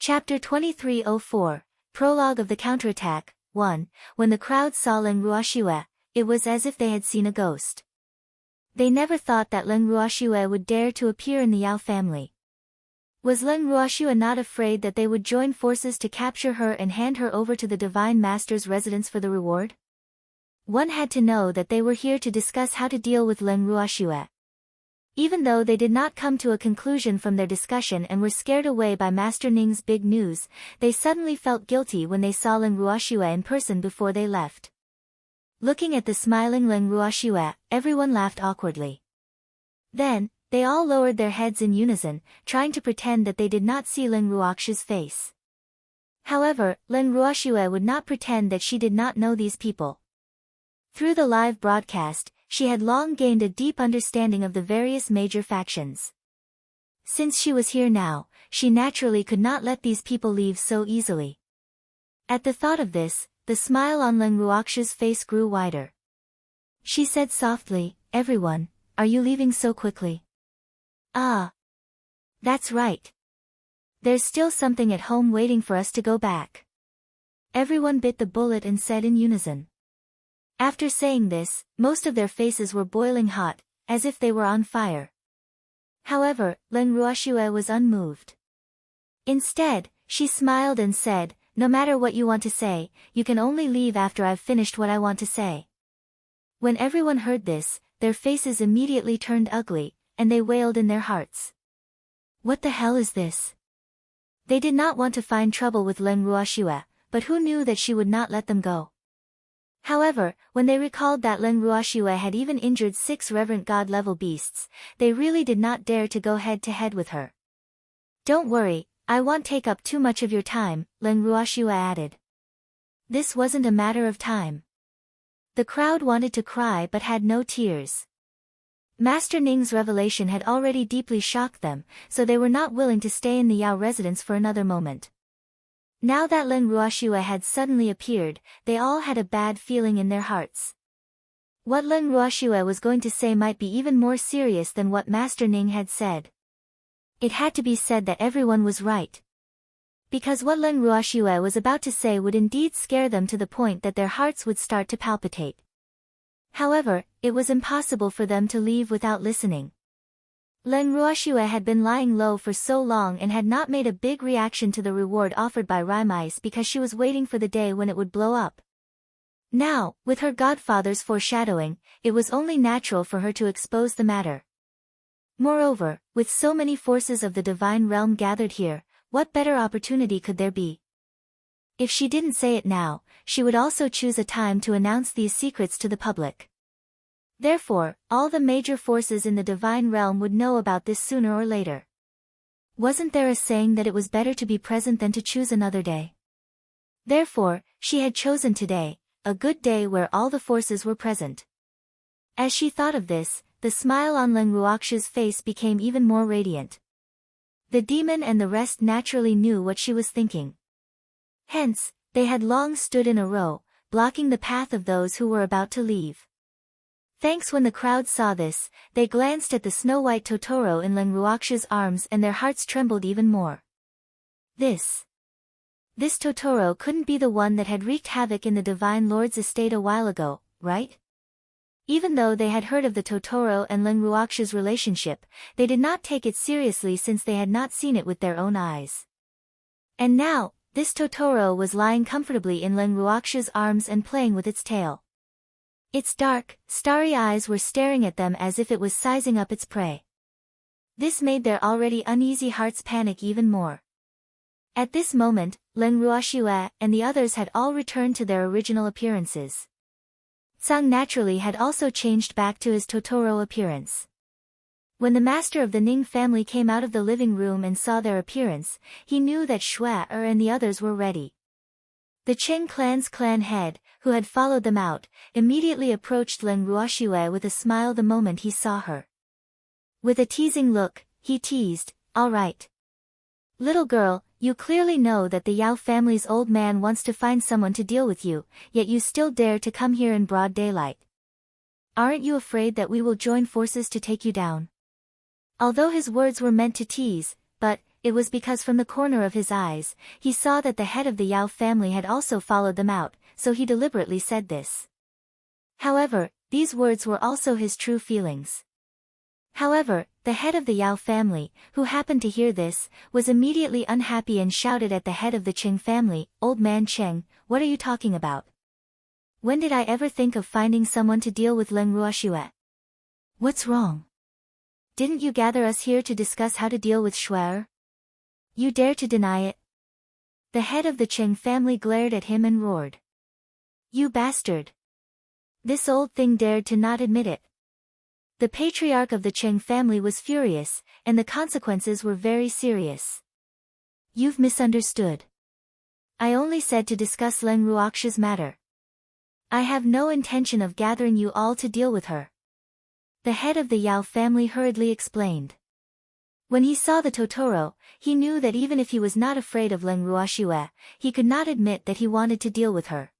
Chapter 2304, Prologue of the Counterattack, 1. When the crowd saw Leng Ruoxue, it was as if they had seen a ghost. They never thought that Leng Ruoxue would dare to appear in the Yao family. Was Leng Ruoxue not afraid that they would join forces to capture her and hand her over to the Divine Master's residence for the reward? One had to know that they were here to discuss how to deal with Leng Ruoxue. Even though they did not come to a conclusion from their discussion and were scared away by Master Ning's big news, they suddenly felt guilty when they saw Leng Ruoxue in person before they left. Looking at the smiling Leng Ruoxue, everyone laughed awkwardly. Then, they all lowered their heads in unison, trying to pretend that they did not see Leng Ruoxue's face. However, Leng Ruoxue would not pretend that she did not know these people. Through the live broadcast, she had long gained a deep understanding of the various major factions. Since she was here now, she naturally could not let these people leave so easily. At the thought of this, the smile on Leng Ruoxue's face grew wider. She said softly, "Everyone, are you leaving so quickly?" "Ah. That's right. There's still something at home waiting for us to go back." Everyone bit the bullet and said in unison. After saying this, most of their faces were boiling hot, as if they were on fire. However, Leng Ruoxue was unmoved. Instead, she smiled and said, "No matter what you want to say, you can only leave after I've finished what I want to say." When everyone heard this, their faces immediately turned ugly, and they wailed in their hearts. What the hell is this? They did not want to find trouble with Leng Ruoxue, but who knew that she would not let them go? However, when they recalled that Leng Ruoxue had even injured 6 reverent god-level beasts, they really did not dare to go head-to-head with her. "Don't worry, I won't take up too much of your time," Leng Ruoxue added. This wasn't a matter of time. The crowd wanted to cry but had no tears. Master Ning's revelation had already deeply shocked them, so they were not willing to stay in the Yao residence for another moment. Now that Leng Ruoxue had suddenly appeared, they all had a bad feeling in their hearts. What Leng Ruoxue was going to say might be even more serious than what Master Ning had said. It had to be said that everyone was right. Because what Leng Ruoxue was about to say would indeed scare them to the point that their hearts would start to palpitate. However, it was impossible for them to leave without listening. Leng Ruoxue had been lying low for so long and had not made a big reaction to the reward offered by Rimais because she was waiting for the day when it would blow up. Now, with her godfather's foreshadowing, it was only natural for her to expose the matter. Moreover, with so many forces of the divine realm gathered here, what better opportunity could there be? If she didn't say it now, she would also choose a time to announce these secrets to the public. Therefore, all the major forces in the divine realm would know about this sooner or later. Wasn't there a saying that it was better to be present than to choose another day? Therefore, she had chosen today, a good day where all the forces were present. As she thought of this, the smile on Leng Ruoxue's face became even more radiant. The demon and the rest naturally knew what she was thinking. Hence, they had long stood in a row, blocking the path of those who were about to leave. Thanks. When the crowd saw this, they glanced at the snow-white Totoro in Leng Ruoxue's arms and their hearts trembled even more. This Totoro couldn't be the one that had wreaked havoc in the Divine Lord's estate a while ago, right? Even though they had heard of the Totoro and Leng Ruoxue's relationship, they did not take it seriously since they had not seen it with their own eyes. And now, this Totoro was lying comfortably in Leng Ruoxue's arms and playing with its tail. Its dark, starry eyes were staring at them as if it was sizing up its prey. This made their already uneasy hearts panic even more. At this moment, Leng Ruoxue and the others had all returned to their original appearances. Tsang naturally had also changed back to his Totoro appearance. When the master of the Ning family came out of the living room and saw their appearance, he knew that Shui and the others were ready. The Cheng clan's clan head, who had followed them out, immediately approached Leng Ruoxue with a smile the moment he saw her. With a teasing look, he teased, "All right. Little girl, you clearly know that the Yao family's old man wants to find someone to deal with you, yet you still dare to come here in broad daylight. Aren't you afraid that we will join forces to take you down?" Although his words were meant to tease, but, it was because from the corner of his eyes, he saw that the head of the Yao family had also followed them out, so he deliberately said this. However, these words were also his true feelings. However, the head of the Yao family, who happened to hear this, was immediately unhappy and shouted at the head of the Cheng family, "Old man Cheng, what are you talking about? When did I ever think of finding someone to deal with Leng Ruoxue? What's wrong? Didn't you gather us here to discuss how to deal with Shuer? You dare to deny it?" The head of the Cheng family glared at him and roared. "You bastard! This old thing dared to not admit it." The patriarch of the Cheng family was furious, and the consequences were very serious. "You've misunderstood. I only said to discuss Leng Ruoxue's matter. I have no intention of gathering you all to deal with her." The head of the Yao family hurriedly explained. When he saw the Totoro, he knew that even if he was not afraid of Leng Ruoxue, he could not admit that he wanted to deal with her.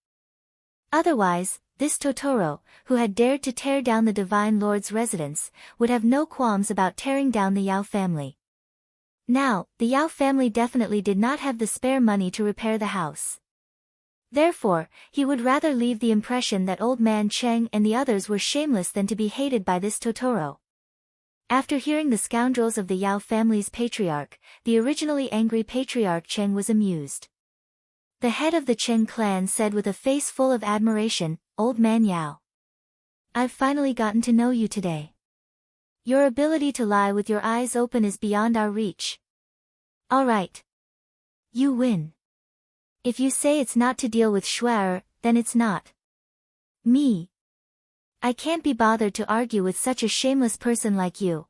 Otherwise, this Totoro, who had dared to tear down the Divine Lord's residence, would have no qualms about tearing down the Yao family. Now, the Yao family definitely did not have the spare money to repair the house. Therefore, he would rather leave the impression that old man Cheng and the others were shameless than to be hated by this Totoro. After hearing the scoundrels of the Yao family's patriarch, the originally angry patriarch Cheng was amused. The head of the Cheng clan said with a face full of admiration, "Old man Yao, I've finally gotten to know you today. Your ability to lie with your eyes open is beyond our reach. All right. You win. If you say it's not to deal with Shuer, then it's not. Me. I can't be bothered to argue with such a shameless person like you.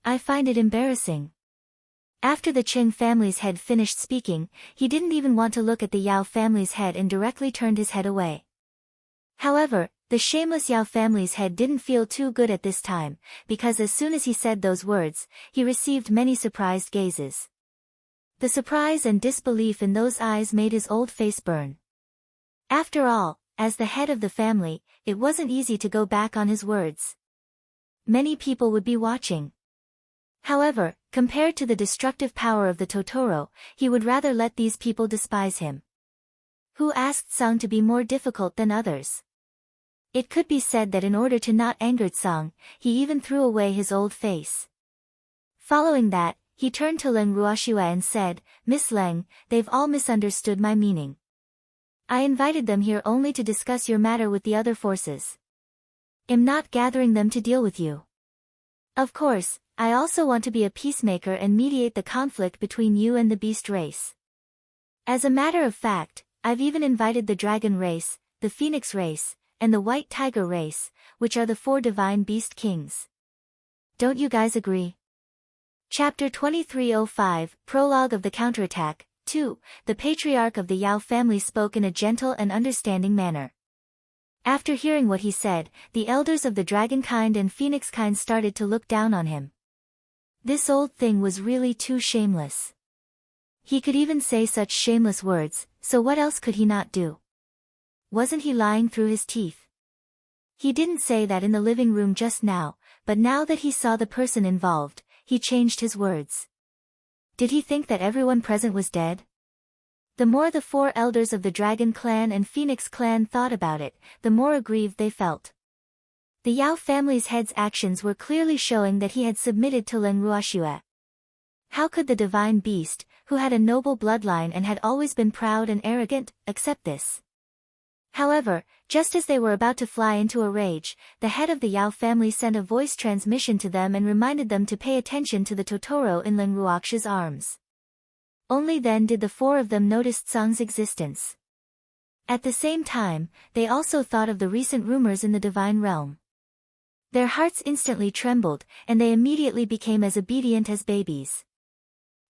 I find it embarrassing." After the Cheng family's head finished speaking, he didn't even want to look at the Yao family's head and directly turned his head away. However, the shameless Yao family's head didn't feel too good at this time, because as soon as he said those words, he received many surprised gazes. The surprise and disbelief in those eyes made his old face burn. After all, as the head of the family, it wasn't easy to go back on his words. Many people would be watching. However, compared to the destructive power of the Totoro, he would rather let these people despise him. Who asked Sang to be more difficult than others? It could be said that in order to not anger Sang, he even threw away his old face. Following that, he turned to Leng Ruoxue and said, "Miss Leng, they've all misunderstood my meaning. I invited them here only to discuss your matter with the other forces. I'm not gathering them to deal with you. Of course, I also want to be a peacemaker and mediate the conflict between you and the beast race. As a matter of fact, I've even invited the dragon race, the phoenix race, and the white tiger race, which are the 4 divine beast kings. Don't you guys agree?" Chapter 2305, Prologue of the Counterattack, 2. The patriarch of the Yao family spoke in a gentle and understanding manner. After hearing what he said, the elders of the dragon kind and phoenix kind started to look down on him. This old thing was really too shameless. He could even say such shameless words, so what else could he not do? Wasn't he lying through his teeth? He didn't say that in the living room just now, but now that he saw the person involved, he changed his words. Did he think that everyone present was dead? The more the 4 elders of the Dragon clan and Phoenix clan thought about it, the more aggrieved they felt. The Yao family's head's actions were clearly showing that he had submitted to Leng Ruoxue. How could the divine beast, who had a noble bloodline and had always been proud and arrogant, accept this? However, just as they were about to fly into a rage, the head of the Yao family sent a voice transmission to them and reminded them to pay attention to the Totoro in Leng Ruoxue's arms. Only then did the 4 of them notice Tsang's existence. At the same time, they also thought of the recent rumors in the divine realm. Their hearts instantly trembled, and they immediately became as obedient as babies.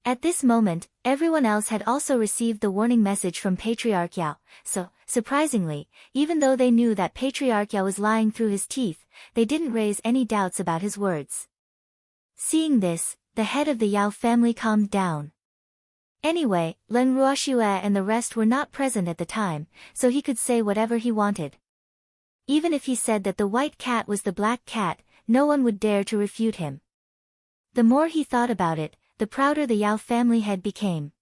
At this moment, everyone else had also received the warning message from Patriarch Yao, so, surprisingly, even though they knew that Patriarch Yao was lying through his teeth, they didn't raise any doubts about his words. Seeing this, the head of the Yao family calmed down. Anyway, Leng Ruoxue and the rest were not present at the time, so he could say whatever he wanted. Even if he said that the white cat was the black cat, no one would dare to refute him. The more he thought about it, the prouder the Yao family head became.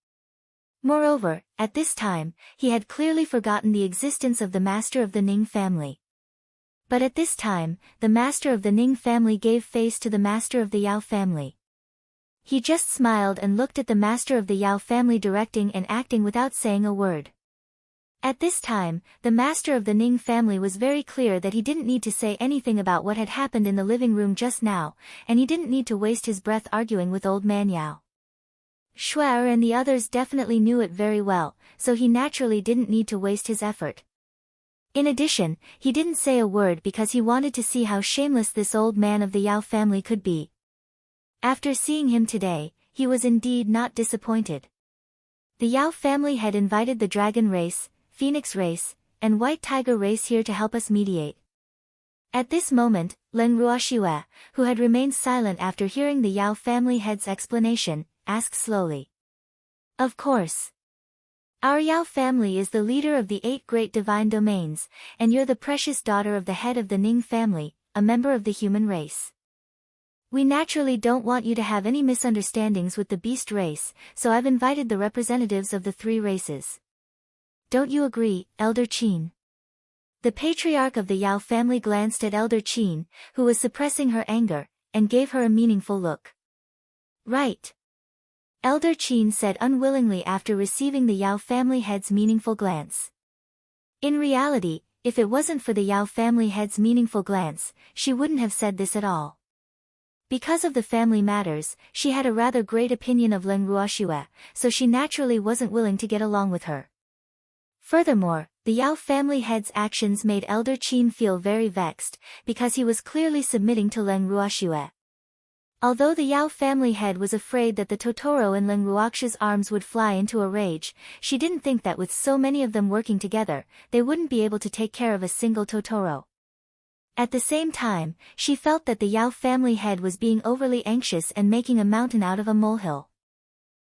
Moreover, at this time, he had clearly forgotten the existence of the master of the Ning family. But at this time, the master of the Ning family gave face to the master of the Yao family. He just smiled and looked at the master of the Yao family, directing and acting without saying a word. At this time, the master of the Ning family was very clear that he didn't need to say anything about what had happened in the living room just now, and he didn't need to waste his breath arguing with old man Yao. Shuai and the others definitely knew it very well, so he naturally didn't need to waste his effort. In addition, he didn't say a word because he wanted to see how shameless this old man of the Yao family could be. After seeing him today, he was indeed not disappointed. The Yao family had invited the dragon race, phoenix race, and white tiger race here to help us mediate. At this moment, Leng Ruoxue, who had remained silent after hearing the Yao family head's explanation, asked slowly. Of course. Our Yao family is the leader of the 8 great divine domains, and you're the precious daughter of the head of the Ning family, a member of the human race. We naturally don't want you to have any misunderstandings with the beast race, so I've invited the representatives of the 3 races. Don't you agree, Elder Qin? The patriarch of the Yao family glanced at Elder Qin, who was suppressing her anger, and gave her a meaningful look. Right. Elder Qin said unwillingly after receiving the Yao family head's meaningful glance. In reality, if it wasn't for the Yao family head's meaningful glance, she wouldn't have said this at all. Because of the family matters, she had a rather great opinion of Leng Ruoxue, so she naturally wasn't willing to get along with her. Furthermore, the Yao family head's actions made Elder Qin feel very vexed, because he was clearly submitting to Leng Ruoxue. Although the Yao family head was afraid that the Totoro in Leng Ruoxue's arms would fly into a rage, she didn't think that with so many of them working together, they wouldn't be able to take care of a single Totoro. At the same time, she felt that the Yao family head was being overly anxious and making a mountain out of a molehill.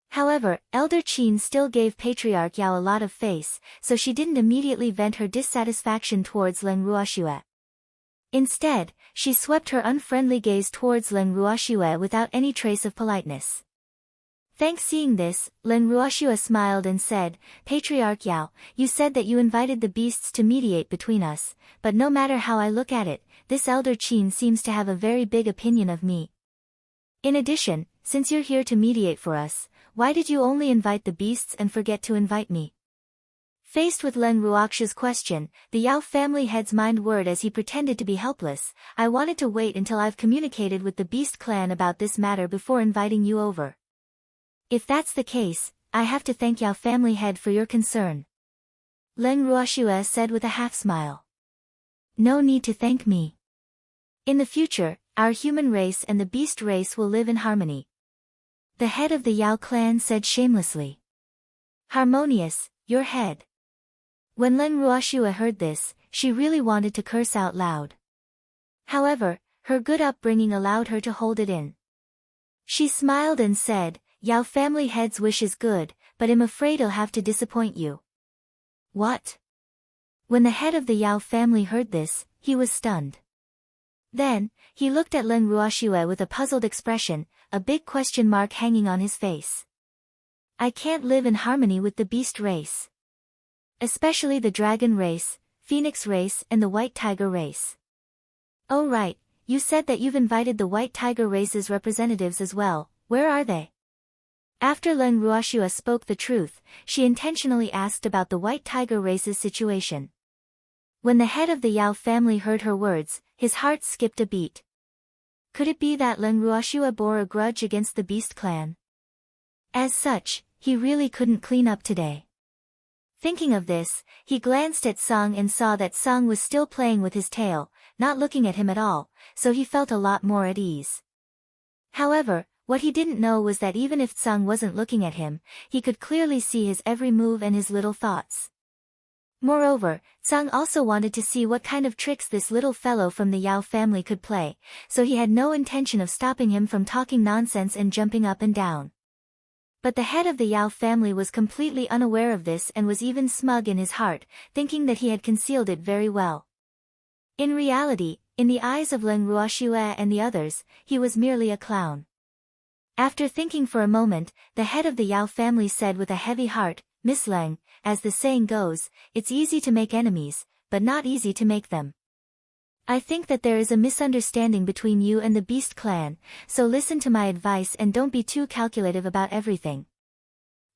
However, Elder Qin still gave Patriarch Yao a lot of face, so she didn't immediately vent her dissatisfaction towards Leng Ruoxue. Instead, she swept her unfriendly gaze towards Leng Ruoxue without any trace of politeness. Thanks. Seeing this, Leng Ruoxue smiled and said, Patriarch Yao, you said that you invited the beasts to mediate between us, but no matter how I look at it, this Elder Qin seems to have a very big opinion of me. In addition, since you're here to mediate for us, why did you only invite the beasts and forget to invite me? Faced with Leng Ruoxue's question, the Yao family head's mind whirred as he pretended to be helpless. I wanted to wait until I've communicated with the Beast clan about this matter before inviting you over. If that's the case, I have to thank Yao family head for your concern. Leng Ruoxue said with a half-smile. No need to thank me. In the future, our human race and the beast race will live in harmony. The head of the Yao clan said shamelessly. Harmonious, your head. When Leng Ruoxue heard this, she really wanted to curse out loud. However, her good upbringing allowed her to hold it in. She smiled and said, Yao family head's wish is good, but I'm afraid I'll have to disappoint you. What? When the head of the Yao family heard this, he was stunned. Then, he looked at Leng Ruoxue with a puzzled expression, a big question mark hanging on his face. I can't live in harmony with the beast race. Especially the dragon race, phoenix race and the white tiger race. Oh right, you said that you've invited the white tiger race's representatives as well, where are they? After Leng Ruoxue spoke the truth, she intentionally asked about the white tiger race's situation. When the head of the Yao family heard her words, his heart skipped a beat. Could it be that Leng Ruoxue bore a grudge against the Beast clan? As such, he really couldn't clean up today. Thinking of this, he glanced at Sung and saw that Sung was still playing with his tail, not looking at him at all, so he felt a lot more at ease. However, what he didn't know was that even if Sung wasn't looking at him, he could clearly see his every move and his little thoughts. Moreover, Sung also wanted to see what kind of tricks this little fellow from the Yao family could play, so he had no intention of stopping him from talking nonsense and jumping up and down. But the head of the Yao family was completely unaware of this and was even smug in his heart, thinking that he had concealed it very well. In reality, in the eyes of Leng Ruoxue and the others, he was merely a clown. After thinking for a moment, the head of the Yao family said with a heavy heart, Miss Leng, as the saying goes, it's easy to make enemies, but not easy to make them. I think that there is a misunderstanding between you and the Beast clan, so listen to my advice and don't be too calculative about everything.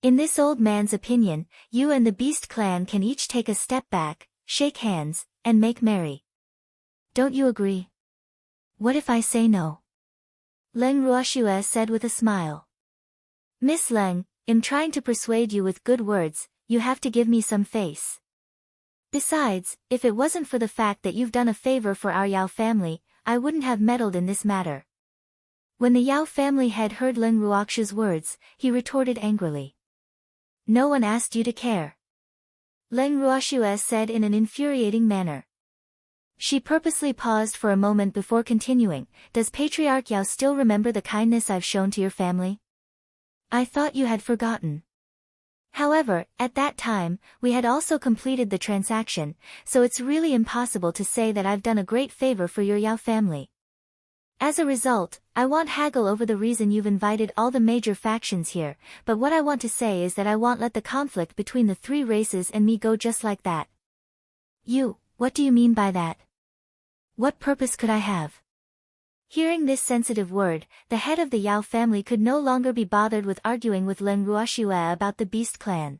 In this old man's opinion, you and the Beast clan can each take a step back, shake hands, and make merry. Don't you agree? What if I say no? Leng Ruoxue said with a smile. Miss Leng, in trying to persuade you with good words, you have to give me some face. Besides, if it wasn't for the fact that you've done a favor for our Yao family, I wouldn't have meddled in this matter. When the Yao family head heard Leng Ruoxue's words, he retorted angrily. No one asked you to care. Leng Ruoxue said in an infuriating manner. She purposely paused for a moment before continuing. Does Patriarch Yao still remember the kindness I've shown to your family? I thought you had forgotten. However, at that time, we had also completed the transaction, so it's really impossible to say that I've done a great favor for your Yao family. As a result, I won't haggle over the reason you've invited all the major factions here, but what I want to say is that I won't let the conflict between the three races and me go just like that. What do you mean by that? What purpose could I have? Hearing this sensitive word, the head of the Yao family could no longer be bothered with arguing with Leng Ruoxue about the Beast clan.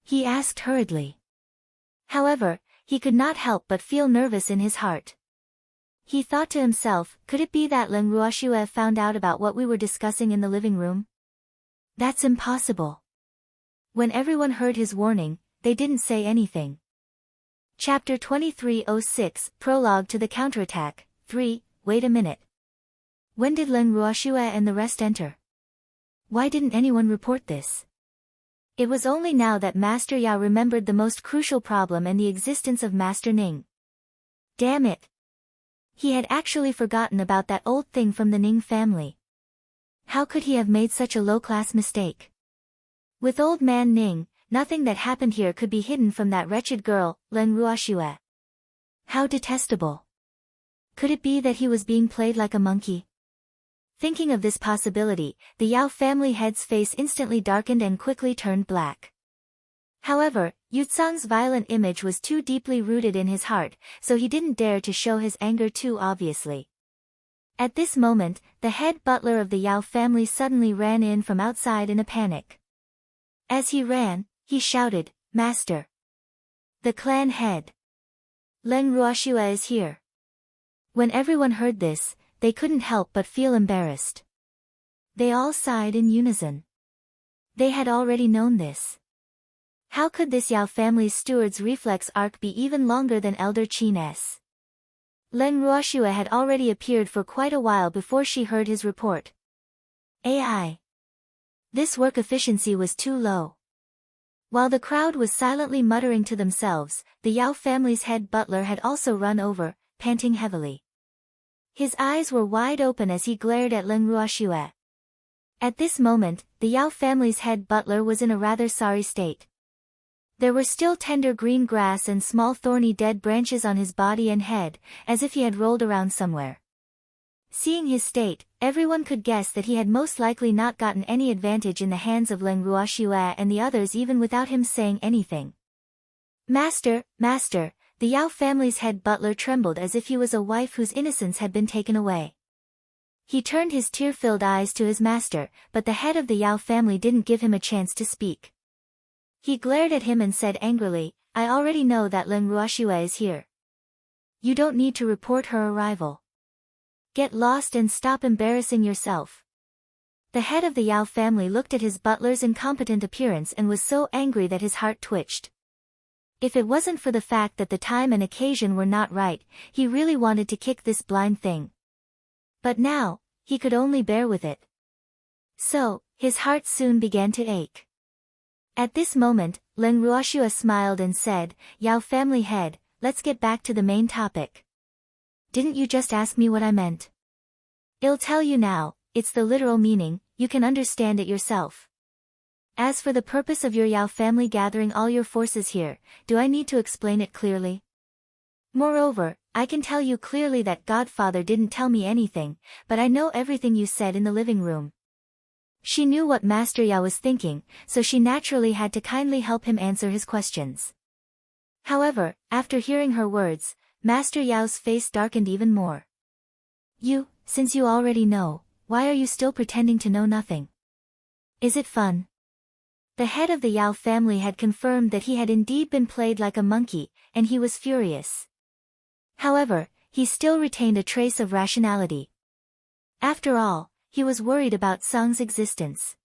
He asked hurriedly. However, he could not help but feel nervous in his heart. He thought to himself, could it be that Leng Ruoxue found out about what we were discussing in the living room? That's impossible. When everyone heard his warning, they didn't say anything. Chapter 2306, Prologue to the Counterattack, 3. Wait a minute. When did Leng Ruoxue and the rest enter? Why didn't anyone report this? It was only now that Master Yao remembered the most crucial problem and the existence of Master Ning. Damn it! He had actually forgotten about that old thing from the Ning family. How could he have made such a low-class mistake? With old man Ning, nothing that happened here could be hidden from that wretched girl, Leng Ruoxue. How detestable! Could it be that he was being played like a monkey? Thinking of this possibility, the Yao family head's face instantly darkened and quickly turned black. However, Yutsang's violent image was too deeply rooted in his heart, so he didn't dare to show his anger too obviously. At this moment, the head butler of the Yao family suddenly ran in from outside in a panic. As he ran, he shouted, Master! The clan head! Leng Ruoxue is here! When everyone heard this, they couldn't help but feel embarrassed. They all sighed in unison. They had already known this. How could this Yao family's steward's reflex arc be even longer than Elder Qin's? Leng Ruoxue had already appeared for quite a while before she heard his report. AI. This work efficiency was too low. While the crowd was silently muttering to themselves, the Yao family's head butler had also run over, panting heavily. His eyes were wide open as he glared at Leng Ruoxue. At this moment, the Yao family's head butler was in a rather sorry state. There were still tender green grass and small thorny dead branches on his body and head, as if he had rolled around somewhere. Seeing his state, everyone could guess that he had most likely not gotten any advantage in the hands of Leng Ruoxue and the others even without him saying anything. Master! The Yao family's head butler trembled as if he was a wife whose innocence had been taken away. He turned his tear-filled eyes to his master, but the head of the Yao family didn't give him a chance to speak. He glared at him and said angrily, I already know that Leng Ruoxue is here. You don't need to report her arrival. Get lost and stop embarrassing yourself. The head of the Yao family looked at his butler's incompetent appearance and was so angry that his heart twitched. If it wasn't for the fact that the time and occasion were not right, he really wanted to kick this blind thing. But now, he could only bear with it. So, his heart soon began to ache. At this moment, Leng Ruoxue smiled and said, Yao family head, let's get back to the main topic. Didn't you just ask me what I meant? I'll tell you now, it's the literal meaning, you can understand it yourself. As for the purpose of your Yao family gathering all your forces here, do I need to explain it clearly? Moreover, I can tell you clearly that Godfather didn't tell me anything, but I know everything you said in the living room. She knew what Master Yao was thinking, so she naturally had to kindly help him answer his questions. However, after hearing her words, Master Yao's face darkened even more. Since you already know, why are you still pretending to know nothing? Is it fun? The head of the Yao family had confirmed that he had indeed been played like a monkey, and he was furious. However, he still retained a trace of rationality. After all, he was worried about Sung's existence.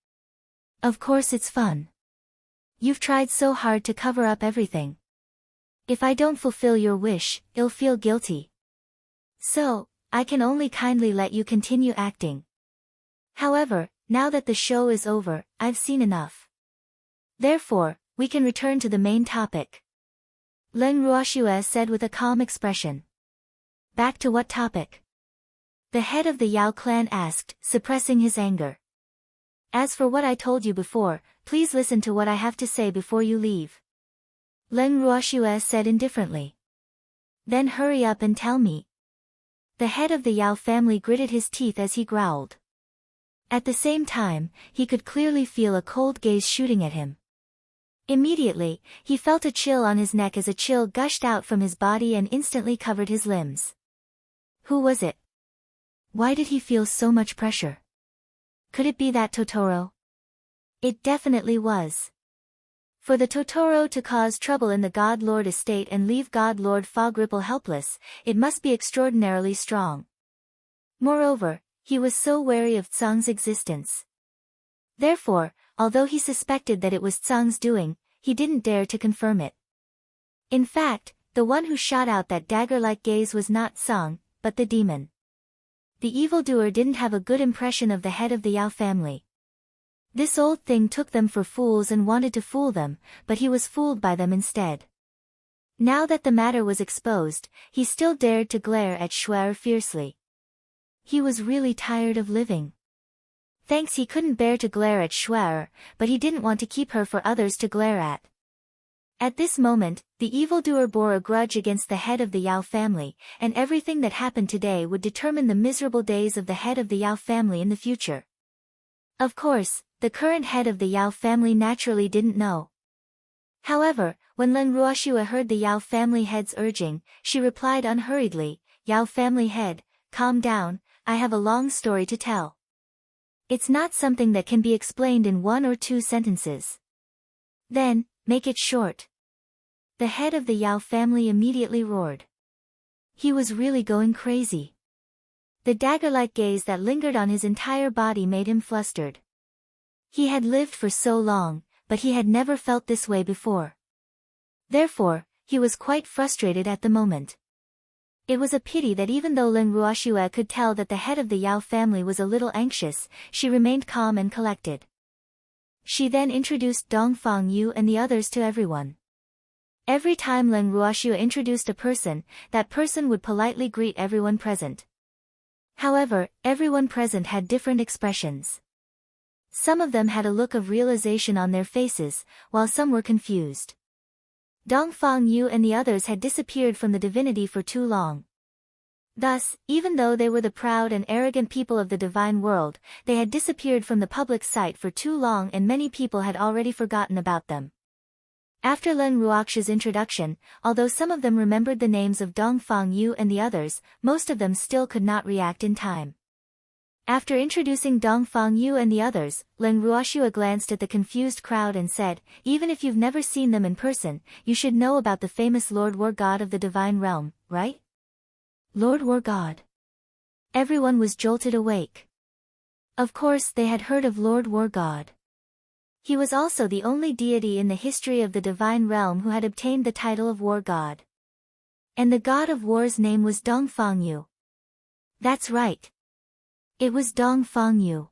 Of course it's fun. You've tried so hard to cover up everything. If I don't fulfill your wish, you'll feel guilty. So, I can only kindly let you continue acting. However, now that the show is over, I've seen enough. Therefore, we can return to the main topic. Leng Ruoxue said with a calm expression. Back to what topic? The head of the Yao clan asked, suppressing his anger. As for what I told you before, please listen to what I have to say before you leave. Leng Ruoxue said indifferently. Then hurry up and tell me. The head of the Yao family gritted his teeth as he growled. At the same time, he could clearly feel a cold gaze shooting at him. Immediately, he felt a chill on his neck as a chill gushed out from his body and instantly covered his limbs. Who was it? Why did he feel so much pressure? Could it be that Totoro? It definitely was. For the Totoro to cause trouble in the God Lord estate and leave God Lord Fog Ripple helpless, it must be extraordinarily strong. Moreover, he was so wary of Tsang's existence. Therefore, although he suspected that it was Tsang's doing, he didn't dare to confirm it. In fact, the one who shot out that dagger-like gaze was not Tsang, but the demon. The evildoer didn't have a good impression of the head of the Yao family. This old thing took them for fools and wanted to fool them, but he was fooled by them instead. Now that the matter was exposed, he still dared to glare at Shuer fiercely. He was really tired of living. Thanks, he couldn't bear to glare at Shuer, but he didn't want to keep her for others to glare at. At this moment, the evildoer bore a grudge against the head of the Yao family, and everything that happened today would determine the miserable days of the head of the Yao family in the future. Of course, the current head of the Yao family naturally didn't know. However, when Leng Ruoxue heard the Yao family head's urging, she replied unhurriedly, Yao family head, calm down, I have a long story to tell. It's not something that can be explained in 1 or 2 sentences. Then, make it short. The head of the Yao family immediately roared. He was really going crazy. The dagger-like gaze that lingered on his entire body made him flustered. He had lived for so long, but he had never felt this way before. Therefore, he was quite frustrated at the moment. It was a pity that even though Leng Ruoxue could tell that the head of the Yao family was a little anxious, she remained calm and collected. She then introduced Dongfang Yu and the others to everyone. Every time Leng Ruoxue introduced a person, that person would politely greet everyone present. However, everyone present had different expressions. Some of them had a look of realization on their faces, while some were confused. Dongfang Yu and the others had disappeared from the divinity for too long. Thus, even though they were the proud and arrogant people of the divine world, they had disappeared from the public sight for too long and many people had already forgotten about them. After Leng Ruoxue's introduction, although some of them remembered the names of Dongfang Yu and the others, most of them still could not react in time. After introducing Dongfang Yu and the others, Leng Ruoxue glanced at the confused crowd and said, even if you've never seen them in person, you should know about the famous Lord War God of the Divine Realm, right? Lord War God. Everyone was jolted awake. Of course they had heard of Lord War God. He was also the only deity in the history of the Divine Realm who had obtained the title of War God. And the God of War's name was Dongfang Yu. That's right. It was Dongfang Yu.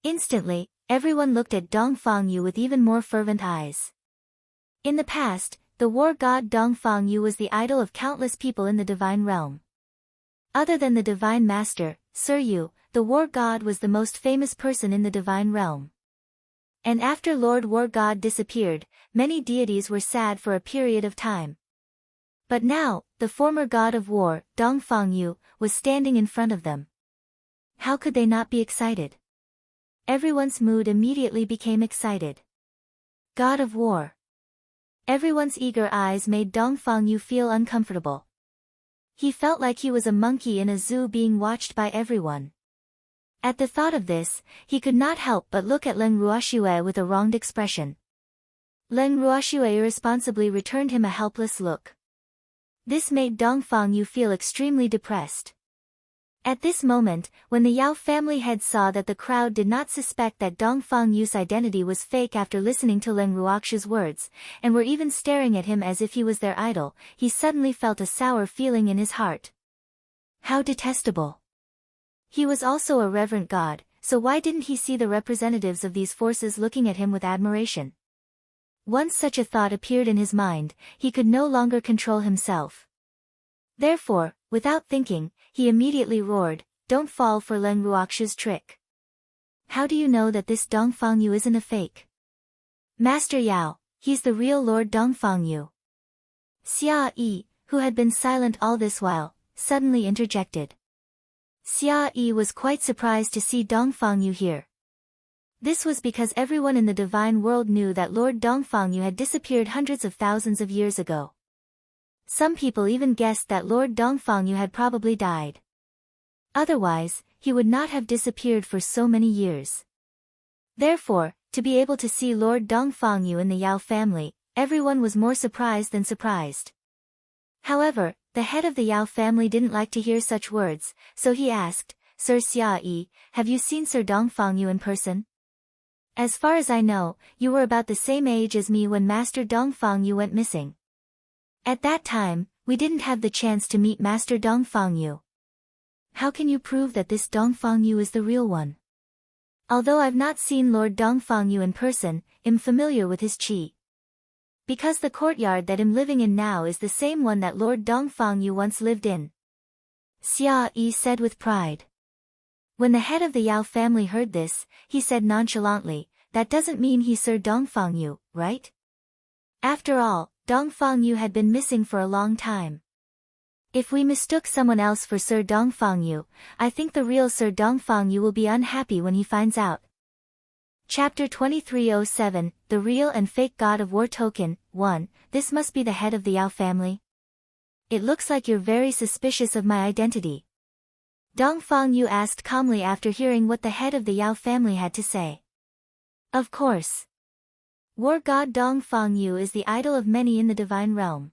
Instantly, everyone looked at Dongfang Yu with even more fervent eyes. In the past, the war god Dongfang Yu was the idol of countless people in the Divine Realm. Other than the Divine Master, Sir Yu, the war god was the most famous person in the Divine Realm. And after Lord War God disappeared, many deities were sad for a period of time. But now, the former god of war, Dongfang Yu, was standing in front of them. How could they not be excited? everyone's mood immediately became excited. God of War. Everyone's eager eyes made Dongfang Yu feel uncomfortable. He felt like he was a monkey in a zoo being watched by everyone. At the thought of this, he could not help but look at Leng Ruoxue with a wronged expression. Leng Ruoxue irresponsibly returned him a helpless look. This made Dongfang Yu feel extremely depressed. At this moment, when the Yao family head saw that the crowd did not suspect that Dongfang Yu's identity was fake after listening to Leng Ruoxue's words, and were even staring at him as if he was their idol, he suddenly felt a sour feeling in his heart. How detestable. He was also a reverent god, so why didn't he see the representatives of these forces looking at him with admiration? Once such a thought appeared in his mind, he could no longer control himself. Therefore, without thinking, he immediately roared, "Don't fall for Leng Ruoxue's trick. How do you know that this Dongfang Yu isn't a fake?" "Master Yao, he's the real Lord Dongfang Yu." Xia Yi, who had been silent all this while, suddenly interjected. Xia Yi was quite surprised to see Dongfang Yu here. This was because everyone in the divine world knew that Lord Dongfang Yu had disappeared hundreds of thousands of years ago. Some people even guessed that Lord Dongfang Yu had probably died. Otherwise, he would not have disappeared for so many years. Therefore, to be able to see Lord Dongfang Yu in the Yao family, everyone was more surprised than surprised. However, the head of the Yao family didn't like to hear such words, so he asked, "Sir Xia Yi, have you seen Sir Dongfang Yu in person?" "As far as I know, you were about the same age as me when Master Dongfang Yu went missing. At that time, we didn't have the chance to meet Master Dongfang Yu." "How can you prove that this Dongfang Yu is the real one?" "Although I've not seen Lord Dongfang Yu in person, I'm familiar with his qi. Because the courtyard that I'm living in now is the same one that Lord Dongfang Yu once lived in," Xia Yi said with pride. When the head of the Yao family heard this, he said nonchalantly, "That doesn't mean he's Sir Dongfang Yu, right? After all, Dongfang Yu had been missing for a long time. If we mistook someone else for Sir Dongfang Yu, I think the real Sir Dongfang Yu will be unhappy when he finds out." Chapter 2307, The Real and Fake God of War Token, 1. This must be the head of the Yao family. "It looks like you're very suspicious of my identity," Dongfang Yu asked calmly after hearing what the head of the Yao family had to say. "Of course. War god Dongfang Yu is the idol of many in the divine realm.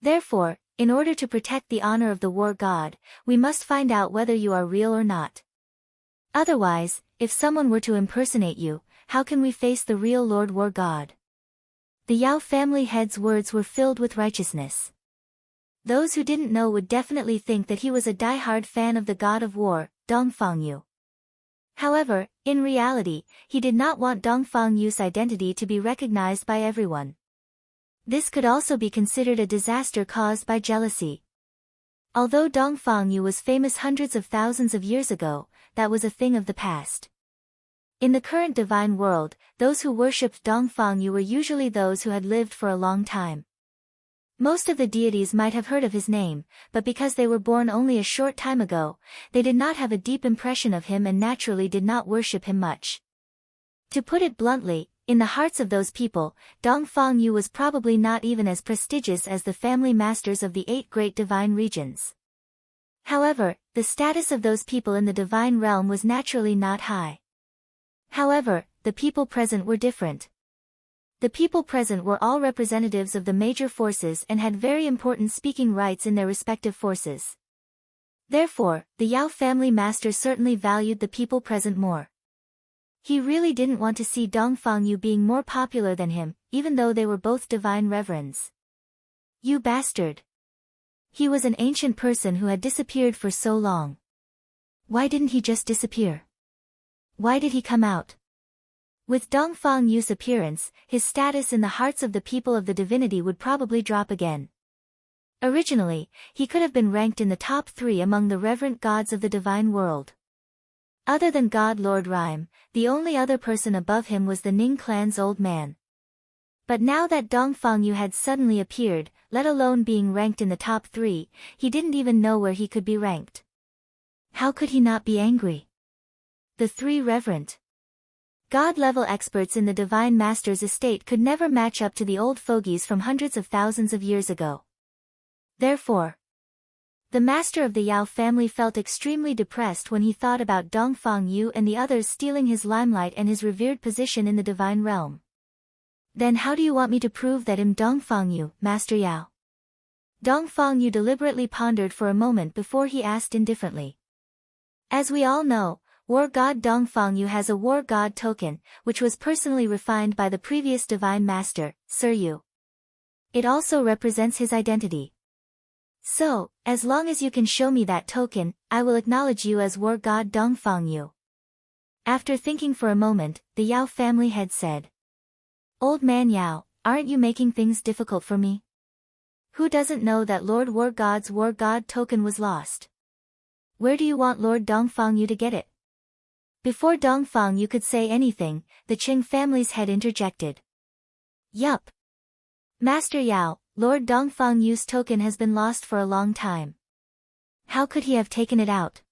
Therefore, in order to protect the honor of the war god, we must find out whether you are real or not. Otherwise, if someone were to impersonate you, how can we face the real Lord War God?" The Yao family head's words were filled with righteousness. Those who didn't know would definitely think that he was a die-hard fan of the god of war, Dongfang Yu. However, in reality, he did not want Dongfang Yu's identity to be recognized by everyone. This could also be considered a disaster caused by jealousy. Although Dongfang Yu was famous hundreds of thousands of years ago, that was a thing of the past. In the current divine world, those who worshipped Dongfang Yu were usually those who had lived for a long time. Most of the deities might have heard of his name, but because they were born only a short time ago, they did not have a deep impression of him and naturally did not worship him much. To put it bluntly, in the hearts of those people, Dongfang Yu was probably not even as prestigious as the family masters of the 8 great divine regions. However, the status of those people in the divine realm was naturally not high. However, the people present were different. The people present were all representatives of the major forces and had very important speaking rights in their respective forces. Therefore, the Yao family master certainly valued the people present more. He really didn't want to see Dongfang Yu being more popular than him, even though they were both divine reverends. "You bastard! He was an ancient person who had disappeared for so long. Why didn't he just disappear? Why did he come out?" With Dongfang Yu's appearance, his status in the hearts of the people of the divinity would probably drop again. Originally, he could have been ranked in the top 3 among the reverent gods of the divine world. Other than God Lord Rime, the only other person above him was the Ning clan's old man. But now that Dongfang Yu had suddenly appeared, let alone being ranked in the top 3, he didn't even know where he could be ranked. How could he not be angry? The 3 reverent God-level experts in the Divine Master's estate could never match up to the old fogies from hundreds of thousands of years ago. Therefore, the master of the Yao family felt extremely depressed when he thought about Dongfang Yu and the others stealing his limelight and his revered position in the divine realm. Then how do you want me to prove that I'm Dongfang Yu, Master Yao? Dongfang Yu deliberately pondered for a moment before he asked indifferently. As we all know, War God Dongfang Yu has a War God token, which was personally refined by the previous Divine Master, Sir Yu. It also represents his identity. So, as long as you can show me that token, I will acknowledge you as War God Dongfang Yu. After thinking for a moment, the Yao family head said. Old man Yao, aren't you making things difficult for me? Who doesn't know that Lord War God's War God token was lost? Where do you want Lord Dongfang Yu to get it? Before Dongfang Yu could say anything, the Qing family's head interjected. Yup. Master Yao, Lord Dongfang Yu's token has been lost for a long time. How could he have taken it out?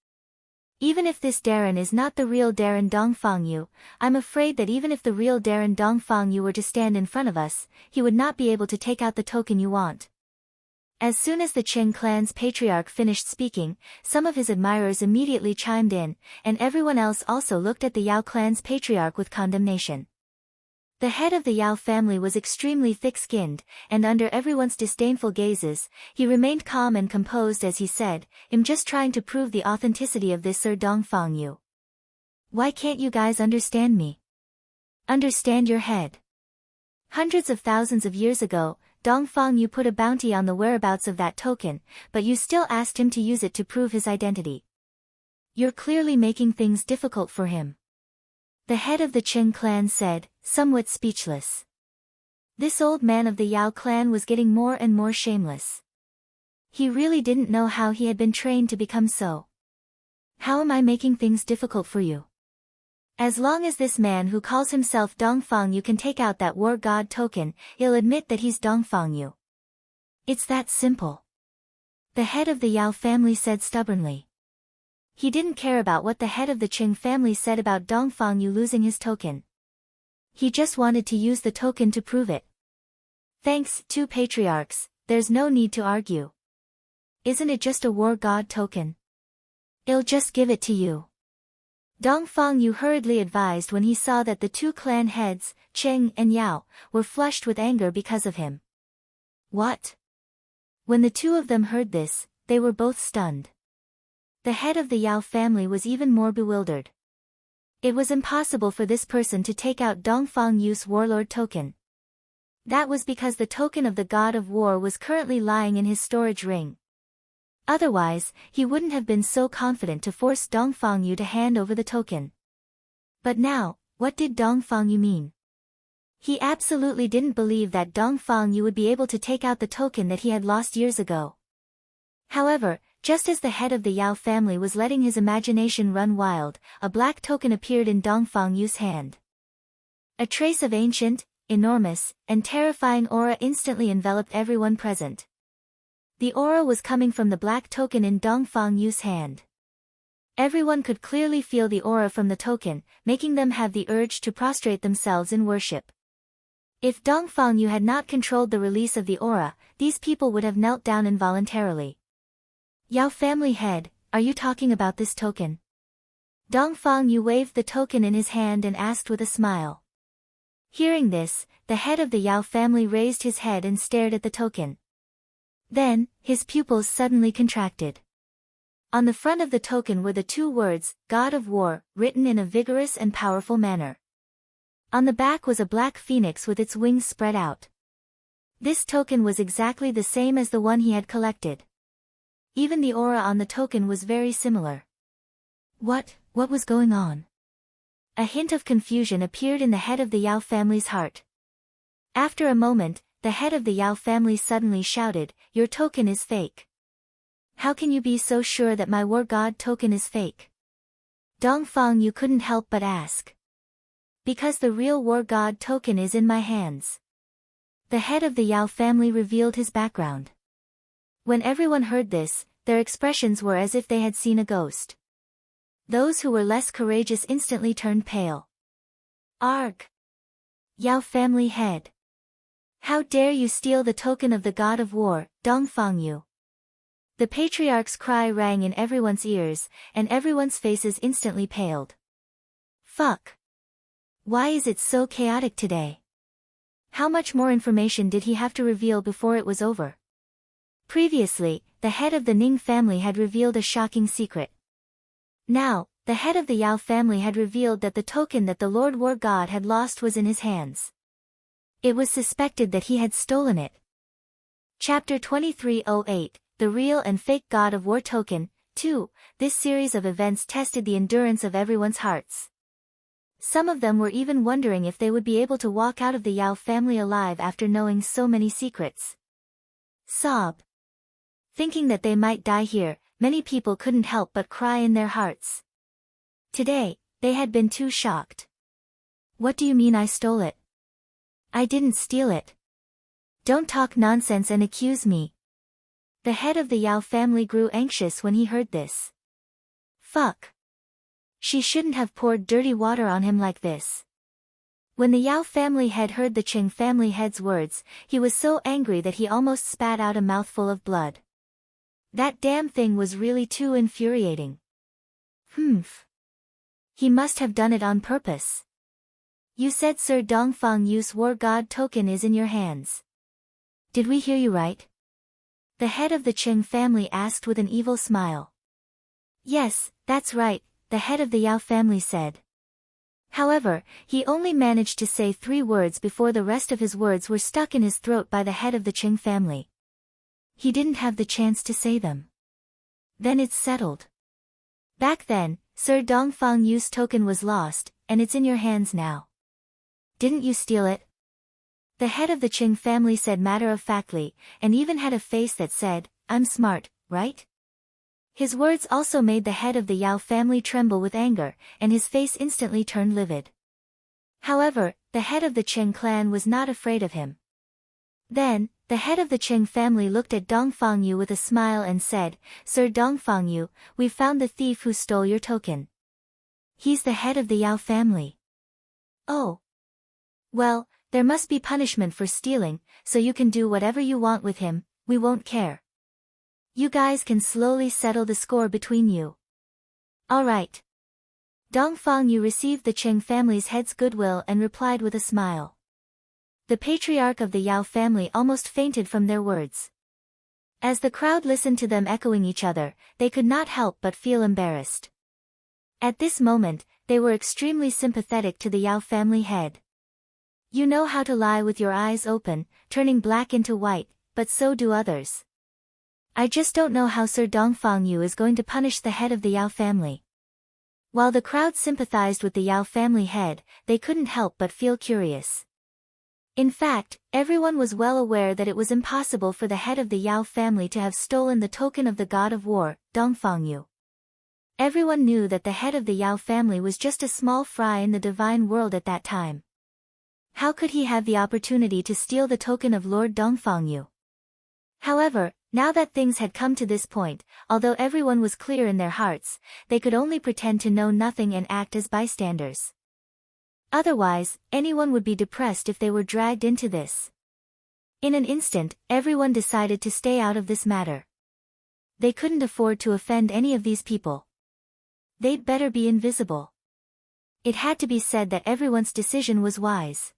Even if this Darren is not the real Darren Dongfang Yu, I'm afraid that even if the real Darren Dongfang Yu were to stand in front of us, he would not be able to take out the token you want. As soon as the Qing clan's patriarch finished speaking, some of his admirers immediately chimed in, and everyone else also looked at the Yao clan's patriarch with condemnation. The head of the Yao family was extremely thick-skinned, and under everyone's disdainful gazes, he remained calm and composed as he said, I'm just trying to prove the authenticity of this Sir Dongfang Yu. Why can't you guys understand me? Understand your head. Hundreds of thousands of years ago, Dongfang Yu put a bounty on the whereabouts of that token, but you still asked him to use it to prove his identity. You're clearly making things difficult for him. The head of the Qing clan said, somewhat speechless. This old man of the Yao clan was getting more and more shameless. He really didn't know how he had been trained to become so. How am I making things difficult for you? As long as this man who calls himself Dongfang Yu can take out that War God token, he'll admit that he's Dongfang Yu. It's that simple. The head of the Yao family said stubbornly. He didn't care about what the head of the Qing family said about Dongfang Yu losing his token. He just wanted to use the token to prove it. Thanks, two patriarchs, there's no need to argue. Isn't it just a War God token? I'll just give it to you. Dongfang Yu hurriedly advised when he saw that the two clan heads, Qing and Yao, were flushed with anger because of him. What? When the two of them heard this, they were both stunned. The head of the Yao family was even more bewildered. It was impossible for this person to take out Dongfang Yu's warlord token. That was because the token of the god of war was currently lying in his storage ring. Otherwise, he wouldn't have been so confident to force Dongfang Yu to hand over the token. But now, what did Dongfang Yu mean? He absolutely didn't believe that Dongfang Yu would be able to take out the token that he had lost years ago. However, just as the head of the Yao family was letting his imagination run wild, a black token appeared in Dongfang Yu's hand. A trace of ancient, enormous, and terrifying aura instantly enveloped everyone present. The aura was coming from the black token in Dongfang Yu's hand. Everyone could clearly feel the aura from the token, making them have the urge to prostrate themselves in worship. If Dongfang Yu had not controlled the release of the aura, these people would have knelt down involuntarily. Yao family head, are you talking about this token? Dongfang Yu waved the token in his hand and asked with a smile. Hearing this, the head of the Yao family raised his head and stared at the token. Then, his pupils suddenly contracted. On the front of the token were the two words, God of War, written in a vigorous and powerful manner. On the back was a black phoenix with its wings spread out. This token was exactly the same as the one he had collected. Even the aura on the token was very similar. What was going on? A hint of confusion appeared in the head of the Yao family's heart. After a moment, the head of the Yao family suddenly shouted, your token is fake. How can you be so sure that my War God token is fake? Dongfang Yu couldn't help but ask. Because the real War God token is in my hands. The head of the Yao family revealed his background. When everyone heard this, their expressions were as if they had seen a ghost. Those who were less courageous instantly turned pale. Arg! Yao family head. How dare you steal the token of the god of war, Dongfangyu? The patriarch's cry rang in everyone's ears, and everyone's faces instantly paled. Fuck! Why is it so chaotic today? How much more information did he have to reveal before it was over? Previously, the head of the Ning family had revealed a shocking secret. Now, the head of the Yao family had revealed that the token that the Lord War God had lost was in his hands. It was suspected that he had stolen it. Chapter 2308, The Real and Fake God of War Token, 2. This series of events tested the endurance of everyone's hearts. Some of them were even wondering if they would be able to walk out of the Yao family alive after knowing so many secrets. Sob. Thinking that they might die here, many people couldn't help but cry in their hearts. Today, they had been too shocked. What do you mean I stole it? I didn't steal it. Don't talk nonsense and accuse me. The head of the Yao family grew anxious when he heard this. Fuck. She shouldn't have poured dirty water on him like this. When the Yao family head heard the Qing family head's words, he was so angry that he almost spat out a mouthful of blood. That damn thing was really too infuriating. Humph. He must have done it on purpose. You said Sir Dongfangyu's war god token is in your hands. Did we hear you right? The head of the Qing family asked with an evil smile. Yes, that's right, the head of the Yao family said. However, he only managed to say 3 words before the rest of his words were stuck in his throat by the head of the Qing family. He didn't have the chance to say them. Then it's settled. Back then, Sir Dongfangyu's token was lost, and it's in your hands now. Didn't you steal it? The head of the Qing family said matter-of-factly, and even had a face that said, I'm smart, right? His words also made the head of the Yao family tremble with anger, and his face instantly turned livid. However, the head of the Qing clan was not afraid of him. Then, the head of the Qing family looked at Dongfangyu with a smile and said, Sir Dongfangyu, we've found the thief who stole your token. He's the head of the Yao family. Oh. Well, there must be punishment for stealing, so you can do whatever you want with him, we won't care. You guys can slowly settle the score between you. All right. Dongfangyu received the Qing family's head's goodwill and replied with a smile. The patriarch of the Yao family almost fainted from their words. As the crowd listened to them echoing each other, they could not help but feel embarrassed. At this moment, they were extremely sympathetic to the Yao family head. You know how to lie with your eyes open, turning black into white, but so do others. I just don't know how Sir Dongfangyu is going to punish the head of the Yao family. While the crowd sympathized with the Yao family head, they couldn't help but feel curious. In fact, everyone was well aware that it was impossible for the head of the Yao family to have stolen the token of the god of war, Dongfangyu. Everyone knew that the head of the Yao family was just a small fry in the divine world at that time. How could he have the opportunity to steal the token of Lord Dongfangyu? However, now that things had come to this point, although everyone was clear in their hearts, they could only pretend to know nothing and act as bystanders. Otherwise, anyone would be depressed if they were dragged into this. In an instant, everyone decided to stay out of this matter. They couldn't afford to offend any of these people. They'd better be invisible. It had to be said that everyone's decision was wise.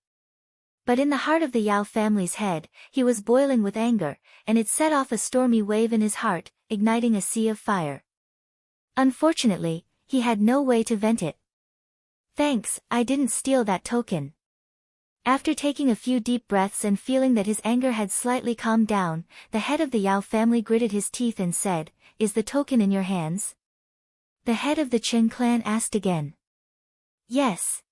But in the heart of the Yao family's head, he was boiling with anger, and it set off a stormy wave in his heart, igniting a sea of fire. Unfortunately, he had no way to vent it. Thanks, I didn't steal that token. After taking a few deep breaths and feeling that his anger had slightly calmed down, the head of the Yao family gritted his teeth and said, Is the token in your hands? The head of the Qing clan asked again. Yes.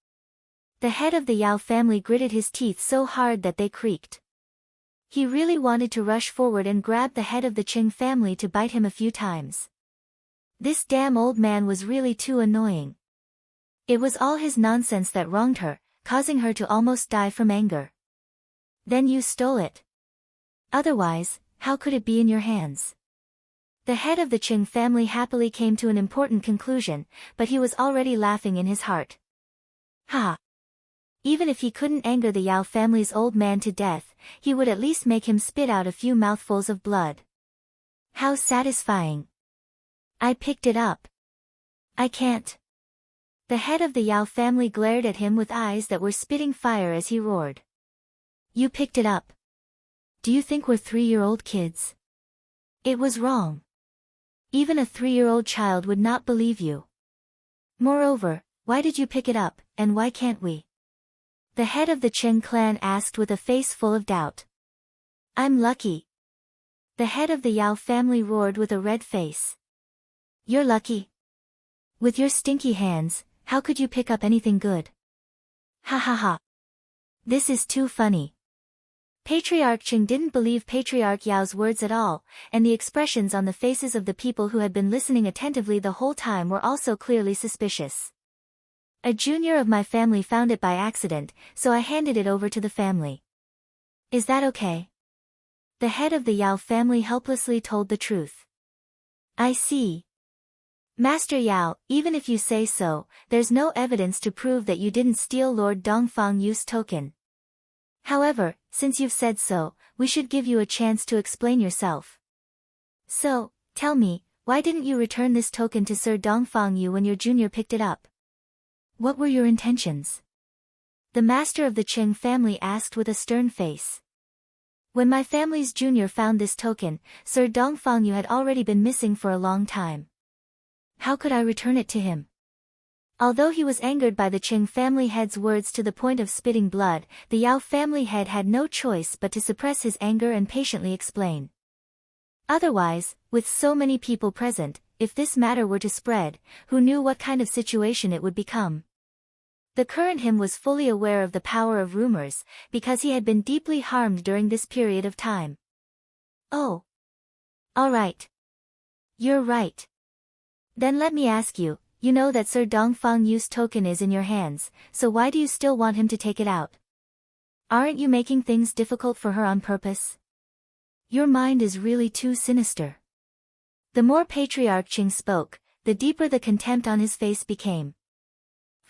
The head of the Yao family gritted his teeth so hard that they creaked. He really wanted to rush forward and grab the head of the Qing family to bite him a few times. This damn old man was really too annoying. It was all his nonsense that wronged her, causing her to almost die from anger. Then you stole it. Otherwise, how could it be in your hands? The head of the Qing family happily came to an important conclusion, but he was already laughing in his heart. Ha! Even if he couldn't anger the Yao family's old man to death, he would at least make him spit out a few mouthfuls of blood. How satisfying. I picked it up. I can't. The head of the Yao family glared at him with eyes that were spitting fire as he roared. You picked it up. Do you think we're 3-year-old kids? It was wrong. Even a 3-year-old child would not believe you. Moreover, why did you pick it up, and why can't we? The head of the Chen clan asked with a face full of doubt. I'm lucky. The head of the Yao family roared with a red face. You're lucky. With your stinky hands, how could you pick up anything good? Ha ha ha. This is too funny. Patriarch Qing didn't believe Patriarch Yao's words at all, and the expressions on the faces of the people who had been listening attentively the whole time were also clearly suspicious. A junior of my family found it by accident, so I handed it over to the family. Is that okay? The head of the Yao family helplessly told the truth. I see. Master Yao, even if you say so, there's no evidence to prove that you didn't steal Lord Dongfang Yu's token. However, since you've said so, we should give you a chance to explain yourself. So, tell me, why didn't you return this token to Sir Dongfang Yu when your junior picked it up? What were your intentions? The master of the Qing family asked with a stern face. When my family's junior found this token, Sir Dongfang Yu had already been missing for a long time. How could I return it to him? Although he was angered by the Qing family head's words to the point of spitting blood, the Yao family head had no choice but to suppress his anger and patiently explain. Otherwise, with so many people present, if this matter were to spread, who knew what kind of situation it would become? The current him was fully aware of the power of rumors, because he had been deeply harmed during this period of time. Oh. All right. You're right. Then let me ask you, you know that Sir Dongfang Yu's token is in your hands, so why do you still want him to take it out? Aren't you making things difficult for her on purpose? Your mind is really too sinister. The more Patriarch Qing spoke, the deeper the contempt on his face became.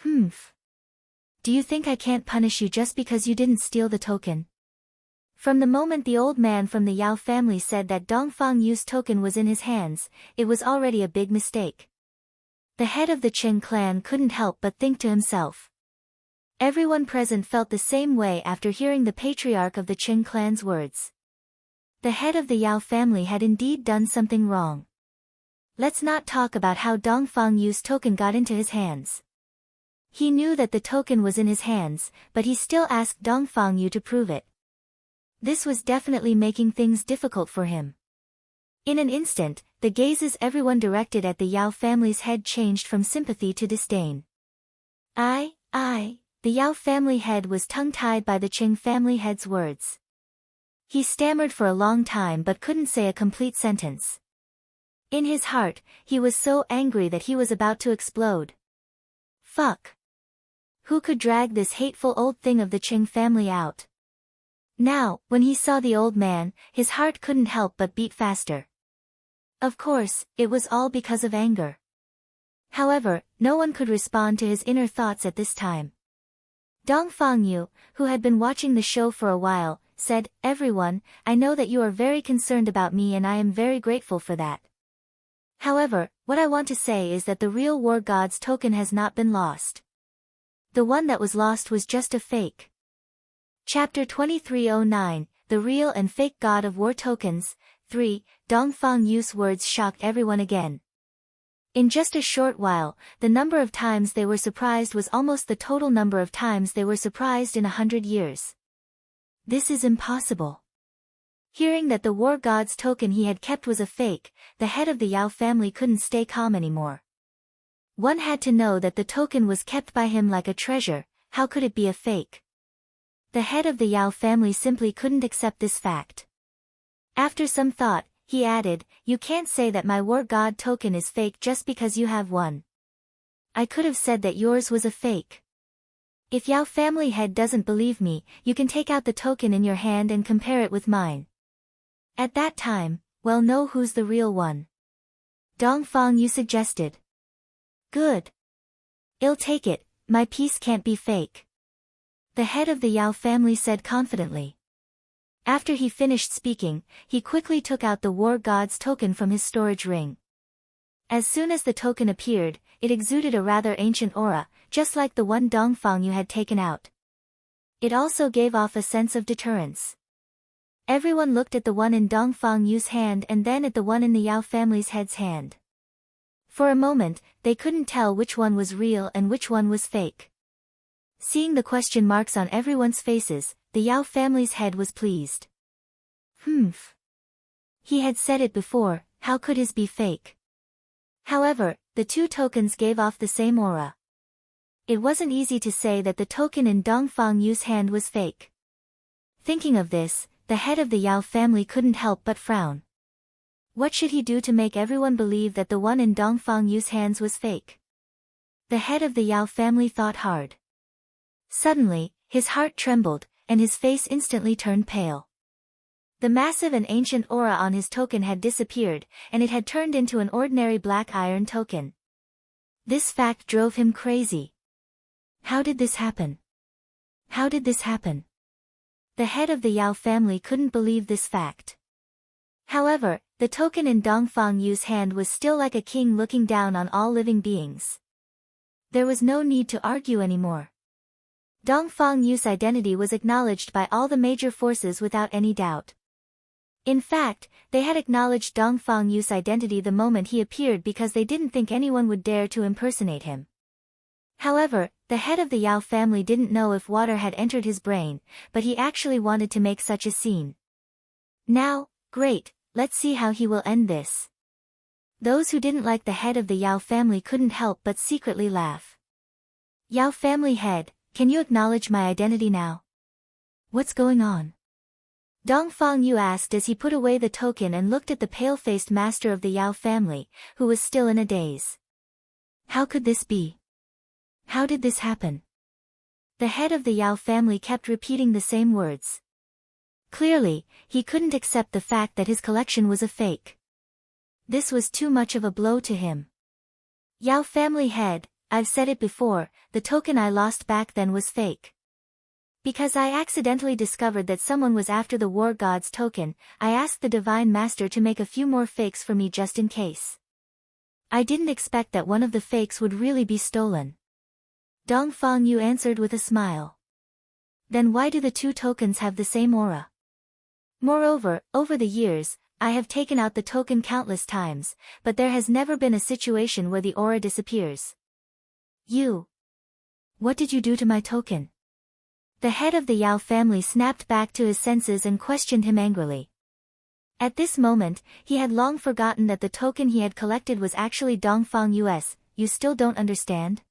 Humph. Do you think I can't punish you just because you didn't steal the token? From the moment the old man from the Yao family said that Dongfang Yu's token was in his hands, it was already a big mistake. The head of the Qing clan couldn't help but think to himself. Everyone present felt the same way after hearing the patriarch of the Qing clan's words. The head of the Yao family had indeed done something wrong. Let's not talk about how Dongfang Yu's token got into his hands. He knew that the token was in his hands, but he still asked Dongfang Yu to prove it. This was definitely making things difficult for him. In an instant, the gazes everyone directed at the Yao family's head changed from sympathy to disdain. The Yao family head was tongue-tied by the Qing family head's words. He stammered for a long time but couldn't say a complete sentence. In his heart, he was so angry that he was about to explode. Fuck. Who could drag this hateful old thing of the Qing family out? Now, when he saw the old man, his heart couldn't help but beat faster. Of course, it was all because of anger. However, no one could respond to his inner thoughts at this time. Dongfang Yu, who had been watching the show for a while, said, "Everyone, I know that you are very concerned about me and I am very grateful for that. However, what I want to say is that the real war god's token has not been lost. The one that was lost was just a fake." Chapter 2309, The Real and Fake God of War Tokens, 3, Dongfang Yu's words shocked everyone again. In just a short while, the number of times they were surprised was almost the total number of times they were surprised in 100 years. This is impossible. Hearing that the war god's token he had kept was a fake, the head of the Yao family couldn't stay calm anymore. One had to know that the token was kept by him like a treasure. How could it be a fake? The head of the Yao family simply couldn't accept this fact. After some thought, he added, "You can't say that my war god token is fake just because you have one. I could have said that yours was a fake. If Yao family head doesn't believe me, you can take out the token in your hand and compare it with mine. At that time, we'll know who's the real one." Dongfang Yu suggested. "Good. I'll take it, my piece can't be fake." the head of the Yao family said confidently. After he finished speaking, he quickly took out the war god's token from his storage ring. As soon as the token appeared, it exuded a rather ancient aura, just like the one Dongfang Yu had taken out. It also gave off a sense of deterrence. Everyone looked at the one in Dongfang Yu's hand and then at the one in the Yao family's head's hand. For a moment, they couldn't tell which one was real and which one was fake. Seeing the question marks on everyone's faces, the Yao family's head was pleased. Humph. He had said it before, how could his be fake? However, the two tokens gave off the same aura. It wasn't easy to say that the token in Dongfang Yu's hand was fake. Thinking of this, the head of the Yao family couldn't help but frown. What should he do to make everyone believe that the one in Dongfang Yu's hands was fake? The head of the Yao family thought hard. Suddenly, his heart trembled, and his face instantly turned pale. The massive and ancient aura on his token had disappeared, and it had turned into an ordinary black iron token. This fact drove him crazy. How did this happen? How did this happen? The head of the Yao family couldn't believe this fact. However, the token in Dongfang Yu's hand was still like a king looking down on all living beings. There was no need to argue anymore. Dongfang Yu's identity was acknowledged by all the major forces without any doubt. In fact, they had acknowledged Dongfang Yu's identity the moment he appeared because they didn't think anyone would dare to impersonate him. However, the head of the Yao family didn't know if water had entered his brain, but he actually wanted to make such a scene. Now, great, let's see how he will end this. Those who didn't like the head of the Yao family couldn't help but secretly laugh. Yao family head, can you acknowledge my identity now? What's going on? Dongfang Yu asked as he put away the token and looked at the pale-faced master of the Yao family, who was still in a daze. How could this be? How did this happen? The head of the Yao family kept repeating the same words. Clearly, he couldn't accept the fact that his collection was a fake. This was too much of a blow to him. Yao family head, I've said it before, the token I lost back then was fake. Because I accidentally discovered that someone was after the war god's token, I asked the divine master to make a few more fakes for me just in case. I didn't expect that one of the fakes would really be stolen. Dongfang Yu answered with a smile. Then why do the two tokens have the same aura? Moreover, over the years, I have taken out the token countless times, but there has never been a situation where the aura disappears. You. What did you do to my token? The head of the Yao family snapped back to his senses and questioned him angrily. At this moment, he had long forgotten that the token he had collected was actually Dongfang Yu's. You still don't understand?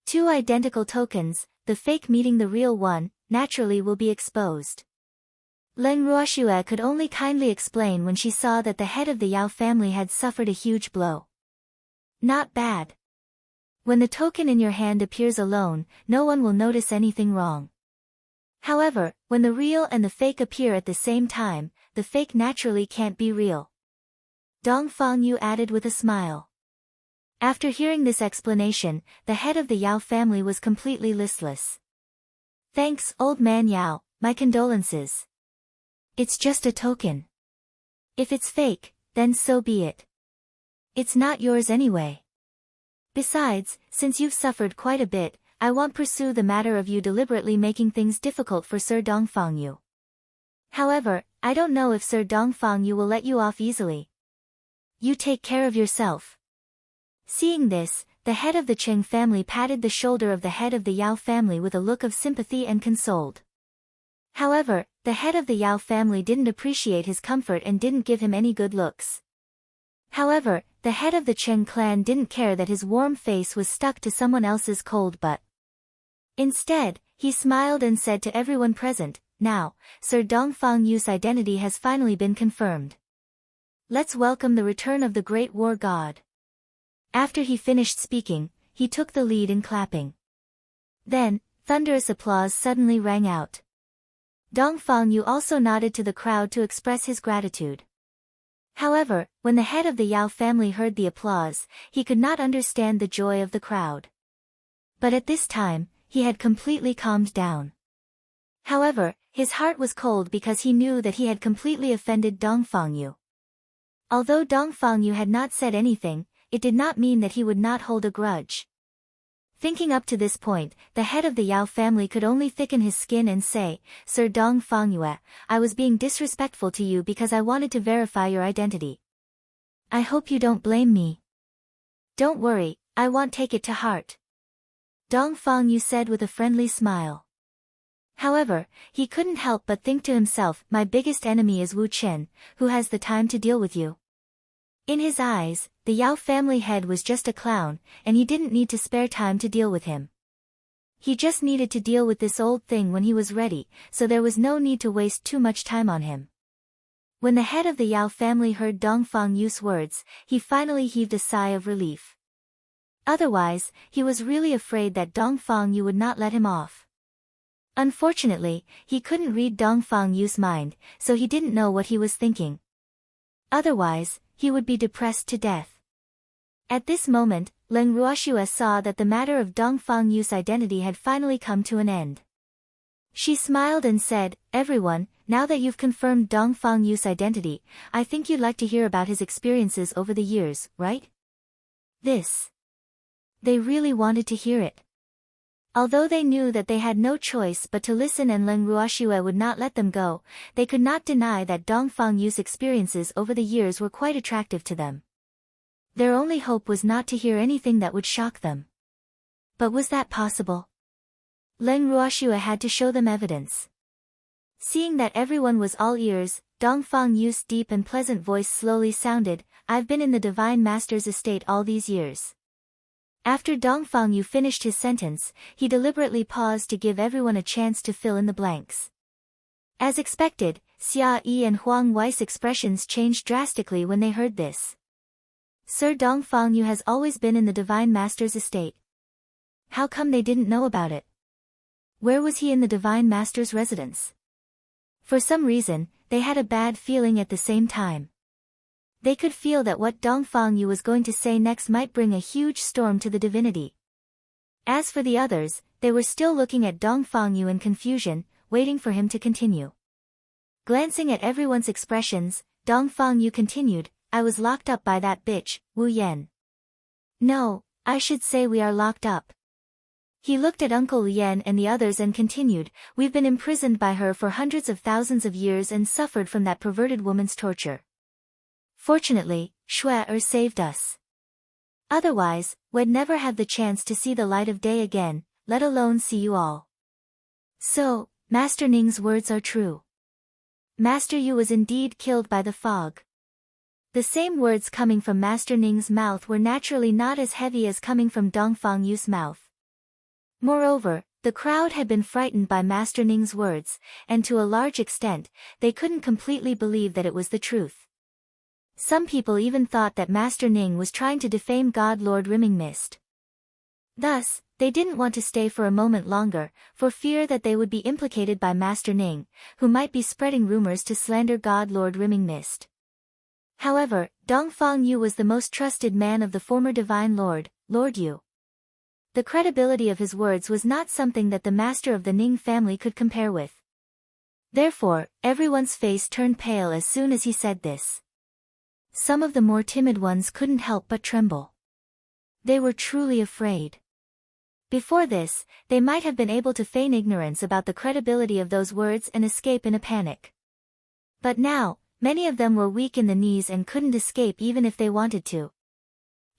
Two identical tokens, the fake meeting the real one, naturally will be exposed. Leng Ruoxue could only kindly explain when she saw that the head of the Yao family had suffered a huge blow. Not bad. When the token in your hand appears alone, no one will notice anything wrong. However, when the real and the fake appear at the same time, the fake naturally can't be real. Dongfang Yu added with a smile. After hearing this explanation, the head of the Yao family was completely listless. Thanks, old man Yao, my condolences. It's just a token. If it's fake, then so be it. It's not yours anyway. Besides, since you've suffered quite a bit, I won't pursue the matter of you deliberately making things difficult for Sir Dongfang Yu. However, I don't know if Sir Dongfang Yu will let you off easily. You take care of yourself. Seeing this, the head of the Cheng family patted the shoulder of the head of the Yao family with a look of sympathy and consoled. However, the head of the Yao family didn't appreciate his comfort and didn't give him any good looks. However, the head of the Cheng clan didn't care that his warm face was stuck to someone else's cold butt. Instead, he smiled and said to everyone present, now, Sir Dongfang Yu's identity has finally been confirmed. Let's welcome the return of the great war god. After he finished speaking, he took the lead in clapping. Then, thunderous applause suddenly rang out. Dongfang Yu also nodded to the crowd to express his gratitude. However, when the head of the Yao family heard the applause, he could not understand the joy of the crowd. But at this time, he had completely calmed down. However, his heart was cold because he knew that he had completely offended Dongfang. Although Dongfang had not said anything, it did not mean that he would not hold a grudge. Thinking up to this point, the head of the Yao family could only thicken his skin and say, Sir Dongfang, I was being disrespectful to you because I wanted to verify your identity. I hope you don't blame me. Don't worry, I won't take it to heart. Dongfang said with a friendly smile. However, he couldn't help but think to himself, my biggest enemy is Wu Chen, who has the time to deal with you. In his eyes, the Yao family head was just a clown, and he didn't need to spare time to deal with him. He just needed to deal with this old thing when he was ready, so there was no need to waste too much time on him. When the head of the Yao family heard Dongfang's words, he finally heaved a sigh of relief. Otherwise, he was really afraid that Dongfang would not let him off. Unfortunately, he couldn't read Dongfang's mind, so he didn't know what he was thinking. Otherwise, he would be depressed to death. At this moment, Leng Ruoxue saw that the matter of Dongfang's identity had finally come to an end. She smiled and said, everyone, now that you've confirmed Dongfang's identity, I think you'd like to hear about his experiences over the years, right? They really wanted to hear it. Although they knew that they had no choice but to listen and Leng Ruoxue would not let them go, they could not deny that Dongfang's experiences over the years were quite attractive to them. Their only hope was not to hear anything that would shock them. But was that possible? Leng Ruoxue had to show them evidence. Seeing that everyone was all ears, Dongfang's deep and pleasant voice slowly sounded, I've been in the Divine Master's estate all these years. After Dongfang finished his sentence, he deliberately paused to give everyone a chance to fill in the blanks. As expected, Xia Yi and Huang Wei's expressions changed drastically when they heard this. Sir Dongfang has always been in the Divine Master's estate. How come they didn't know about it? Where was he in the Divine Master's residence? For some reason, they had a bad feeling at the same time. They could feel that what Dongfang was going to say next might bring a huge storm to the divinity. As for the others, they were still looking at Dongfang in confusion, waiting for him to continue. Glancing at everyone's expressions, Dongfang continued, I was locked up by that bitch, Wu Yan. No, I should say we are locked up. He looked at Uncle Yan and the others and continued, we've been imprisoned by her for hundreds of thousands of years and suffered from that perverted woman's torture. Fortunately, Shui saved us. Otherwise, we'd never have the chance to see the light of day again, let alone see you all. So, Master Ning's words are true. Master Yu was indeed killed by the fog. The same words coming from Master Ning's mouth were naturally not as heavy as coming from Dongfang's mouth. Moreover, the crowd had been frightened by Master Ning's words, and to a large extent, they couldn't completely believe that it was the truth. Some people even thought that Master Ning was trying to defame God Lord Rimming Mist. Thus, they didn't want to stay for a moment longer, for fear that they would be implicated by Master Ning, who might be spreading rumors to slander God Lord Rimming Mist. However, Dongfang was the most trusted man of the former Divine Lord, Lord Yu. The credibility of his words was not something that the master of the Ning family could compare with. Therefore, everyone's face turned pale as soon as he said this. Some of the more timid ones couldn't help but tremble. They were truly afraid. Before this, they might have been able to feign ignorance about the credibility of those words and escape in a panic. But now, many of them were weak in the knees and couldn't escape even if they wanted to.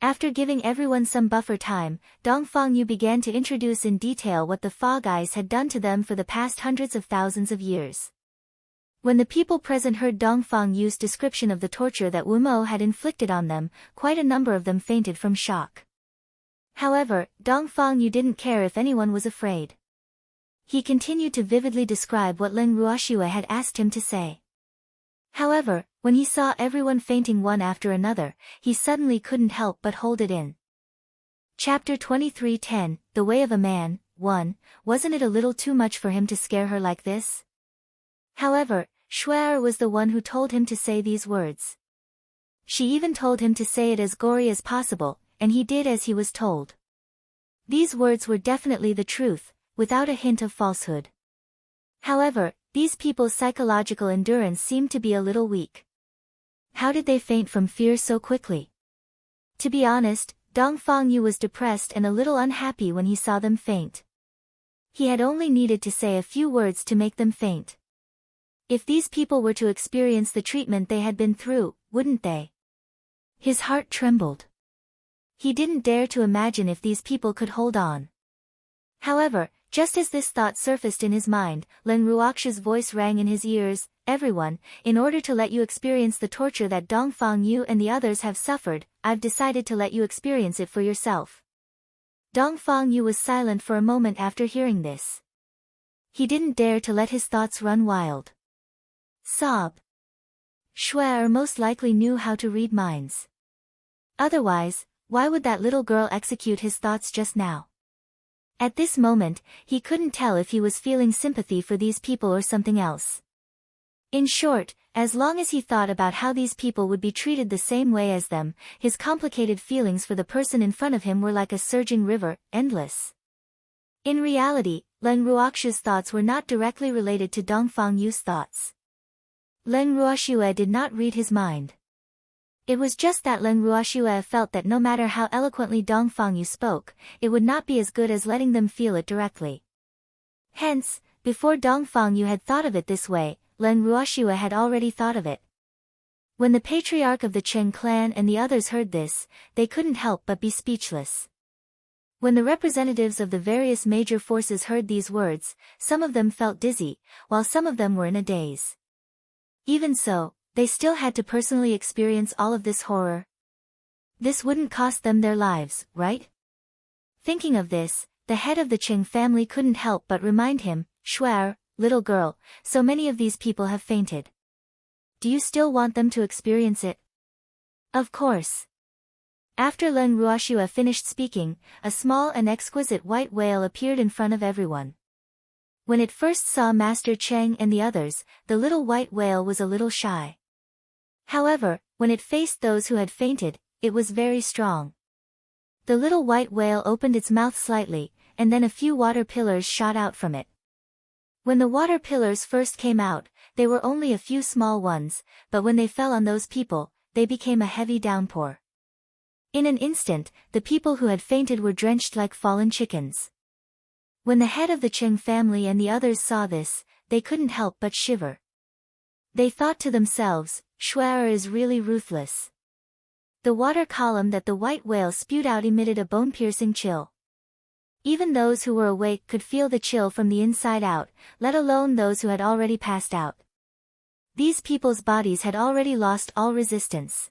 After giving everyone some buffer time, Dongfang began to introduce in detail what the Fog Eyes had done to them for the past hundreds of thousands of years. When the people present heard Dongfang's description of the torture that Wu Mo had inflicted on them, quite a number of them fainted from shock. However, Dongfang didn't care if anyone was afraid. He continued to vividly describe what Leng Ruoxue had asked him to say. However, when he saw everyone fainting one after another, he suddenly couldn't help but hold it in. Chapter 23:10, The Way of a Man, 1, wasn't it a little too much for him to scare her like this? However, Shui was the one who told him to say these words. She even told him to say it as gory as possible, and he did as he was told. These words were definitely the truth, without a hint of falsehood. However, these people's psychological endurance seemed to be a little weak. How did they faint from fear so quickly? To be honest, Dongfang Yu was depressed and a little unhappy when he saw them faint. He had only needed to say a few words to make them faint. If these people were to experience the treatment they had been through, wouldn't they? His heart trembled. He didn't dare to imagine if these people could hold on. However, just as this thought surfaced in his mind, Leng Ruoxia's voice rang in his ears, "Everyone, in order to let you experience the torture that Dongfang Yu and the others have suffered, I've decided to let you experience it for yourself." Dongfang Yu was silent for a moment after hearing this. He didn't dare to let his thoughts run wild. Sob. Shuai most likely knew how to read minds. Otherwise, why would that little girl execute his thoughts just now? At this moment, he couldn't tell if he was feeling sympathy for these people or something else. In short, as long as he thought about how these people would be treated the same way as them, his complicated feelings for the person in front of him were like a surging river, endless. In reality, Leng Ruoxia's thoughts were not directly related to Dongfang Yu's thoughts. Leng Ruoxia did not read his mind. It was just that Leng Ruoxia felt that no matter how eloquently Dongfang Yu spoke, it would not be as good as letting them feel it directly. Hence, before Dongfang Yu had thought of it this way, Leng Ruoxia had already thought of it. When the patriarch of the Chen clan and the others heard this, they couldn't help but be speechless. When the representatives of the various major forces heard these words, some of them felt dizzy, while some of them were in a daze. Even so, they still had to personally experience all of this horror. This wouldn't cost them their lives, right? Thinking of this, the head of the Cheng family couldn't help but remind him, "Shuai, little girl, so many of these people have fainted. Do you still want them to experience it?" Of course. After Leng Ruoxia finished speaking, a small and exquisite white whale appeared in front of everyone. When it first saw Master Cheng and the others, the little white whale was a little shy. However, when it faced those who had fainted, it was very strong. The little white whale opened its mouth slightly, and then a few water pillars shot out from it. When the water pillars first came out, they were only a few small ones, but when they fell on those people, they became a heavy downpour. In an instant, the people who had fainted were drenched like fallen chickens. When the head of the Cheng family and the others saw this, they couldn't help but shiver. They thought to themselves, "Shuai is really ruthless." The water column that the white whale spewed out emitted a bone-piercing chill. Even those who were awake could feel the chill from the inside out, let alone those who had already passed out. These people's bodies had already lost all resistance.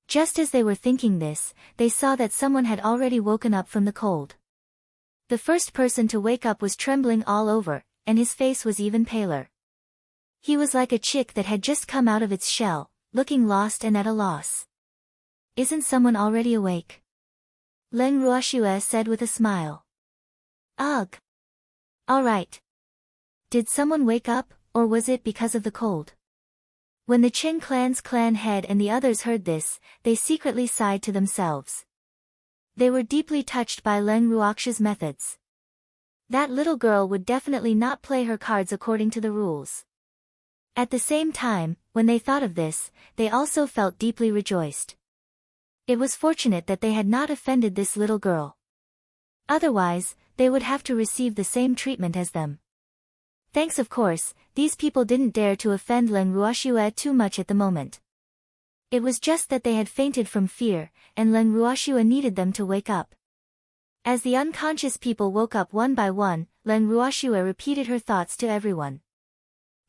Just as they were thinking this, they saw that someone had already woken up from the cold. The first person to wake up was trembling all over, and his face was even paler. He was like a chick that had just come out of its shell, looking lost and at a loss. "Isn't someone already awake?" Leng Ruoxia said with a smile. "Ugh. All right. Did someone wake up, or was it because of the cold?" When the Cheng clan's clan head and the others heard this, they secretly sighed to themselves. They were deeply touched by Leng Ruoxia's methods. That little girl would definitely not play her cards according to the rules. At the same time, when they thought of this, they also felt deeply rejoiced. It was fortunate that they had not offended this little girl. Otherwise, they would have to receive the same treatment as them. Thanks of course, these people didn't dare to offend Leng Ruoxia too much at the moment. It was just that they had fainted from fear, and Leng Ruoxia needed them to wake up. As the unconscious people woke up one by one, Leng Ruoxia repeated her thoughts to everyone.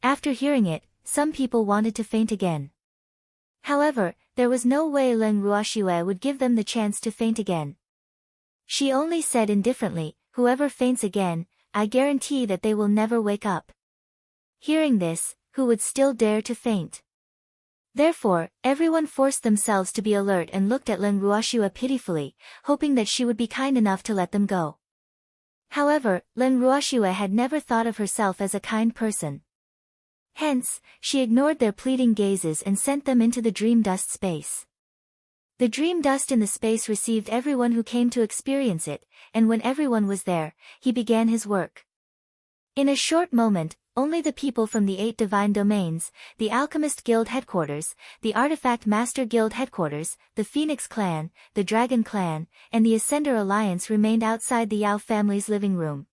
After hearing it, some people wanted to faint again. However, there was no way Leng Ruoxia would give them the chance to faint again. She only said indifferently, "Whoever faints again, I guarantee that they will never wake up." Hearing this, who would still dare to faint? Therefore, everyone forced themselves to be alert and looked at Leng Ruoxia pitifully, hoping that she would be kind enough to let them go. However, Leng Ruoxia had never thought of herself as a kind person. Hence, she ignored their pleading gazes and sent them into the dream dust space. The dream dust in the space received everyone who came to experience it, and when everyone was there, he began his work. In a short moment, only the people from the 8 divine domains, the Alchemist Guild headquarters, the Artifact Master Guild headquarters, the Phoenix Clan, the Dragon Clan, and the Ascender Alliance remained outside the Yao family's living room.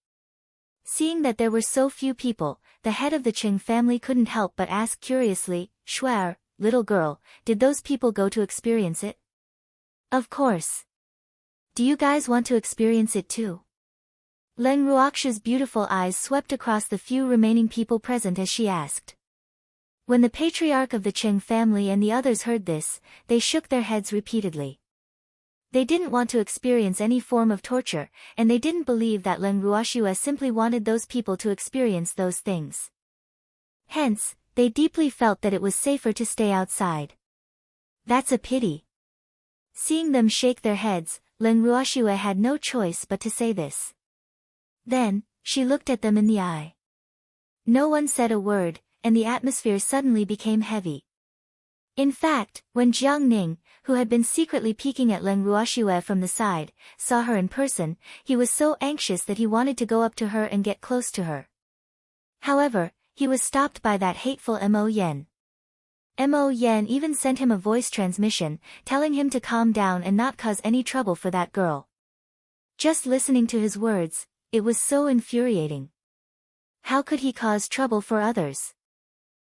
Seeing that there were so few people, the head of the Qing family couldn't help but ask curiously, "Shuar, little girl, did those people go to experience it?" "Of course. Do you guys want to experience it too?" Leng Ruoxia's beautiful eyes swept across the few remaining people present as she asked. When the patriarch of the Qing family and the others heard this, they shook their heads repeatedly. They didn't want to experience any form of torture, and they didn't believe that Leng Ruoxia simply wanted those people to experience those things. Hence, they deeply felt that it was safer to stay outside. "That's a pity." Seeing them shake their heads, Leng Ruoxia had no choice but to say this. Then, she looked at them in the eye. No one said a word, and the atmosphere suddenly became heavy. In fact, when Jiang Ning, who had been secretly peeking at Leng Ruoxia from the side, saw her in person, he was so anxious that he wanted to go up to her and get close to her. However, he was stopped by that hateful Mo Yen. Mo Yen even sent him a voice transmission, telling him to calm down and not cause any trouble for that girl. Just listening to his words, it was so infuriating. How could he cause trouble for others?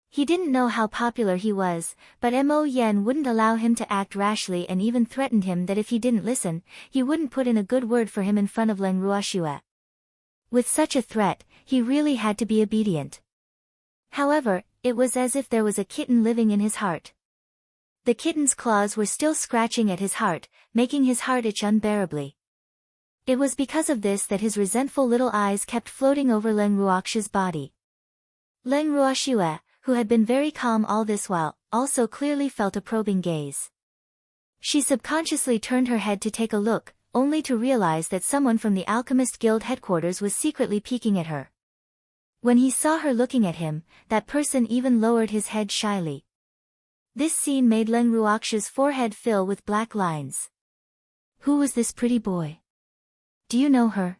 He didn't know how popular he was, but Mo Yen wouldn't allow him to act rashly and even threatened him that if he didn't listen, he wouldn't put in a good word for him in front of Leng Ruoxia. With such a threat, he really had to be obedient. However, it was as if there was a kitten living in his heart. The kitten's claws were still scratching at his heart, making his heart itch unbearably. It was because of this that his resentful little eyes kept floating over Leng Ruoxia's body. Leng Ruoxia, who had been very calm all this while, also clearly felt a probing gaze. She subconsciously turned her head to take a look, only to realize that someone from the Alchemist Guild headquarters was secretly peeking at her. When he saw her looking at him, that person even lowered his head shyly. This scene made Leng Ruoxia's forehead fill with black lines. Who was this pretty boy? Do you know her?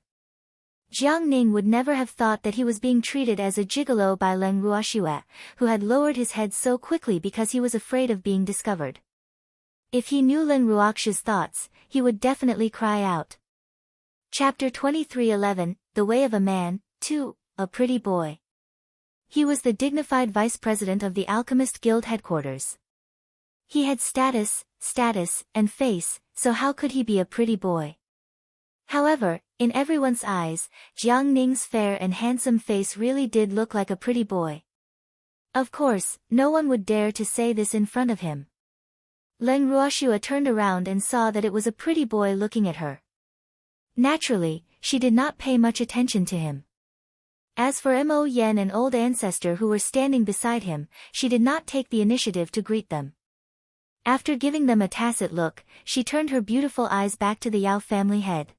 Jiang Ning would never have thought that he was being treated as a gigolo by Leng Ruoxia, who had lowered his head so quickly because he was afraid of being discovered. If he knew Leng Ruoxia's thoughts, he would definitely cry out. Chapter 23:11, The Way of a Man, 2, A Pretty Boy. He was the dignified vice president of the Alchemist Guild headquarters. He had status, and face, so how could he be a pretty boy? However, in everyone's eyes, Jiang Ning's fair and handsome face really did look like a pretty boy. Of course, no one would dare to say this in front of him. Leng Ruoxia turned around and saw that it was a pretty boy looking at her. Naturally, she did not pay much attention to him. As for Mo Yen and old ancestor who were standing beside him, she did not take the initiative to greet them. After giving them a tacit look, she turned her beautiful eyes back to the Yao family head.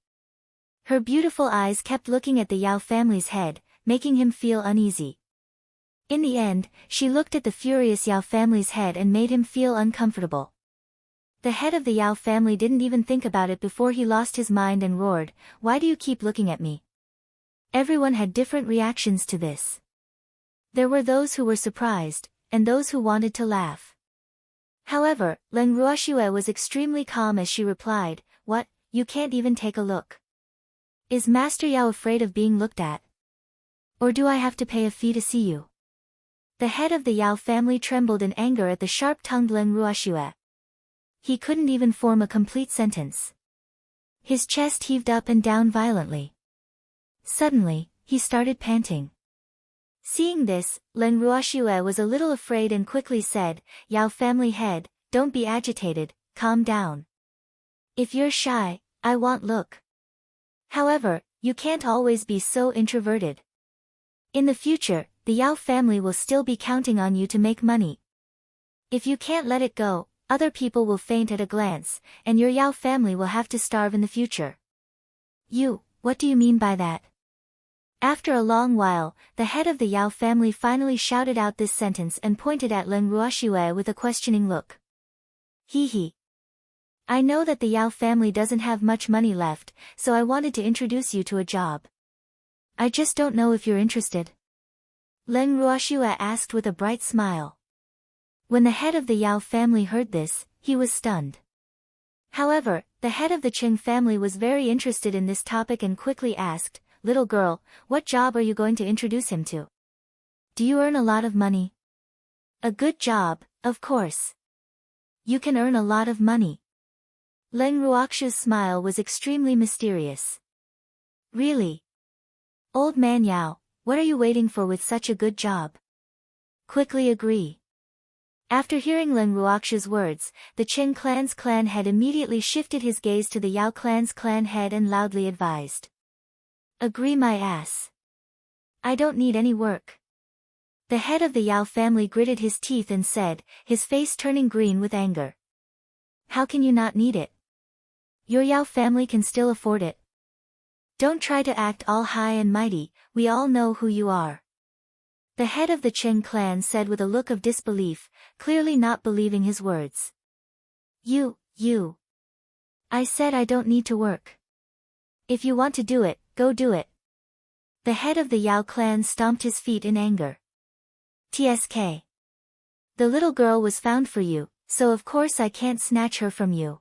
Her beautiful eyes kept looking at the Yao family's head, making him feel uneasy. In the end, she looked at the furious Yao family's head and made him feel uncomfortable. The head of the Yao family didn't even think about it before he lost his mind and roared, "Why do you keep looking at me?" Everyone had different reactions to this. There were those who were surprised, and those who wanted to laugh. However, Leng Ruoxia was extremely calm as she replied, "What, you can't even take a look? Is Master Yao afraid of being looked at? Or do I have to pay a fee to see you?" The head of the Yao family trembled in anger at the sharp-tongued Leng Ruoxia. He couldn't even form a complete sentence. His chest heaved up and down violently. Suddenly, he started panting. Seeing this, Leng Ruoxia was a little afraid and quickly said, "Yao family head, don't be agitated, calm down. If you're shy, I won't look. However, you can't always be so introverted. In the future, the Yao family will still be counting on you to make money. If you can't let it go, other people will faint at a glance, and your Yao family will have to starve in the future." What do you mean by that? After a long while, the head of the Yao family finally shouted out this sentence and pointed at Leng Ruoxia with a questioning look. He. I know that the Yao family doesn't have much money left, so I wanted to introduce you to a job. I just don't know if you're interested. Leng Ruoxue asked with a bright smile. When the head of the Yao family heard this, he was stunned. However, the head of the Qing family was very interested in this topic and quickly asked, "Little girl, what job are you going to introduce him to? Do you earn a lot of money?" "A good job, of course. You can earn a lot of money." Leng Ruoxue's smile was extremely mysterious. "Really? Old man Yao, what are you waiting for with such a good job? Quickly agree." After hearing Leng Ruoxue's words, the Qing clan's clan head immediately shifted his gaze to the Yao clan's clan head and loudly advised. "Agree my ass. I don't need any work." The head of the Yao family gritted his teeth and said, his face turning green with anger. "How can you not need it? Your Yao family can still afford it. Don't try to act all high and mighty, we all know who you are." The head of the Qing clan said with a look of disbelief, clearly not believing his words. You. I said I don't need to work. If you want to do it, go do it." The head of the Yao clan stomped his feet in anger. "TSK. The little girl was found for you, so of course I can't snatch her from you.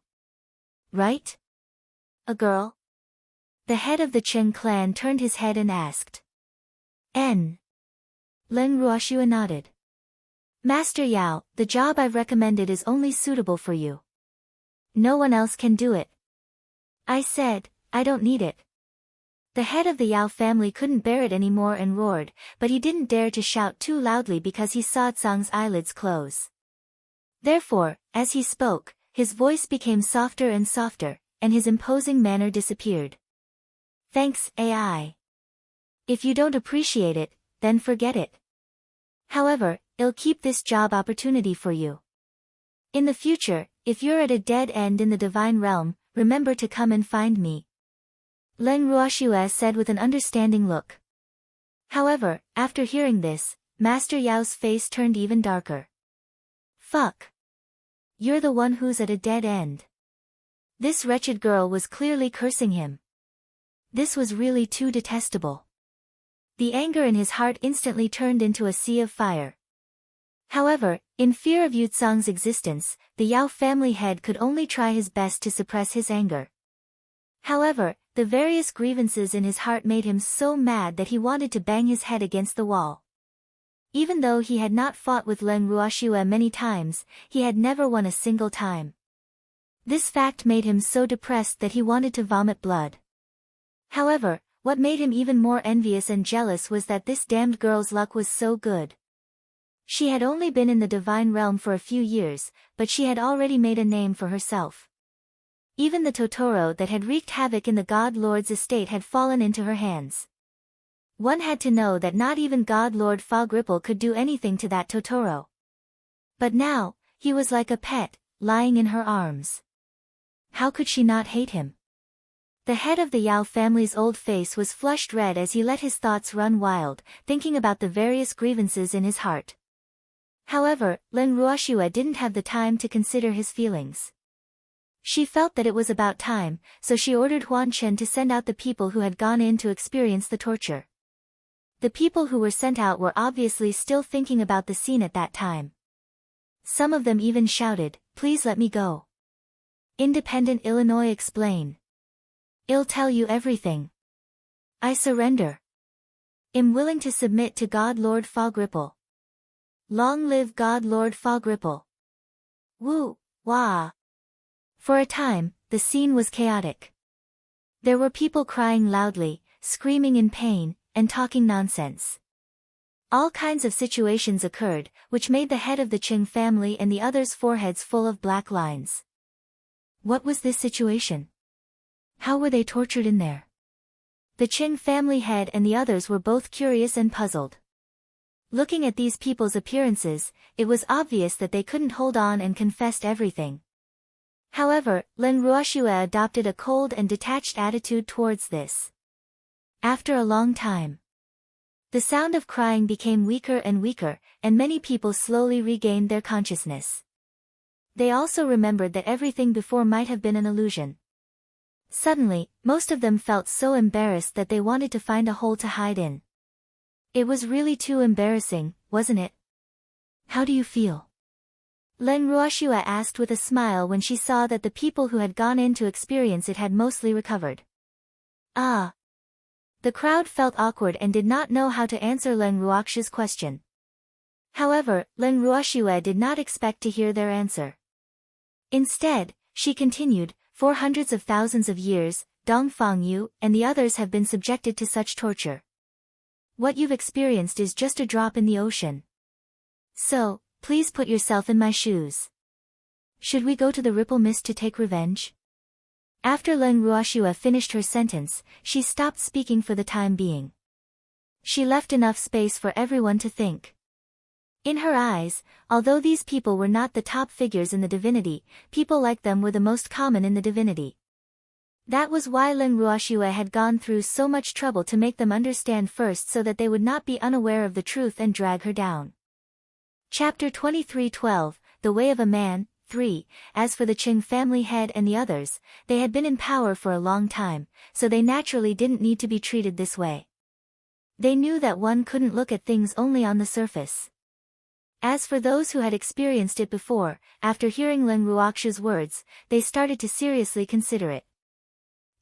Right? A girl?" The head of the Qing clan turned his head and asked. N. Leng Ruoxue nodded. "Master Yao, the job I've recommended is only suitable for you. No one else can do it." "I said, I don't need it." The head of the Yao family couldn't bear it anymore and roared, but he didn't dare to shout too loudly because he saw Zhang's eyelids close. Therefore, as he spoke, his voice became softer and softer, and his imposing manner disappeared. "Thanks, AI. If you don't appreciate it, then forget it. However, I'll keep this job opportunity for you. In the future, if you're at a dead end in the divine realm, remember to come and find me." Leng Ruoxue said with an understanding look. However, after hearing this, Master Yao's face turned even darker. "Fuck. You're the one who's at a dead end." This wretched girl was clearly cursing him. This was really too detestable. The anger in his heart instantly turned into a sea of fire. However, in fear of Yu Zhang's existence, the Yao family head could only try his best to suppress his anger. However, the various grievances in his heart made him so mad that he wanted to bang his head against the wall. Even though he had not fought with Leng Ruoxue many times, he had never won a single time. This fact made him so depressed that he wanted to vomit blood. However, what made him even more envious and jealous was that this damned girl's luck was so good. She had only been in the divine realm for a few years, but she had already made a name for herself. Even the Totoro that had wreaked havoc in the God Lord's estate had fallen into her hands. One had to know that not even God Lord Fog Ripple could do anything to that Totoro. But now, he was like a pet, lying in her arms. How could she not hate him? The head of the Yao family's old face was flushed red as he let his thoughts run wild, thinking about the various grievances in his heart. However, Leng Ruoxue didn't have the time to consider his feelings. She felt that it was about time, so she ordered Huan Chen to send out the people who had gone in to experience the torture. The people who were sent out were obviously still thinking about the scene at that time. Some of them even shouted, "Please let me go." Independent Illinois explain. "I'll tell you everything. I surrender. I'm willing to submit to God Lord Fog Ripple. Long live God Lord Fog Ripple." Woo, wah. For a time, the scene was chaotic. There were people crying loudly, screaming in pain, and talking nonsense. All kinds of situations occurred, which made the head of the Qing family and the others' foreheads full of black lines. What was this situation? How were they tortured in there? The Qing family head and the others were both curious and puzzled. Looking at these people's appearances, it was obvious that they couldn't hold on and confessed everything. However, Leng Ruoxue adopted a cold and detached attitude towards this. After a long time, the sound of crying became weaker and weaker, and many people slowly regained their consciousness. They also remembered that everything before might have been an illusion. Suddenly, most of them felt so embarrassed that they wanted to find a hole to hide in. It was really too embarrassing, wasn't it? How do you feel? Leng Ruoxue asked with a smile when she saw that the people who had gone in to experience it had mostly recovered. Ah. The crowd felt awkward and did not know how to answer Leng Ruoxue's question. However, Leng Ruoxue did not expect to hear their answer. Instead, she continued, for hundreds of thousands of years, Dongfang Yu and the others have been subjected to such torture. What you've experienced is just a drop in the ocean. So, please put yourself in my shoes. Should we go to the Ripple Mist to take revenge? After Leng Ruoxue finished her sentence, she stopped speaking for the time being. She left enough space for everyone to think. In her eyes, although these people were not the top figures in the divinity, people like them were the most common in the divinity. That was why Leng Ruoxue had gone through so much trouble to make them understand first so that they would not be unaware of the truth and drag her down. Chapter 23:12, The Way of a Man, 3. As for the Qing family head and the others, they had been in power for a long time, so they naturally didn't need to be treated this way. They knew that one couldn't look at things only on the surface. As for those who had experienced it before, after hearing Leng Ruoxue's words, they started to seriously consider it.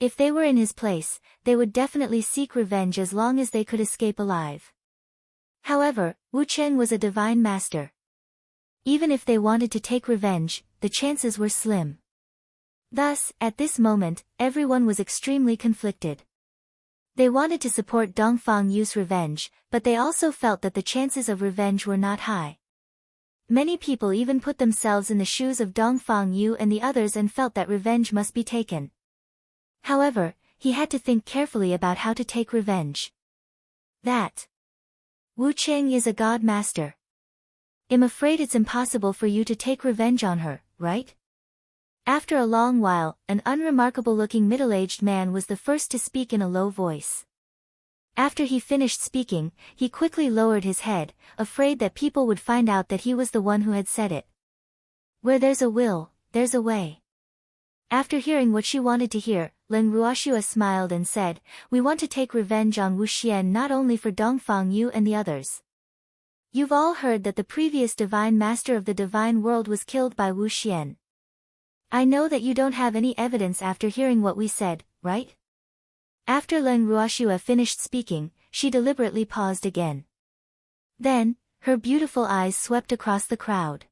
If they were in his place, they would definitely seek revenge as long as they could escape alive. However, Wu Cheng was a divine master. Even if they wanted to take revenge, the chances were slim. Thus, at this moment, everyone was extremely conflicted. They wanted to support Dongfang Yu's revenge, but they also felt that the chances of revenge were not high. Many people even put themselves in the shoes of Dongfang Yu and the others and felt that revenge must be taken. However, he had to think carefully about how to take revenge. That Wu Cheng is a god master. I'm afraid it's impossible for you to take revenge on her, right? After a long while, an unremarkable-looking middle-aged man was the first to speak in a low voice. After he finished speaking, he quickly lowered his head, afraid that people would find out that he was the one who had said it. Where there's a will, there's a way. After hearing what she wanted to hear, Leng Ruoxue smiled and said, We want to take revenge on Wu Xian not only for Dongfang Yu and the others. You've all heard that the previous divine master of the divine world was killed by Wu Xian. I know that you don't have any evidence after hearing what we said, right? After Leng Ruoxue finished speaking, she deliberately paused again. Then, her beautiful eyes swept across the crowd.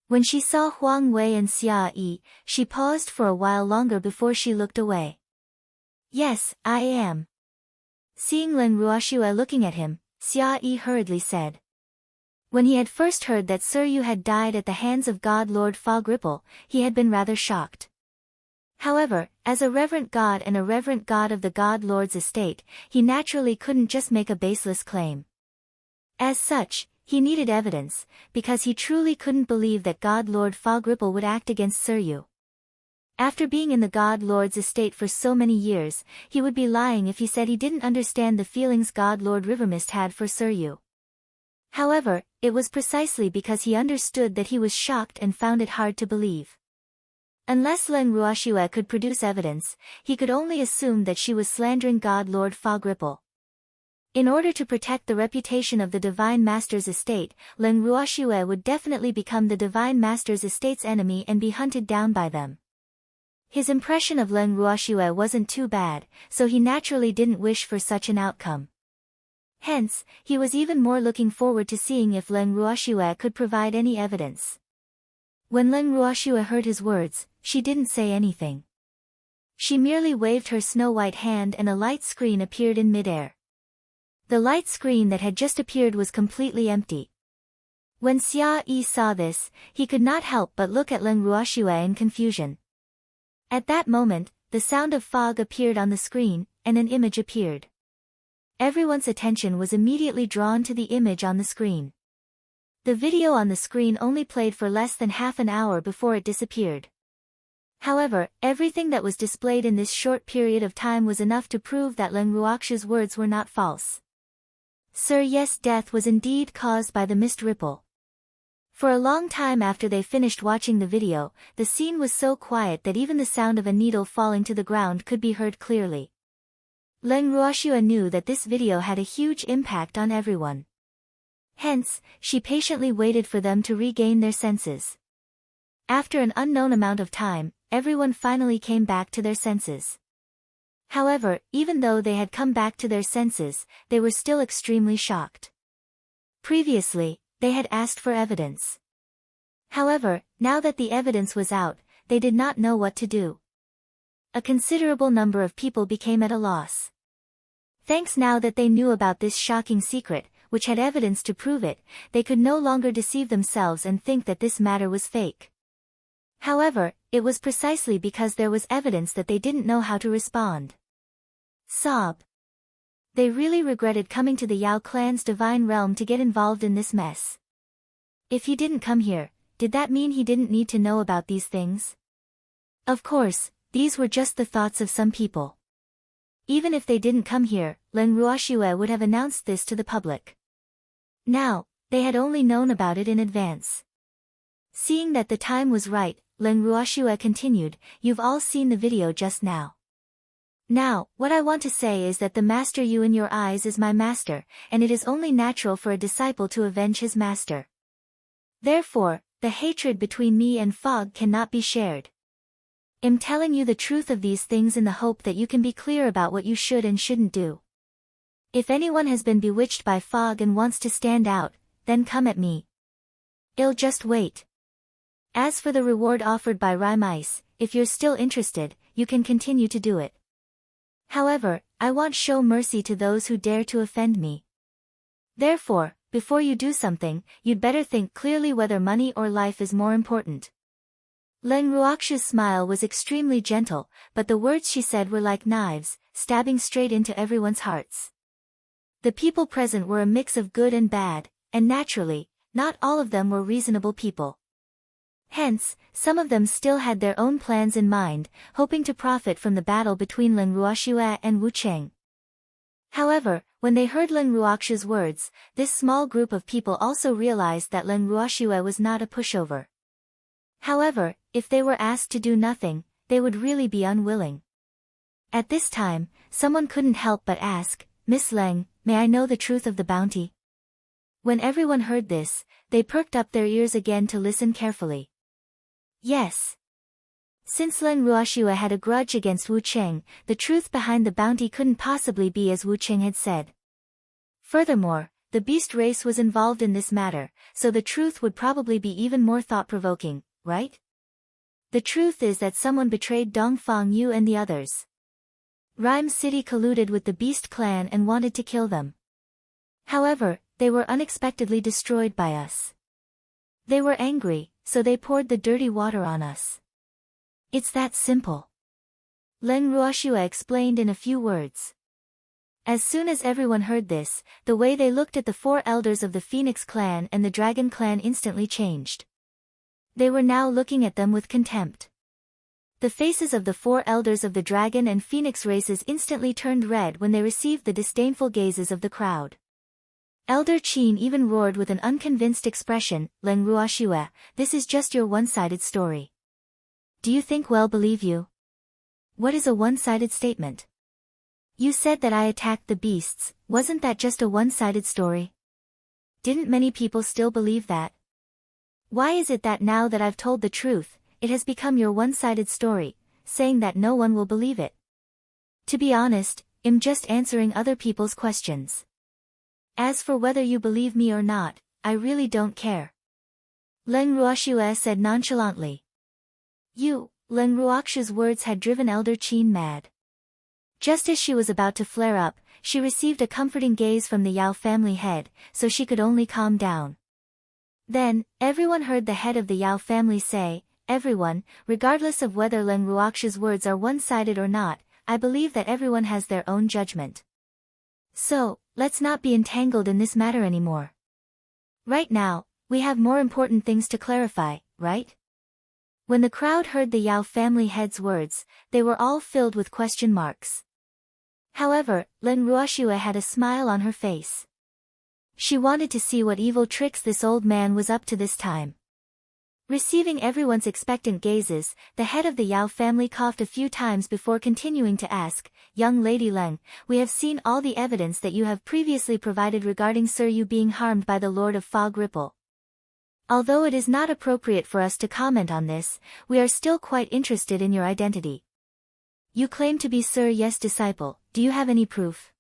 When she saw Huang Wei and Xia Yi, she paused for a while longer before she looked away. Yes, I am. Seeing Leng Ruoxue looking at him, Xia Yi hurriedly said. When he had first heard that Sir Yu had died at the hands of God Lord Fog Ripple, he had been rather shocked. However, as a reverent god and a reverent god of the God Lord's estate, he naturally couldn't just make a baseless claim. As such, he needed evidence, because he truly couldn't believe that God Lord Fog Ripple would act against Sir Yu. After being in the God Lord's estate for so many years, he would be lying if he said he didn't understand the feelings God Lord Rivermist had for Sir Yu. However, it was precisely because he understood that he was shocked and found it hard to believe. Unless Leng Ruoxue could produce evidence, he could only assume that she was slandering God Lord Fog Ripple. In order to protect the reputation of the Divine Master's estate, Leng Ruoxue would definitely become the Divine Master's estate's enemy and be hunted down by them. His impression of Leng Ruoxue wasn't too bad, so he naturally didn't wish for such an outcome. Hence, he was even more looking forward to seeing if Leng Ruoxue could provide any evidence. When Leng Ruoxue heard his words, she didn't say anything. She merely waved her snow-white hand and a light screen appeared in midair. The light screen that had just appeared was completely empty. When Xia Yi saw this, he could not help but look at Leng Ruoxue in confusion. At that moment, the sound of fog appeared on the screen, and an image appeared. Everyone's attention was immediately drawn to the image on the screen. The video on the screen only played for less than half an hour before it disappeared. However, everything that was displayed in this short period of time was enough to prove that Leng Ruoxue's words were not false. Sir Yes' death was indeed caused by the mist ripple. For a long time after they finished watching the video, the scene was so quiet that even the sound of a needle falling to the ground could be heard clearly. Leng Ruoxue knew that this video had a huge impact on everyone. Hence, she patiently waited for them to regain their senses. After an unknown amount of time, everyone finally came back to their senses. However, even though they had come back to their senses, they were still extremely shocked. Previously, they had asked for evidence. However, now that the evidence was out, they did not know what to do. A considerable number of people became at a loss. Thanks now that they knew about this shocking secret, which had evidence to prove it, they could no longer deceive themselves and think that this matter was fake. However, it was precisely because there was evidence that they didn't know how to respond. Sob. They really regretted coming to the Yao clan's divine realm to get involved in this mess. If he didn't come here, did that mean he didn't need to know about these things? Of course, these were just the thoughts of some people. Even if they didn't come here, Leng Ruoxue would have announced this to the public. Now, they had only known about it in advance. Seeing that the time was right, Leng Ruoxue continued, "You've all seen the video just now. Now, what I want to say is that the master you in your eyes is my master, and it is only natural for a disciple to avenge his master. Therefore, the hatred between me and Fog cannot be shared. I'm telling you the truth of these things in the hope that you can be clear about what you should and shouldn't do. If anyone has been bewitched by Fog and wants to stand out, then come at me. I'll just wait. As for the reward offered by Rhyme Ice, if you're still interested, you can continue to do it. However, I won't show mercy to those who dare to offend me. Therefore, before you do something, you'd better think clearly whether money or life is more important." Leng Ruoxue's smile was extremely gentle, but the words she said were like knives, stabbing straight into everyone's hearts. The people present were a mix of good and bad, and naturally, not all of them were reasonable people. Hence, some of them still had their own plans in mind, hoping to profit from the battle between Leng Ruoxue and Wu Cheng. However, when they heard Leng Ruoxue's words, this small group of people also realized that Leng Ruoxue was not a pushover. However, if they were asked to do nothing, they would really be unwilling. At this time, someone couldn't help but ask, "Miss Leng, may I know the truth of the bounty?" When everyone heard this, they perked up their ears again to listen carefully. Yes. Since Leng Ruoxue had a grudge against Wu Cheng, the truth behind the bounty couldn't possibly be as Wu Cheng had said. Furthermore, the beast race was involved in this matter, so the truth would probably be even more thought-provoking, right? The truth is that someone betrayed Dongfang Yu and the others. Rhyme City colluded with the Beast clan and wanted to kill them. However, they were unexpectedly destroyed by us. They were angry, so they poured the dirty water on us. It's that simple. Leng Ruoxue explained in a few words. As soon as everyone heard this, the way they looked at the four elders of the Phoenix clan and the Dragon clan instantly changed. They were now looking at them with contempt. The faces of the four elders of the Dragon and Phoenix races instantly turned red when they received the disdainful gazes of the crowd. Elder Qin even roared with an unconvinced expression, "Leng Ruoxue, this is just your one-sided story. Do you think we'll believe you? What is a one-sided statement? You said that I attacked the beasts, wasn't that just a one-sided story? Didn't many people still believe that? Why is it that now that I've told the truth, it has become your one-sided story, saying that no one will believe it? To be honest, I'm just answering other people's questions. As for whether you believe me or not, I really don't care." Leng Ruoxue said nonchalantly. Leng Ruoxue's words had driven Elder Qin mad. Just as she was about to flare up, she received a comforting gaze from the Yao family head, so she could only calm down. Then, everyone heard the head of the Yao family say, "Everyone, regardless of whether Leng Ruoxue's words are one-sided or not, I believe that everyone has their own judgment. So, let's not be entangled in this matter anymore. Right now, we have more important things to clarify, right?" When the crowd heard the Yao family head's words, they were all filled with question marks. However, Leng Ruoxue had a smile on her face. She wanted to see what evil tricks this old man was up to this time. Receiving everyone's expectant gazes, the head of the Yao family coughed a few times before continuing to ask, "Young Lady Leng, we have seen all the evidence that you have previously provided regarding Sir Yu being harmed by the Lord of Fog Ripple. Although it is not appropriate for us to comment on this, we are still quite interested in your identity. You claim to be Sir Ye's disciple, do you have any proof?"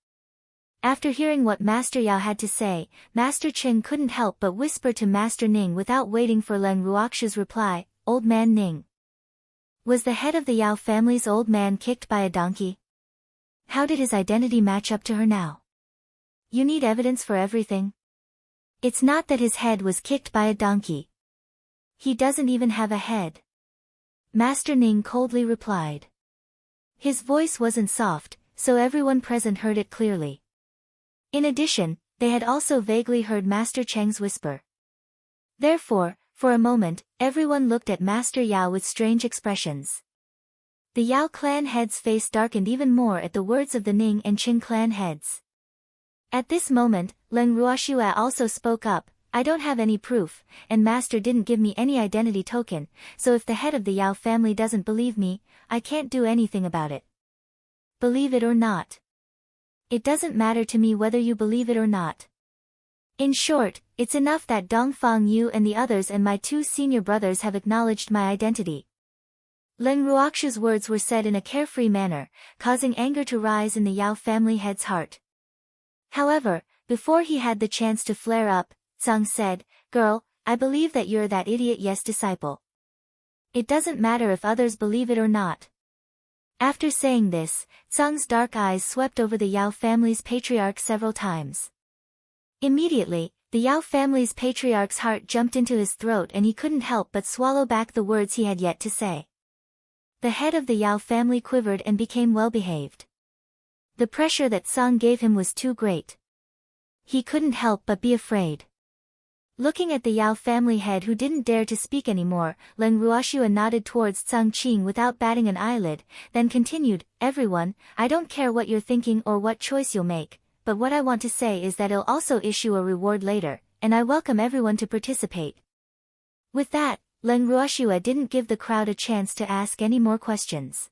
After hearing what Master Yao had to say, Master Qing couldn't help but whisper to Master Ning without waiting for Leng Ruoxiu's reply, "Old man Ning. Was the head of the Yao family's old man kicked by a donkey? How did his identity match up to her now? You need evidence for everything. It's not that his head was kicked by a donkey. He doesn't even have a head." Master Ning coldly replied. His voice wasn't soft, so everyone present heard it clearly. In addition, they had also vaguely heard Master Cheng's whisper. Therefore, for a moment, everyone looked at Master Yao with strange expressions. The Yao clan head's face darkened even more at the words of the Ning and Qing clan heads. At this moment, Leng Ruoxiu also spoke up, "I don't have any proof, and Master didn't give me any identity token, so if the head of the Yao family doesn't believe me, I can't do anything about it. Believe it or not. It doesn't matter to me whether you believe it or not. In short, it's enough that Dongfang Yu and the others and my two senior brothers have acknowledged my identity." Leng Ruoxiu's words were said in a carefree manner, causing anger to rise in the Yao family head's heart. However, before he had the chance to flare up, Tsang said, "Girl, I believe that you're that idiot Yes disciple. It doesn't matter if others believe it or not." After saying this, Tsang's dark eyes swept over the Yao family's patriarch several times. Immediately, the Yao family's patriarch's heart jumped into his throat and he couldn't help but swallow back the words he had yet to say. The head of the Yao family quivered and became well-behaved. The pressure that Tsang gave him was too great. He couldn't help but be afraid. Looking at the Yao family head who didn't dare to speak anymore, Leng Ruoxiu nodded towards Tsang Qing without batting an eyelid, then continued, "Everyone, I don't care what you're thinking or what choice you'll make, but what I want to say is that I'll also issue a reward later, and I welcome everyone to participate." With that, Leng Ruoxiu didn't give the crowd a chance to ask any more questions.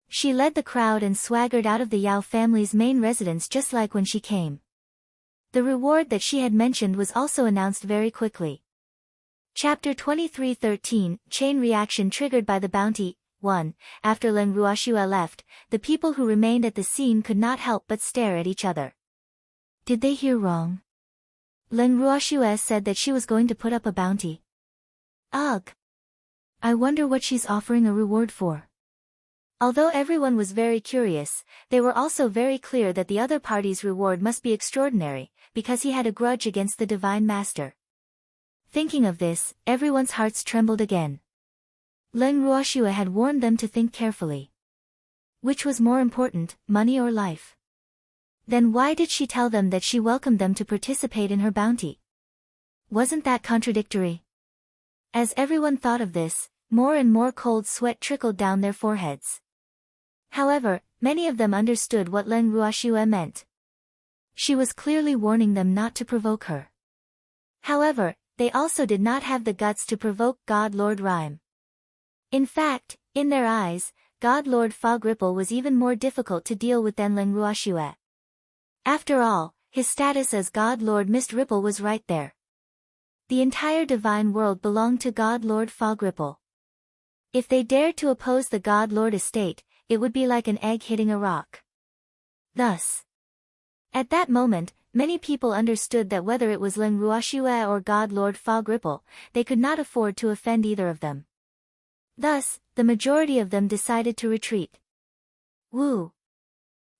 She led the crowd and swaggered out of the Yao family's main residence just like when she came. The reward that she had mentioned was also announced very quickly. Chapter 23:13, Chain Reaction Triggered by the Bounty. 1. After Leng Ruoxiu left, the people who remained at the scene could not help but stare at each other. Did they hear wrong? Leng Ruoxiu said that she was going to put up a bounty. Ugh! I wonder what she's offering a reward for. Although everyone was very curious, they were also very clear that the other party's reward must be extraordinary, because he had a grudge against the Divine Master. Thinking of this, everyone's hearts trembled again. Leng Ruoxiu had warned them to think carefully. Which was more important, money or life? Then why did she tell them that she welcomed them to participate in her bounty? Wasn't that contradictory? As everyone thought of this, more and more cold sweat trickled down their foreheads. However, many of them understood what Leng Ruoxiu meant. She was clearly warning them not to provoke her. However, they also did not have the guts to provoke God Lord Rhyme. In fact, in their eyes, God Lord Fog Ripple was even more difficult to deal with than Leng Ruoxiu. After all, his status as God Lord Mist Ripple was right there. The entire divine world belonged to God Lord Fog Ripple. If they dared to oppose the God Lord estate, it would be like an egg hitting a rock. Thus, at that moment, many people understood that whether it was Leng Ruoxiu or God Lord Fog Ripple, they could not afford to offend either of them. Thus, the majority of them decided to retreat. Woo!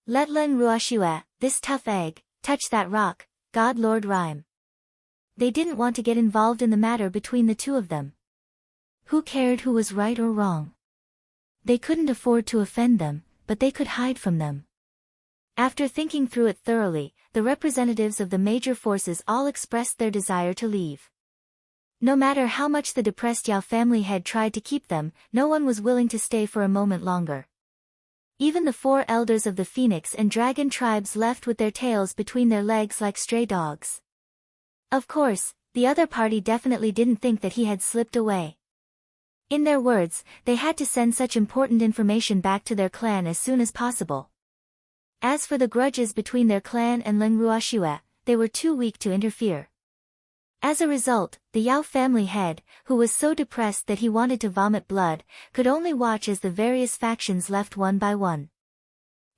Let Leng Ruoxiu, this tough egg, touch that rock, God Lord Rhyme. They didn't want to get involved in the matter between the two of them. Who cared who was right or wrong? They couldn't afford to offend them, but they could hide from them. After thinking through it thoroughly, the representatives of the major forces all expressed their desire to leave. No matter how much the depressed Yao family head tried to keep them, no one was willing to stay for a moment longer. Even the 4 elders of the Phoenix and Dragon tribes left with their tails between their legs like stray dogs. Of course, the other party definitely didn't think that he had slipped away. In their words, they had to send such important information back to their clan as soon as possible. As for the grudges between their clan and Leng Ruoxue, they were too weak to interfere. As a result, the Yao family head, who was so depressed that he wanted to vomit blood, could only watch as the various factions left one by one.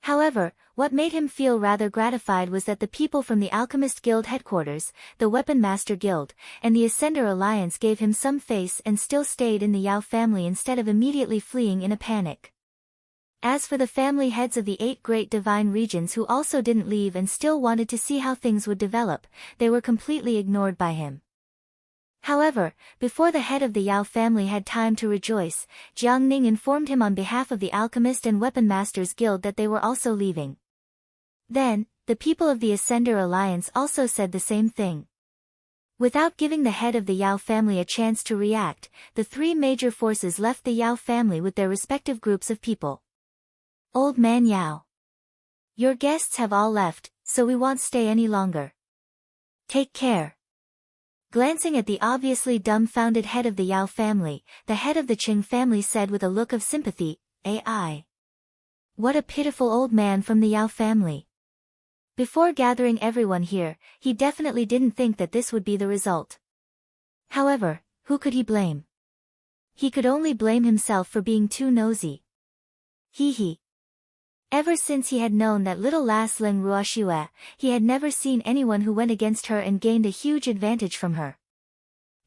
However, what made him feel rather gratified was that the people from the Alchemist Guild headquarters, the Weapon Master Guild, and the Ascender Alliance gave him some face and still stayed in the Yao family instead of immediately fleeing in a panic. As for the family heads of the 8 great divine regions who also didn't leave and still wanted to see how things would develop, they were completely ignored by him. However, before the head of the Yao family had time to rejoice, Jiang Ning informed him on behalf of the Alchemist and Weapon Masters Guild that they were also leaving. Then, the people of the Ascender Alliance also said the same thing. Without giving the head of the Yao family a chance to react, the 3 major forces left the Yao family with their respective groups of people. Old Man Yao. Your guests have all left, so we won't stay any longer. Take care. Glancing at the obviously dumbfounded head of the Yao family, the head of the Qing family said with a look of sympathy, "AI. What a pitiful old man from the Yao family." Before gathering everyone here, he definitely didn't think that this would be the result. However, who could he blame? He could only blame himself for being too nosy. Hee. Ever since he had known that little lass Leng Ruoxue, he had never seen anyone who went against her and gained a huge advantage from her.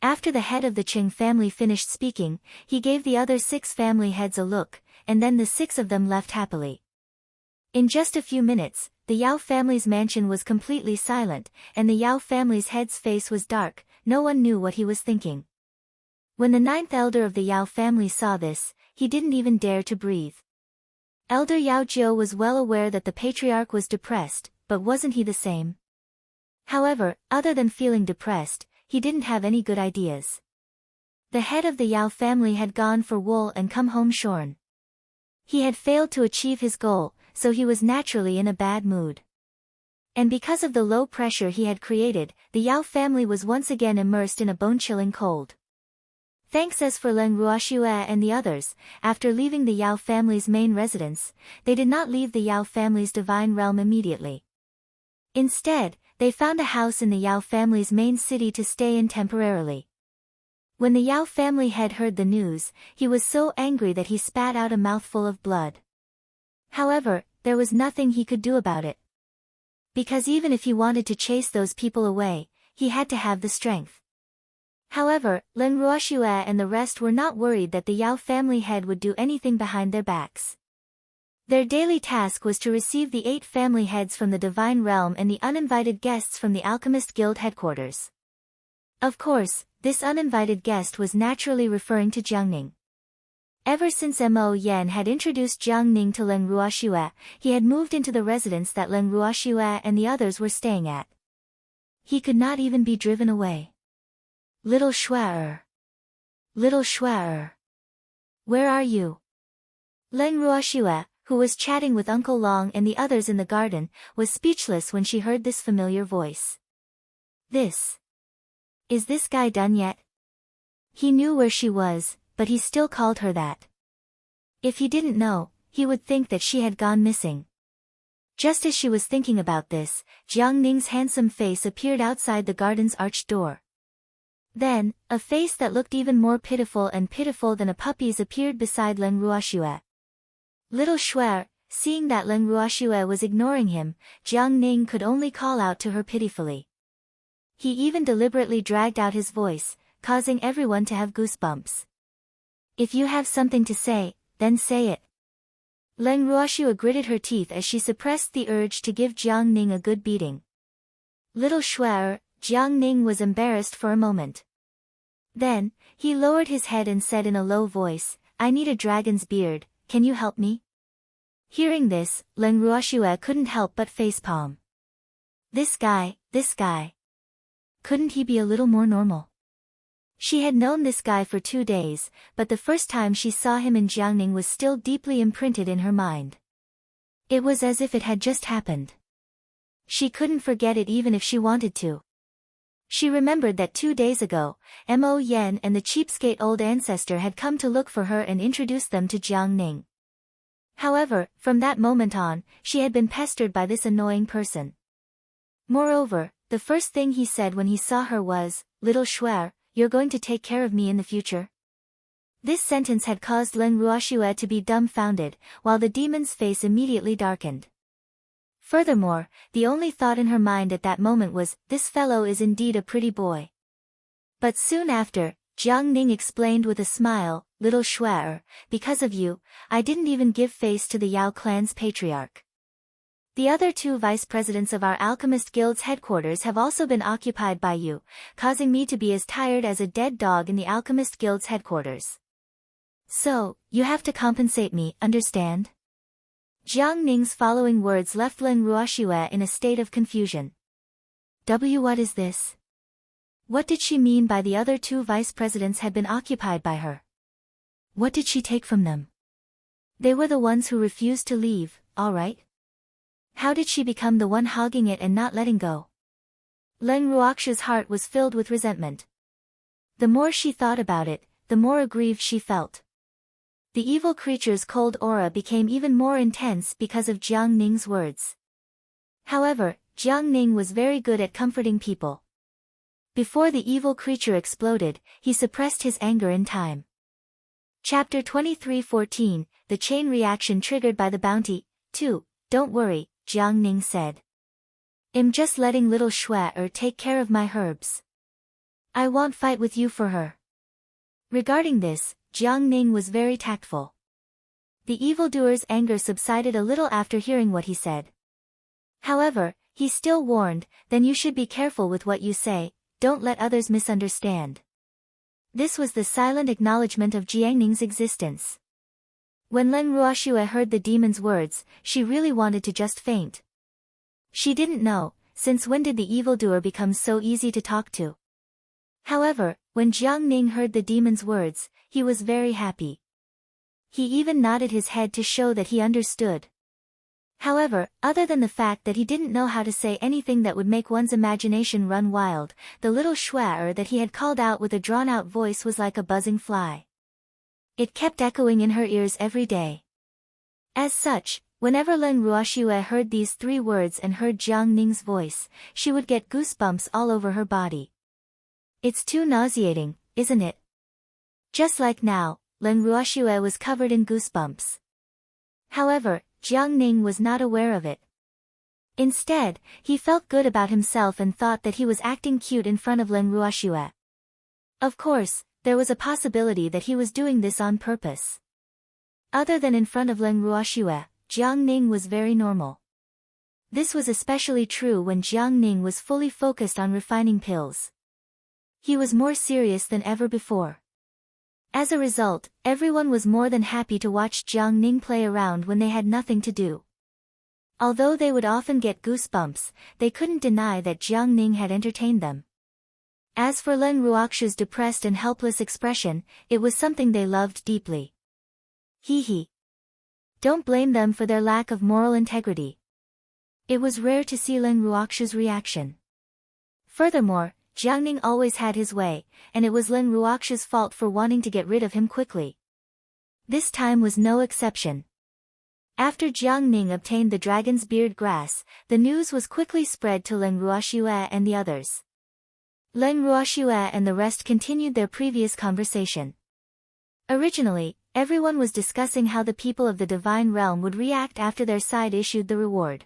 After the head of the Qing family finished speaking, he gave the other 6 family heads a look, and then the 6 of them left happily. In just a few minutes, the Yao family's mansion was completely silent, and the Yao family's head's face was dark. No one knew what he was thinking. When the 9th elder of the Yao family saw this, he didn't even dare to breathe. Elder Yao Jiu was well aware that the patriarch was depressed, but wasn't he the same? However, other than feeling depressed, he didn't have any good ideas. The head of the Yao family had gone for wool and come home shorn. He had failed to achieve his goal, so he was naturally in a bad mood. And because of the low pressure he had created, the Yao family was once again immersed in a bone-chilling cold. Thanks as for Leng Ruoxue and the others, after leaving the Yao family's main residence, they did not leave the Yao family's divine realm immediately. Instead, they found a house in the Yao family's main city to stay in temporarily. When the Yao family head heard the news, he was so angry that he spat out a mouthful of blood. However, there was nothing he could do about it. Because even if he wanted to chase those people away, he had to have the strength. However, Leng Ruoxue and the rest were not worried that the Yao family head would do anything behind their backs. Their daily task was to receive the 8 family heads from the Divine Realm and the uninvited guests from the Alchemist Guild headquarters. Of course, this uninvited guest was naturally referring to Jiang Ning. Ever since Mo Yan had introduced Jiang Ning to Leng Ruoxue, he had moved into the residence that Leng Ruoxue and the others were staying at. He could not even be driven away. Little Shuai. Little Shuai. Where are you? Leng Ruoxue, who was chatting with Uncle Long and the others in the garden, was speechless when she heard this familiar voice. Is this guy done yet? He knew where she was, but he still called her that. If he didn't know, he would think that she had gone missing. Just as she was thinking about this, Jiang Ning's handsome face appeared outside the garden's arched door. Then, a face that looked even more pitiful than a puppy's appeared beside Leng Ruoxue. Little Shuai, seeing that Leng Ruoxue was ignoring him, Jiang Ning could only call out to her pitifully. He even deliberately dragged out his voice, causing everyone to have goosebumps. If you have something to say, then say it. Leng Ruoxue gritted her teeth as she suppressed the urge to give Jiang Ning a good beating. Little Shuai, Jiang Ning was embarrassed for a moment. Then, he lowered his head and said in a low voice, I need a dragon's beard, can you help me? Hearing this, Leng Ruoxue couldn't help but facepalm. This guy. Couldn't he be a little more normal? She had known this guy for 2 days, but the first time she saw him in Jiangning was still deeply imprinted in her mind. It was as if it had just happened. She couldn't forget it even if she wanted to. She remembered that 2 days ago, Mo Yen and the cheapskate old ancestor had come to look for her and introduced them to Jiang Ning. However, from that moment on, she had been pestered by this annoying person. Moreover, the first thing he said when he saw her was, "Little Shuer, you're going to take care of me in the future?" This sentence had caused Leng Ruoxue to be dumbfounded, while the demon's face immediately darkened. Furthermore, the only thought in her mind at that moment was, "This fellow is indeed a pretty boy." But soon after, Jiang Ning explained with a smile, "Little Shuer, because of you, I didn't even give face to the Yao clan's patriarch. The other 2 vice presidents of our Alchemist Guild's headquarters have also been occupied by you, causing me to be as tired as a dead dog in the Alchemist Guild's headquarters. So, you have to compensate me, understand?" Jiang Ning's following words left Leng Ruoxue in a state of confusion. What is this? What did she mean by the other 2 vice presidents had been occupied by her? What did she take from them? They were the ones who refused to leave, all right? How did she become the one hogging it and not letting go? Leng Ruoxue's heart was filled with resentment. The more she thought about it, the more aggrieved she felt. The evil creature's cold aura became even more intense because of Jiang Ning's words. However, Jiang Ning was very good at comforting people. Before the evil creature exploded, he suppressed his anger in time. Chapter 23:14, The Chain Reaction Triggered by the Bounty. 2. Don't worry, Jiang Ning said. I'm just letting little Shuer take care of my herbs. I won't fight with you for her. Regarding this, Jiang Ning was very tactful. The evildoer's anger subsided a little after hearing what he said. However, he still warned, then you should be careful with what you say, don't let others misunderstand. This was the silent acknowledgement of Jiang Ning's existence. When Leng Ruoxue heard the demon's words, she really wanted to just faint. She didn't know, since when did the evildoer become so easy to talk to? However, when Jiang Ning heard the demon's words, he was very happy. He even nodded his head to show that he understood. However, other than the fact that he didn't know how to say anything that would make one's imagination run wild, the little Shuer that he had called out with a drawn-out voice was like a buzzing fly. It kept echoing in her ears every day. As such, whenever Leng Ruoxue heard these 3 words and heard Jiang Ning's voice, she would get goosebumps all over her body. It's too nauseating, isn't it? Just like now, Leng Ruoxue was covered in goosebumps. However, Jiang Ning was not aware of it. Instead, he felt good about himself and thought that he was acting cute in front of Leng Ruoxue. Of course, there was a possibility that he was doing this on purpose. Other than in front of Leng Ruoxue, Jiang Ning was very normal. This was especially true when Jiang Ning was fully focused on refining pills. He was more serious than ever before. As a result, everyone was more than happy to watch Jiang Ning play around when they had nothing to do. Although they would often get goosebumps, they couldn't deny that Jiang Ning had entertained them. As for Leng Ruoxue's depressed and helpless expression, it was something they loved deeply. Hee hee. Don't blame them for their lack of moral integrity. It was rare to see Leng Ruoxue's reaction. Furthermore, Jiang Ning always had his way, and it was Leng Ruoxue's fault for wanting to get rid of him quickly. This time was no exception. After Jiang Ning obtained the dragon's beard grass, the news was quickly spread to Leng Ruoxue and the others. Leng Ruoxue and the rest continued their previous conversation. Originally, everyone was discussing how the people of the Divine Realm would react after their side issued the reward.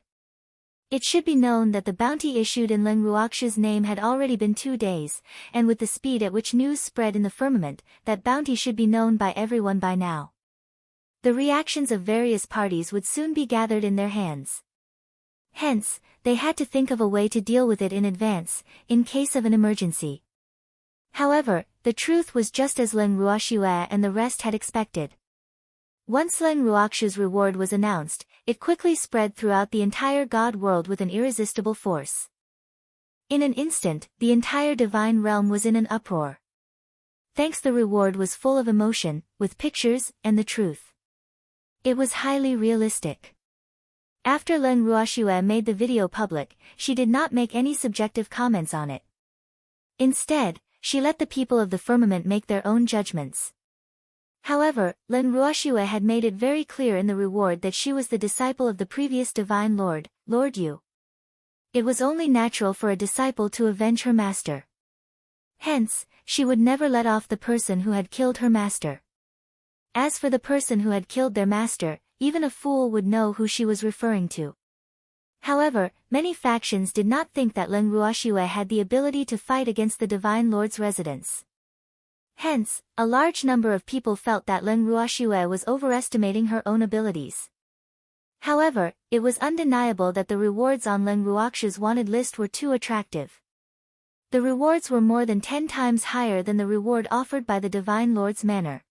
It should be known that the bounty issued in Leng Ruoxue's name had already been 2 days, and with the speed at which news spread in the firmament, that bounty should be known by everyone by now. The reactions of various parties would soon be gathered in their hands. Hence, they had to think of a way to deal with it in advance, in case of an emergency. However, the truth was just as Leng Ruoxue and the rest had expected. Once Leng Ruoxue's reward was announced, it quickly spread throughout the entire God world with an irresistible force. In an instant, the entire divine realm was in an uproar. Thanks, the reward was full of emotion, with pictures, and the truth. It was highly realistic. After Leng Ruoxue made the video public, she did not make any subjective comments on it. Instead, she let the people of the firmament make their own judgments. However, Leng Ruoxue had made it very clear in the reward that she was the disciple of the previous divine lord, Lord Yu. It was only natural for a disciple to avenge her master. Hence, she would never let off the person who had killed her master. As for the person who had killed their master, even a fool would know who she was referring to. However, many factions did not think that Leng Ruoxue had the ability to fight against the Divine Lord's residence. Hence, a large number of people felt that Leng Ruoxue was overestimating her own abilities. However, it was undeniable that the rewards on Leng Ruoxue's wanted list were too attractive. The rewards were more than 10 times higher than the reward offered by the Divine Lord's manor.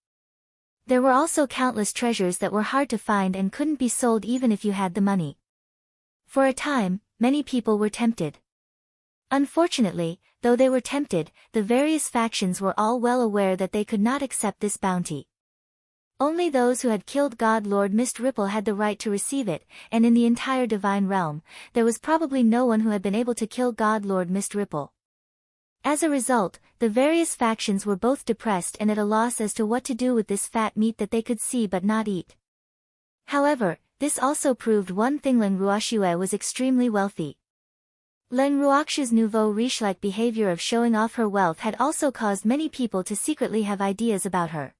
There were also countless treasures that were hard to find and couldn't be sold even if you had the money. For a time, many people were tempted. Unfortunately, though they were tempted, the various factions were all well aware that they could not accept this bounty. Only those who had killed God Lord Mist Ripple had the right to receive it, and in the entire divine realm, there was probably no one who had been able to kill God Lord Mist Ripple. As a result, the various factions were both depressed and at a loss as to what to do with this fat meat that they could see but not eat. However, this also proved one thing: Leng Ruoxue was extremely wealthy. Leng Ruoxue's nouveau riche-like behavior of showing off her wealth had also caused many people to secretly have ideas about her.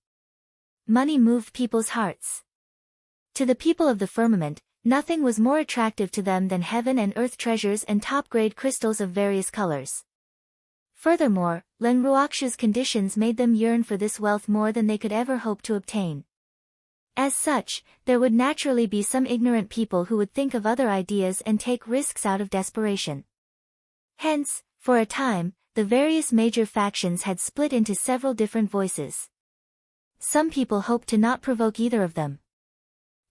Money moved people's hearts. To the people of the firmament, nothing was more attractive to them than heaven and earth treasures and top-grade crystals of various colors. Furthermore, Leng Ruoxue's conditions made them yearn for this wealth more than they could ever hope to obtain. As such, there would naturally be some ignorant people who would think of other ideas and take risks out of desperation. Hence, for a time, the various major factions had split into several different voices. Some people hoped to not provoke either of them.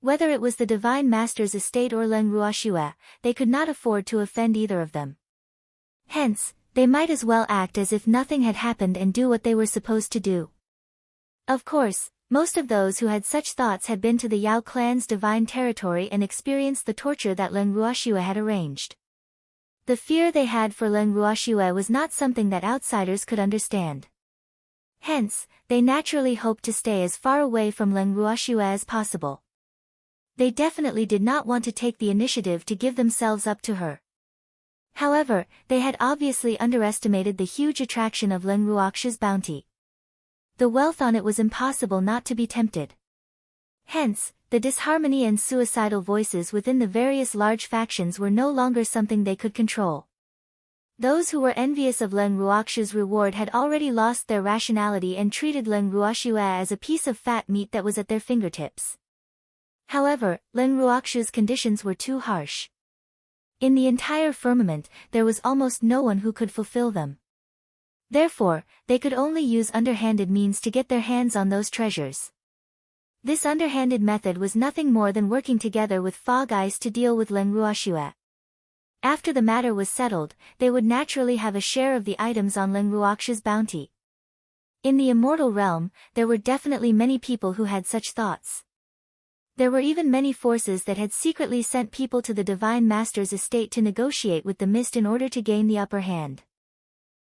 Whether it was the Divine Master's estate or Leng Ruoxue, they could not afford to offend either of them. Hence, they might as well act as if nothing had happened and do what they were supposed to do. Of course, most of those who had such thoughts had been to the Yao clan's divine territory and experienced the torture that Leng Ruoxue had arranged. The fear they had for Leng Ruoxue was not something that outsiders could understand. Hence, they naturally hoped to stay as far away from Leng Ruoxue as possible. They definitely did not want to take the initiative to give themselves up to her. However, they had obviously underestimated the huge attraction of Leng Ruoxue's bounty. The wealth on it was impossible not to be tempted. Hence, the disharmony and suicidal voices within the various large factions were no longer something they could control. Those who were envious of Leng Ruoxue's reward had already lost their rationality and treated Leng Ruoxue as a piece of fat meat that was at their fingertips. However, Leng Ruoxue's conditions were too harsh. In the entire firmament, there was almost no one who could fulfill them. Therefore, they could only use underhanded means to get their hands on those treasures. This underhanded method was nothing more than working together with Fog Eyes to deal with Leng Ruoxue. After the matter was settled, they would naturally have a share of the items on Leng Ruoxue's bounty. In the immortal realm, there were definitely many people who had such thoughts. There were even many forces that had secretly sent people to the Divine Master's estate to negotiate with the Mist in order to gain the upper hand.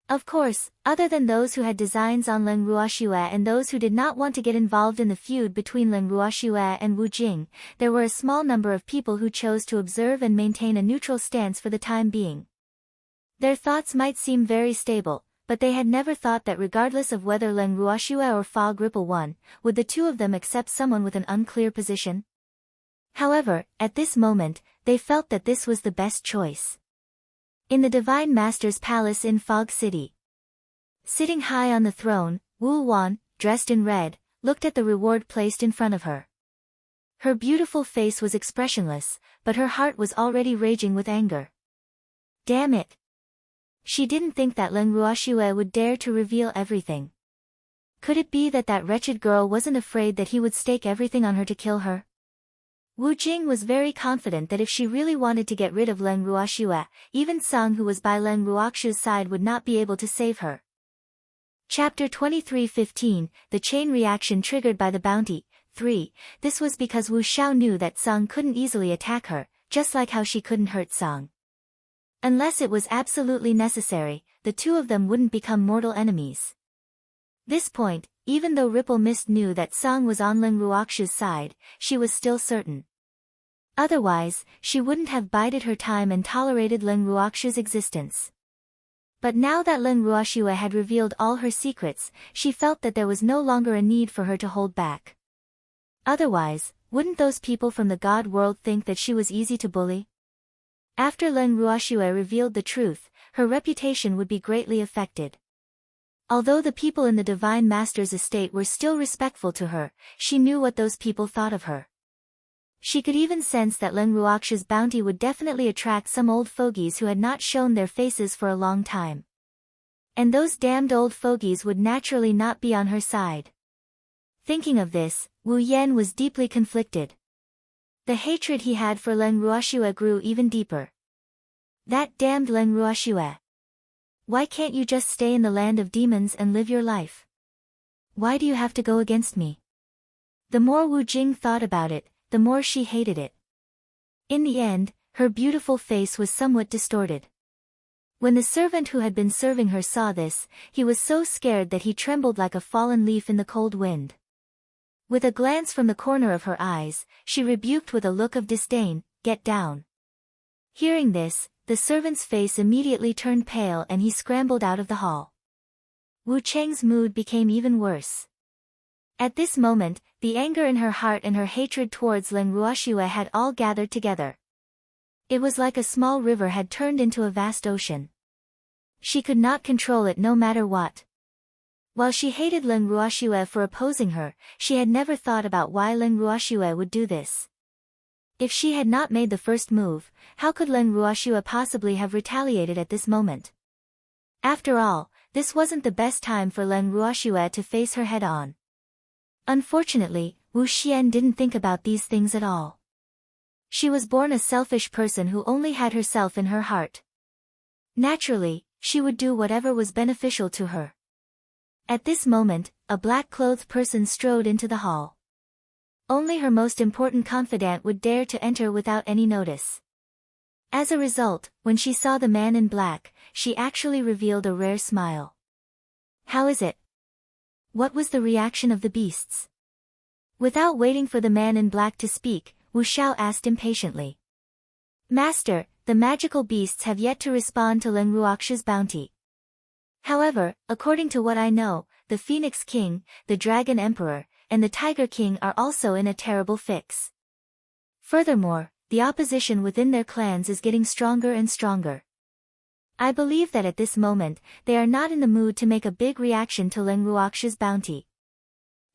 Of course, other than those who had designs on Leng Ruoxue and those who did not want to get involved in the feud between Leng Ruoxue and Wu Jing, there were a small number of people who chose to observe and maintain a neutral stance for the time being. Their thoughts might seem very stable, but they had never thought that regardless of whether Leng Ruoxue or Fog Ripple won, would the two of them accept someone with an unclear position? However, at this moment, they felt that this was the best choice. In the Divine Master's palace in Fog City. Sitting high on the throne, Wu Wan, dressed in red, looked at the reward placed in front of her. Her beautiful face was expressionless, but her heart was already raging with anger. Damn it! She didn't think that Leng Ruoxue would dare to reveal everything. Could it be that that wretched girl wasn't afraid that he would stake everything on her to kill her? Wu Jing was very confident that if she really wanted to get rid of Leng Ruoxue, even Song, who was by Leng Ruoxue's side, would not be able to save her. Chapter 23:15, The Chain Reaction Triggered by the Bounty. 3. This was because Wu Xiao knew that Song couldn't easily attack her, just like how she couldn't hurt Song. Unless it was absolutely necessary, the two of them wouldn't become mortal enemies. This point, even though Ripple Mist knew that Song was on Ling Ruox's side, she was still certain. Otherwise, she wouldn't have bided her time and tolerated Ling Ruox's existence. But now that Ling Ruoxue had revealed all her secrets, she felt that there was no longer a need for her to hold back. Otherwise, wouldn't those people from the God world think that she was easy to bully? After Ling Ruoxue revealed the truth, her reputation would be greatly affected. Although the people in the Divine Master's estate were still respectful to her, she knew what those people thought of her. She could even sense that Ling Ruox's bounty would definitely attract some old fogies who had not shown their faces for a long time. And those damned old fogies would naturally not be on her side. Thinking of this, Wu Yan was deeply conflicted. The hatred he had for Ling Ruoxue grew even deeper. That damned Ling Ruoxue. Why can't you just stay in the land of demons and live your life? Why do you have to go against me? The more Wu Jing thought about it, the more she hated it. In the end, her beautiful face was somewhat distorted. When the servant who had been serving her saw this, he was so scared that he trembled like a fallen leaf in the cold wind. With a glance from the corner of her eyes, she rebuked with a look of disdain, "Get down." Hearing this, the servant's face immediately turned pale and he scrambled out of the hall. Wu Cheng's mood became even worse. At this moment, the anger in her heart and her hatred towards Ling Ruoxue had all gathered together. It was like a small river had turned into a vast ocean. She could not control it no matter what. While she hated Ling Ruoxue for opposing her, she had never thought about why Ling Ruoxue would do this. If she had not made the first move, how could Ling Ruoxue possibly have retaliated at this moment? After all, this wasn't the best time for Ling Ruoxue to face her head-on. Unfortunately, Wu Xian didn't think about these things at all. She was born a selfish person who only had herself in her heart. Naturally, she would do whatever was beneficial to her. At this moment, a black-clothed person strode into the hall. Only her most important confidant would dare to enter without any notice. As a result, when she saw the man in black, she actually revealed a rare smile. "How is it?" What was the reaction of the beasts? Without waiting for the man in black to speak, Wu Xiao asked impatiently. "Master, the magical beasts have yet to respond to Ling Ruox's bounty. However, according to what I know, the Phoenix King, the Dragon Emperor, and the Tiger King are also in a terrible fix. Furthermore, the opposition within their clans is getting stronger and stronger. I believe that at this moment, they are not in the mood to make a big reaction to Ling Ruox's bounty.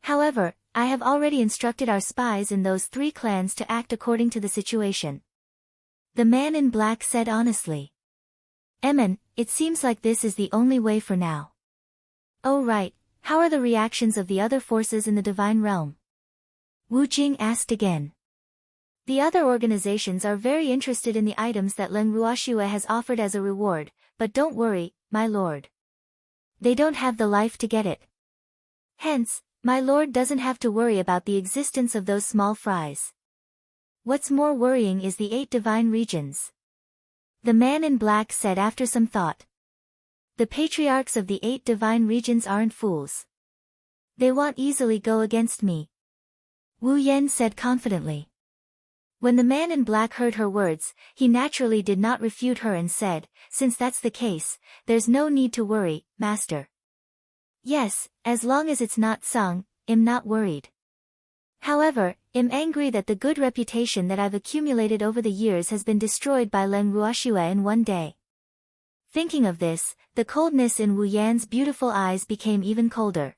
However, I have already instructed our spies in those 3 clans to act according to the situation." The man in black said honestly. "Emin, it seems like this is the only way for now." "Oh right, how are the reactions of the other forces in the divine realm?" Wu Jing asked again. "The other organizations are very interested in the items that Ling Ruoxue has offered as a reward, but don't worry, my lord. They don't have the life to get it. Hence, my lord doesn't have to worry about the existence of those small fries. What's more worrying is the 8 divine regions." The man in black said after some thought. "The patriarchs of the 8 divine regions aren't fools. They won't easily go against me," Wu Yan said confidently. When the man in black heard her words, he naturally did not refute her and said, "Since that's the case, there's no need to worry, master." "Yes, as long as it's not Sung, I'm not worried. However, I'm angry that the good reputation that I've accumulated over the years has been destroyed by Ling Ruoxue in one day." Thinking of this, the coldness in Wu Yan's beautiful eyes became even colder.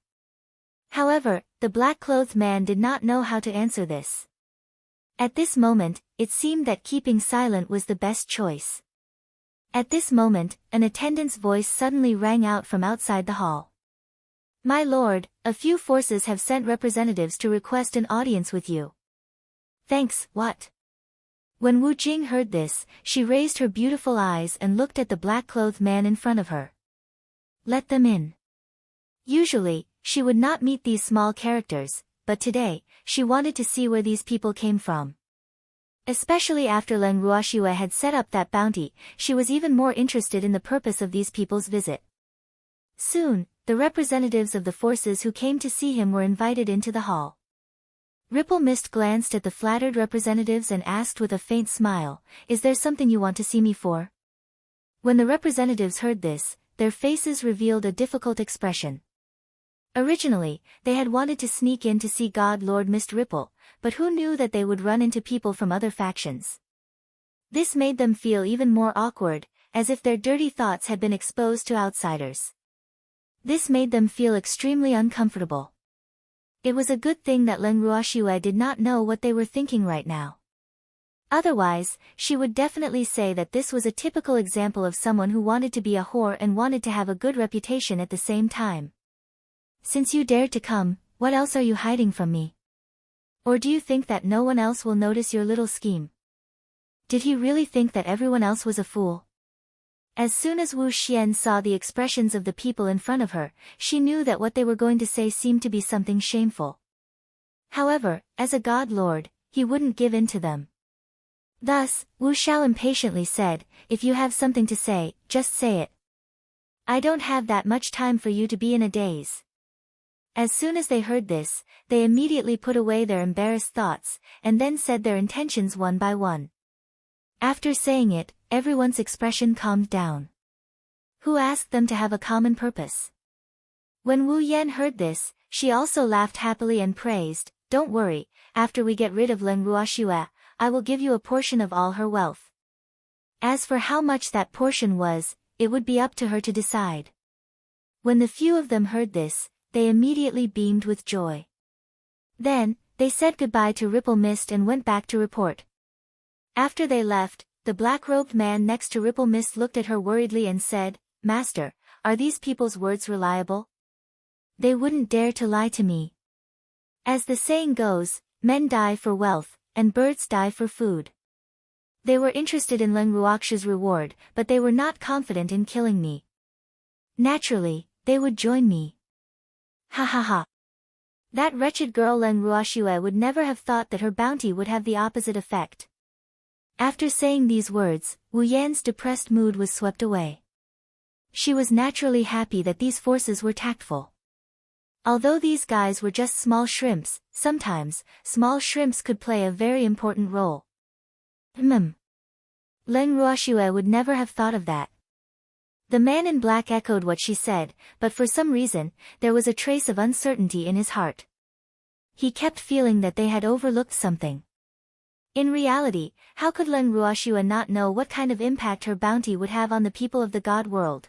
However, the black-clothed man did not know how to answer this. At this moment, it seemed that keeping silent was the best choice. At this moment, an attendant's voice suddenly rang out from outside the hall. "My lord, a few forces have sent representatives to request an audience with you." "Thanks, what?" When Wu Jing heard this, she raised her beautiful eyes and looked at the black-clothed man in front of her. "Let them in." Usually, she would not meet these small characters, but today, she wanted to see where these people came from. Especially after Leng Ruoxue had set up that bounty, she was even more interested in the purpose of these people's visit. Soon, the representatives of the forces who came to see him were invited into the hall. Ripple Mist glanced at the flattered representatives and asked with a faint smile, "Is there something you want to see me for?" When the representatives heard this, their faces revealed a difficult expression. Originally, they had wanted to sneak in to see God Lord Mist Ripple, but who knew that they would run into people from other factions? This made them feel even more awkward, as if their dirty thoughts had been exposed to outsiders. This made them feel extremely uncomfortable. It was a good thing that Leng Ruoxue did not know what they were thinking right now. Otherwise, she would definitely say that this was a typical example of someone who wanted to be a whore and wanted to have a good reputation at the same time. "Since you dared to come, what else are you hiding from me? Or do you think that no one else will notice your little scheme?" Did he really think that everyone else was a fool? As soon as Wu Xian saw the expressions of the people in front of her, she knew that what they were going to say seemed to be something shameful. However, as a god lord, he wouldn't give in to them. Thus, Wu Xiao impatiently said, "If you have something to say, just say it. I don't have that much time for you to be in a daze." As soon as they heard this, they immediately put away their embarrassed thoughts, and then said their intentions one by one. After saying it, everyone's expression calmed down. Who asked them to have a common purpose? When Wu Yan heard this, she also laughed happily and praised, "Don't worry, after we get rid of Leng Ruoxue, I will give you a portion of all her wealth." As for how much that portion was, it would be up to her to decide. When the few of them heard this, they immediately beamed with joy. Then, they said goodbye to Ripple Mist and went back to report. After they left, the black-robed man next to Ripple Mist looked at her worriedly and said, "Master, are these people's words reliable? They wouldn't dare to lie to me." As the saying goes, men die for wealth, and birds die for food. They were interested in Leng Ruoxue's reward, but they were not confident in killing me. Naturally, they would join me. Ha ha ha. That wretched girl Leng Ruoxue would never have thought that her bounty would have the opposite effect. After saying these words, Wu Yan's depressed mood was swept away. She was naturally happy that these forces were tactful. Although these guys were just small shrimps, sometimes, small shrimps could play a very important role. Leng Ruoxue would never have thought of that. The man in black echoed what she said, but for some reason, there was a trace of uncertainty in his heart. He kept feeling that they had overlooked something. In reality, how could Leng Ruoxue not know what kind of impact her bounty would have on the people of the god world?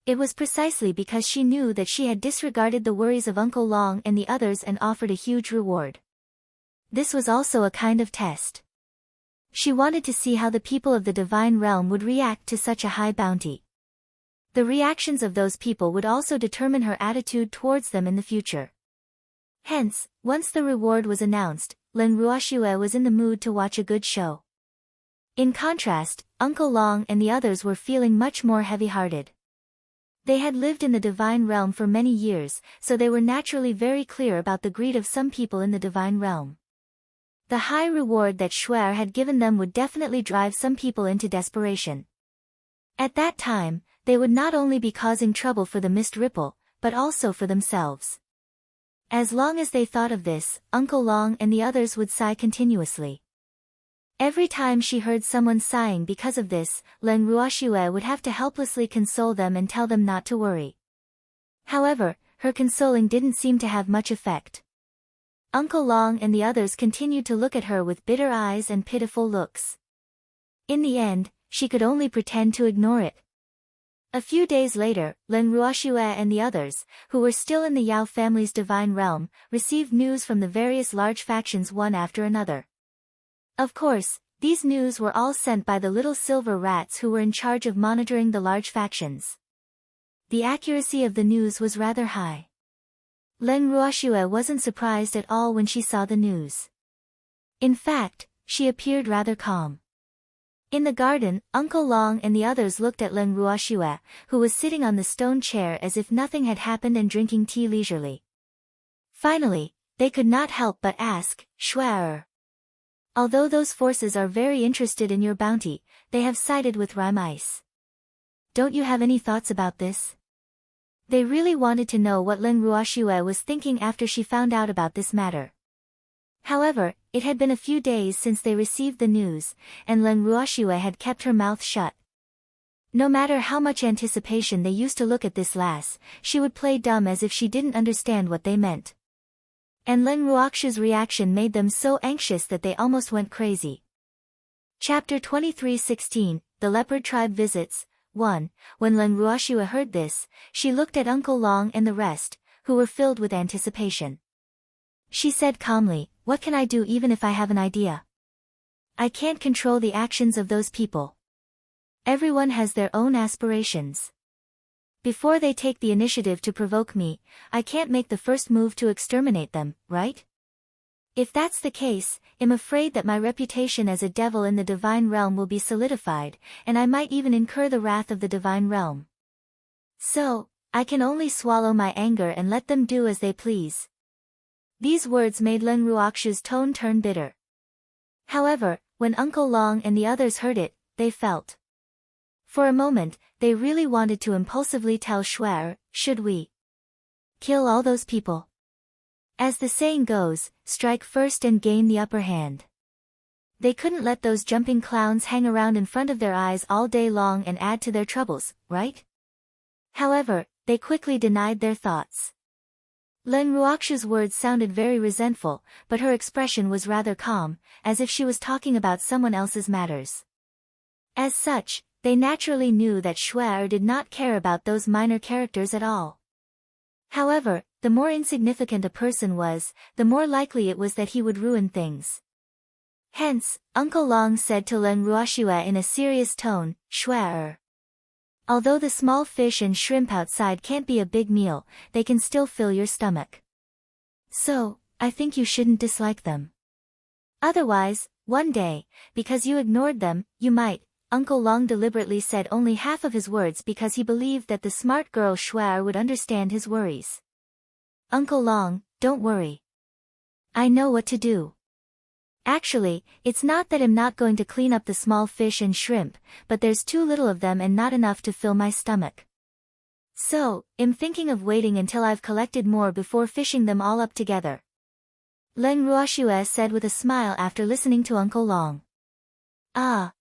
It was precisely because she knew that she had disregarded the worries of Uncle Long and the others and offered a huge reward. This was also a kind of test. She wanted to see how the people of the divine realm would react to such a high bounty. The reactions of those people would also determine her attitude towards them in the future. Hence, once the reward was announced, Leng Ruoxue was in the mood to watch a good show. In contrast, Uncle Long and the others were feeling much more heavy-hearted. They had lived in the divine realm for many years, so they were naturally very clear about the greed of some people in the divine realm. The high reward that Shuer had given them would definitely drive some people into desperation. At that time, they would not only be causing trouble for the Mist Ripple, but also for themselves. As long as they thought of this, Uncle Long and the others would sigh continuously. Every time she heard someone sighing because of this, Leng Ruoxue would have to helplessly console them and tell them not to worry. However, her consoling didn't seem to have much effect. Uncle Long and the others continued to look at her with bitter eyes and pitiful looks. In the end, she could only pretend to ignore it. A few days later, Leng Ruoxue and the others, who were still in the Yao family's divine realm, received news from the various large factions one after another. Of course, these news were all sent by the little silver rats who were in charge of monitoring the large factions. The accuracy of the news was rather high. Leng Ruoxue wasn't surprised at all when she saw the news. In fact, she appeared rather calm. In the garden, Uncle Long and the others looked at Leng Ruoxue, who was sitting on the stone chair as if nothing had happened and drinking tea leisurely. Finally, they could not help but ask, "Shuer, Although those forces are very interested in your bounty, they have sided with Rime Ice. Don't you have any thoughts about this? They really wanted to know what Lin Ruoxue was thinking after she found out about this matter. However, it had been a few days since they received the news, and Lin Ruoxue had kept her mouth shut. No matter how much anticipation they used to look at this lass, she would play dumb as if she didn't understand what they meant. And Lin Ruoxue's reaction made them so anxious that they almost went crazy. Chapter 23:16, The Leopard Tribe Visits. 1. When Lin Ruoxue heard this, she looked at Uncle Long and the rest, who were filled with anticipation. She said calmly, "What can I do even if I have an idea? I can't control the actions of those people. Everyone has their own aspirations. Before they take the initiative to provoke me, I can't make the first move to exterminate them, right? If that's the case, I'm afraid that my reputation as a devil in the divine realm will be solidified, and I might even incur the wrath of the divine realm. So, I can only swallow my anger and let them do as they please." These words made Lin Ruoxue's tone turn bitter. However, when Uncle Long and the others heard it, they felt. For a moment, they really wanted to impulsively tell Shuai, "Should we kill all those people?" As the saying goes, strike first and gain the upper hand. They couldn't let those jumping clowns hang around in front of their eyes all day long and add to their troubles, right? However, they quickly denied their thoughts. Lin Ruoxue's words sounded very resentful, but her expression was rather calm, as if she was talking about someone else's matters. As such, they naturally knew that Shuai did not care about those minor characters at all. However, the more insignificant a person was, the more likely it was that he would ruin things. Hence, Uncle Long said to Lin Ruoxue in a serious tone, "Shuai, although the small fish and shrimp outside can't be a big meal, they can still fill your stomach. So, I think you shouldn't dislike them. Otherwise, one day, because you ignored them, you might." Uncle Long deliberately said only half of his words because he believed that the smart girl Shuai would understand his worries. "Uncle Long, don't worry. I know what to do. Actually, it's not that I'm not going to clean up the small fish and shrimp, but there's too little of them and not enough to fill my stomach. So, I'm thinking of waiting until I've collected more before fishing them all up together." Lin Ruoxue said with a smile after listening to Uncle Long. "Ah.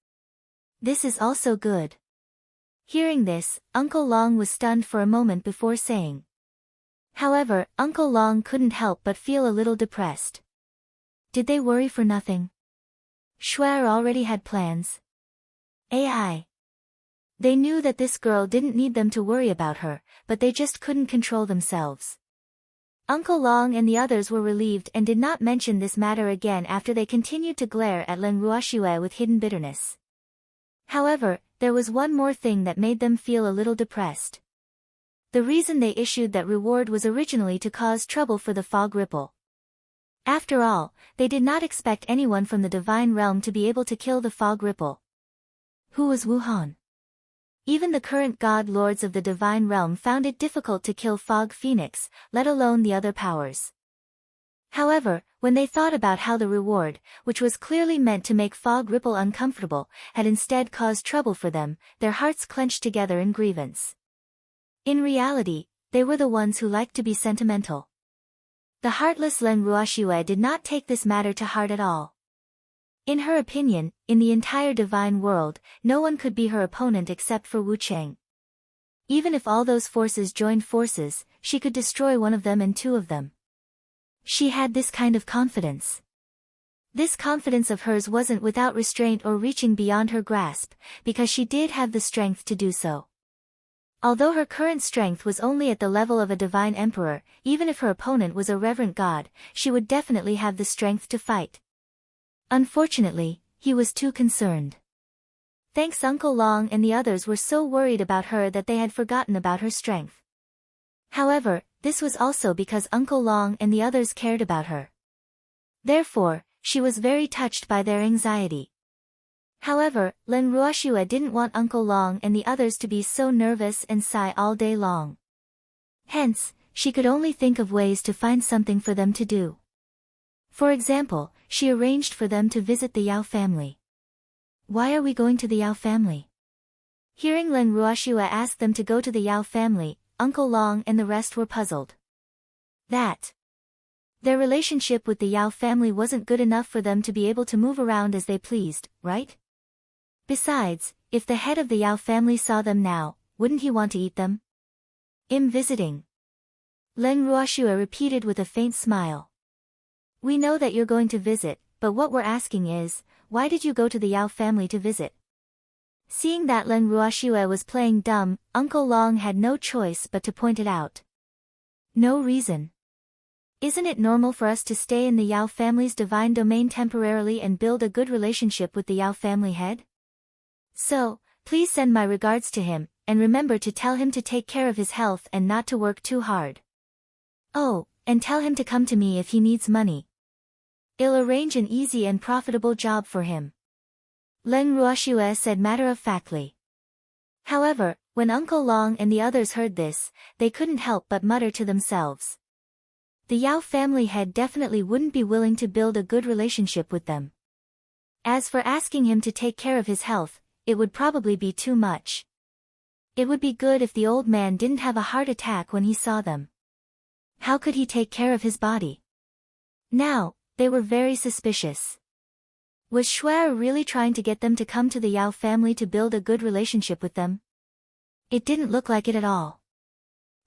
This is also good." Hearing this, Uncle Long was stunned for a moment before saying. However, Uncle Long couldn't help but feel a little depressed. Did they worry for nothing? Shuai already had plans. AI. They knew that this girl didn't need them to worry about her, but they just couldn't control themselves. Uncle Long and the others were relieved and did not mention this matter again after they continued to glare at Lin Ruoxue with hidden bitterness. However, there was one more thing that made them feel a little depressed. The reason they issued that reward was originally to cause trouble for the Fog Ripple. After all, they did not expect anyone from the divine realm to be able to kill the Fog Ripple. Who was Wuhan? Even the current god lords of the divine realm found it difficult to kill Fog Phoenix, let alone the other powers. However, when they thought about how the reward, which was clearly meant to make Fog Ripple uncomfortable, had instead caused trouble for them, their hearts clenched together in grievance. In reality, they were the ones who liked to be sentimental. The heartless Lin Ruoxue did not take this matter to heart at all. In her opinion, in the entire divine world, no one could be her opponent except for Wu Cheng. Even if all those forces joined forces, she could destroy one of them and two of them. She had this kind of confidence. This confidence of hers wasn't without restraint or reaching beyond her grasp, because she did have the strength to do so. Although her current strength was only at the level of a divine emperor, even if her opponent was a reverent god, she would definitely have the strength to fight. Unfortunately, he was too concerned. Thanks Uncle Long and the others were so worried about her that they had forgotten about her strength. However, this was also because Uncle Long and the others cared about her. Therefore, she was very touched by their anxiety. However, Lin Ruoxue didn't want Uncle Long and the others to be so nervous and sigh all day long. Hence, she could only think of ways to find something for them to do. For example, she arranged for them to visit the Yao family. Why are we going to the Yao family? Hearing Leng Ruoxue ask them to go to the Yao family, Uncle Long and the rest were puzzled. That their relationship with the Yao family wasn't good enough for them to be able to move around as they pleased, right? Besides, if the head of the Yao family saw them now, wouldn't he want to eat them? I'm visiting. Leng Ruoxue repeated with a faint smile. We know that you're going to visit, but what we're asking is, why did you go to the Yao family to visit? Seeing that Leng Ruoxue was playing dumb, Uncle Long had no choice but to point it out. No reason. Isn't it normal for us to stay in the Yao family's divine domain temporarily and build a good relationship with the Yao family head? So, please send my regards to him, and remember to tell him to take care of his health and not to work too hard. Oh, and tell him to come to me if he needs money. I'll arrange an easy and profitable job for him. Leng Ruoxue said matter-of-factly. However, when Uncle Long and the others heard this, they couldn't help but mutter to themselves. The Yao family head definitely wouldn't be willing to build a good relationship with them. As for asking him to take care of his health, it would probably be too much. It would be good if the old man didn't have a heart attack when he saw them. How could he take care of his body? Now, they were very suspicious. Was Shuai really trying to get them to come to the Yao family to build a good relationship with them? It didn't look like it at all.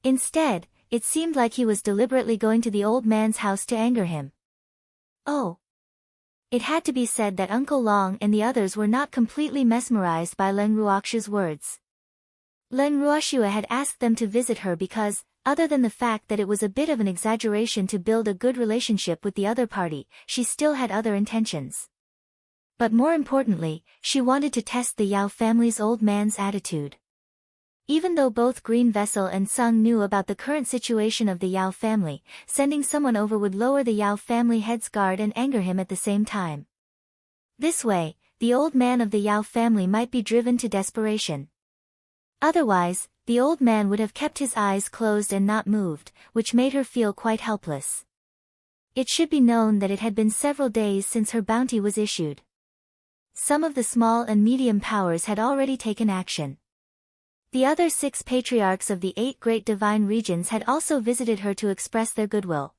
Instead, it seemed like he was deliberately going to the old man's house to anger him. Oh. It had to be said that Uncle Long and the others were not completely mesmerized by Leng Ruoxue's words. Leng Ruoxue had asked them to visit her because, other than the fact that it was a bit of an exaggeration to build a good relationship with the other party, she still had other intentions. But more importantly, she wanted to test the Yao family's old man's attitude. Even though both Green Vessel and Sung knew about the current situation of the Yao family, sending someone over would lower the Yao family head's guard and anger him at the same time. This way, the old man of the Yao family might be driven to desperation. Otherwise, the old man would have kept his eyes closed and not moved, which made her feel quite helpless. It should be known that it had been several days since her bounty was issued. Some of the small and medium powers had already taken action. The other 6 patriarchs of the 8 great divine regions had also visited her to express their goodwill.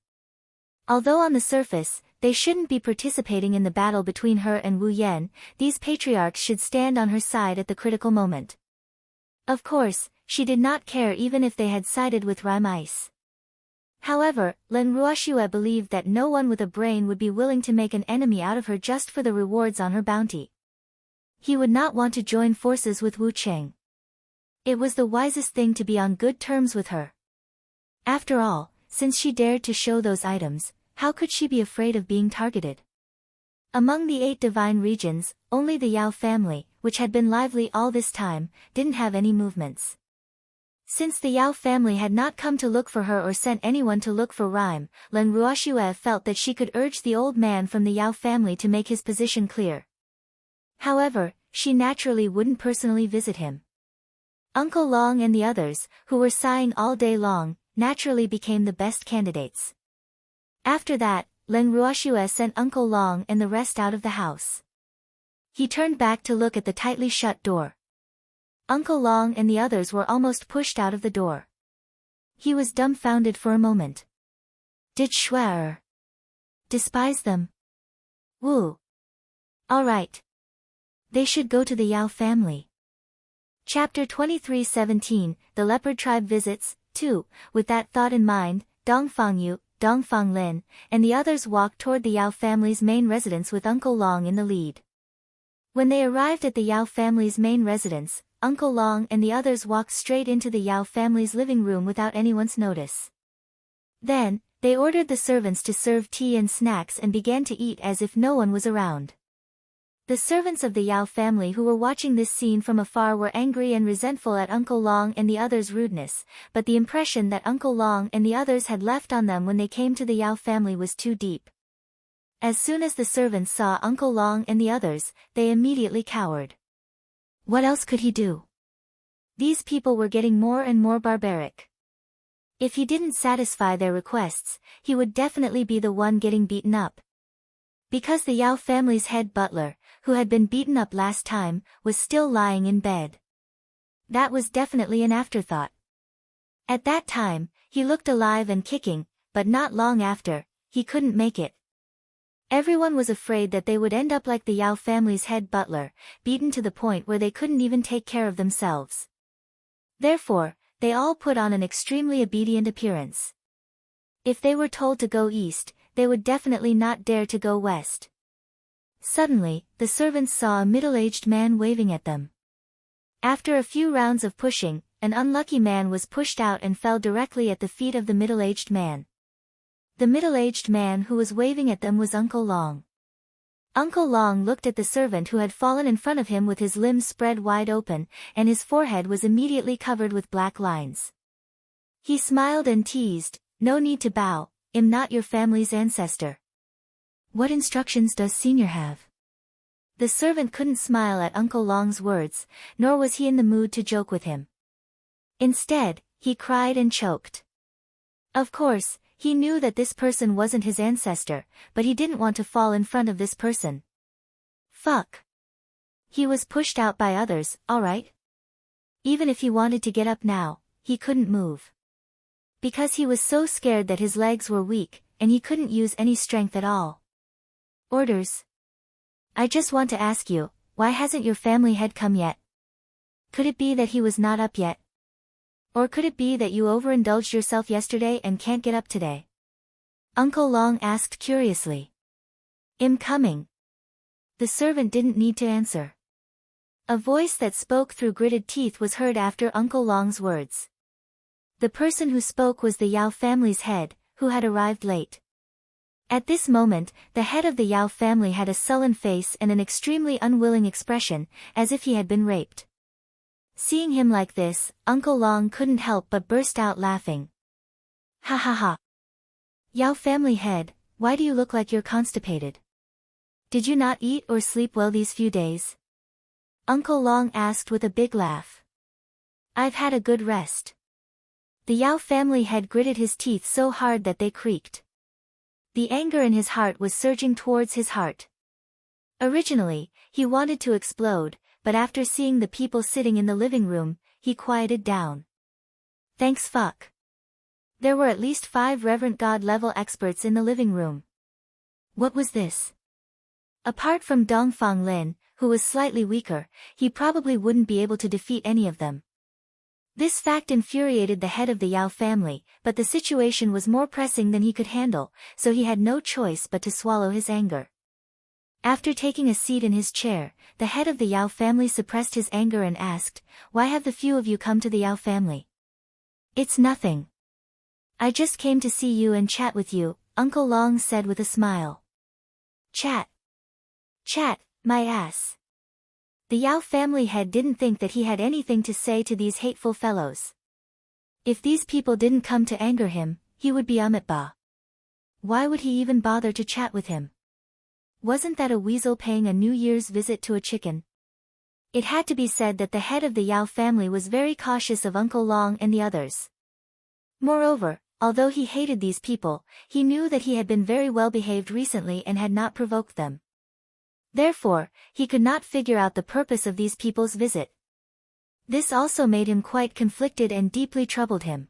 Although on the surface, they shouldn't be participating in the battle between her and Wu Yan, these patriarchs should stand on her side at the critical moment. Of course, she did not care even if they had sided with Rime Ice. However, Leng Ruoxue believed that no one with a brain would be willing to make an enemy out of her just for the rewards on her bounty. He would not want to join forces with Wu Cheng. It was the wisest thing to be on good terms with her. After all, since she dared to show those items, how could she be afraid of being targeted? Among the 8 divine regions, only the Yao family, which had been lively all this time, didn't have any movements. Since the Yao family had not come to look for her or sent anyone to look for Rime, Leng Ruoxue felt that she could urge the old man from the Yao family to make his position clear. However, she naturally wouldn't personally visit him. Uncle Long and the others, who were sighing all day long, naturally became the best candidates. After that, Leng Ruoxue sent Uncle Long and the rest out of the house. He turned back to look at the tightly shut door. Uncle Long and the others were almost pushed out of the door. He was dumbfounded for a moment. Did Shuai despise them? Wu. All right. They should go to the Yao family. Chapter 23:17, The Leopard Tribe Visits, 2. With that thought in mind, Dongfang Yu, Dongfang Lin, and the others walked toward the Yao family's main residence with Uncle Long in the lead. When they arrived at the Yao family's main residence, Uncle Long and the others walked straight into the Yao family's living room without anyone's notice. Then, they ordered the servants to serve tea and snacks and began to eat as if no one was around. The servants of the Yao family who were watching this scene from afar were angry and resentful at Uncle Long and the others' rudeness, but the impression that Uncle Long and the others had left on them when they came to the Yao family was too deep. As soon as the servants saw Uncle Long and the others, they immediately cowered. What else could he do? These people were getting more and more barbaric. If he didn't satisfy their requests, he would definitely be the one getting beaten up. Because the Yao family's head butler, who had been beaten up last time, was still lying in bed. That was definitely an afterthought. At that time, he looked alive and kicking, but not long after, he couldn't make it. Everyone was afraid that they would end up like the Yao family's head butler, beaten to the point where they couldn't even take care of themselves. Therefore, they all put on an extremely obedient appearance. If they were told to go east, they would definitely not dare to go west. Suddenly, the servants saw a middle-aged man waving at them. After a few rounds of pushing, an unlucky man was pushed out and fell directly at the feet of the middle-aged man. The middle-aged man who was waving at them was Uncle Long. Uncle Long looked at the servant who had fallen in front of him with his limbs spread wide open, and his forehead was immediately covered with black lines. He smiled and teased, "No need to bow, I'm not your family's ancestor." "What instructions does Senior have?" The servant couldn't smile at Uncle Long's words, nor was he in the mood to joke with him. Instead, he cried and choked. Of course, he knew that this person wasn't his ancestor, but he didn't want to fall in front of this person. Fuck. He was pushed out by others, alright? Even if he wanted to get up now, he couldn't move. Because he was so scared that his legs were weak, and he couldn't use any strength at all. Orders. I just want to ask you, why hasn't your family head come yet? Could it be that he was not up yet? Or could it be that you overindulged yourself yesterday and can't get up today? Uncle Long asked curiously. I'm coming. The servant didn't need to answer. A voice that spoke through gritted teeth was heard after Uncle Long's words. The person who spoke was the Yao family's head, who had arrived late. At this moment, the head of the Yao family had a sullen face and an extremely unwilling expression, as if he had been raped. Seeing him like this, Uncle Long couldn't help but burst out laughing. Ha ha ha. Yao family head, why do you look like you're constipated? Did you not eat or sleep well these few days? Uncle Long asked with a big laugh. I've had a good rest. The Yao family head gritted his teeth so hard that they creaked. The anger in his heart was surging towards his heart. Originally, he wanted to explode, but after seeing the people sitting in the living room, he quieted down. Thanks fuck. There were at least 5 Reverend God-level experts in the living room. What was this? Apart from Dongfang Lin, who was slightly weaker, he probably wouldn't be able to defeat any of them. This fact infuriated the head of the Yao family, but the situation was more pressing than he could handle, so he had no choice but to swallow his anger. After taking a seat in his chair, the head of the Yao family suppressed his anger and asked, "Why have the few of you come to the Yao family?" "It's nothing. I just came to see you and chat with you," Uncle Long said with a smile. Chat. Chat, my ass. The Yao family head didn't think that he had anything to say to these hateful fellows. If these people didn't come to anger him, he would be Amitabha. Why would he even bother to chat with him? Wasn't that a weasel paying a New Year's visit to a chicken? It had to be said that the head of the Yao family was very cautious of Uncle Long and the others. Moreover, although he hated these people, he knew that he had been very well behaved recently and had not provoked them. Therefore, he could not figure out the purpose of these people's visit. This also made him quite conflicted and deeply troubled him.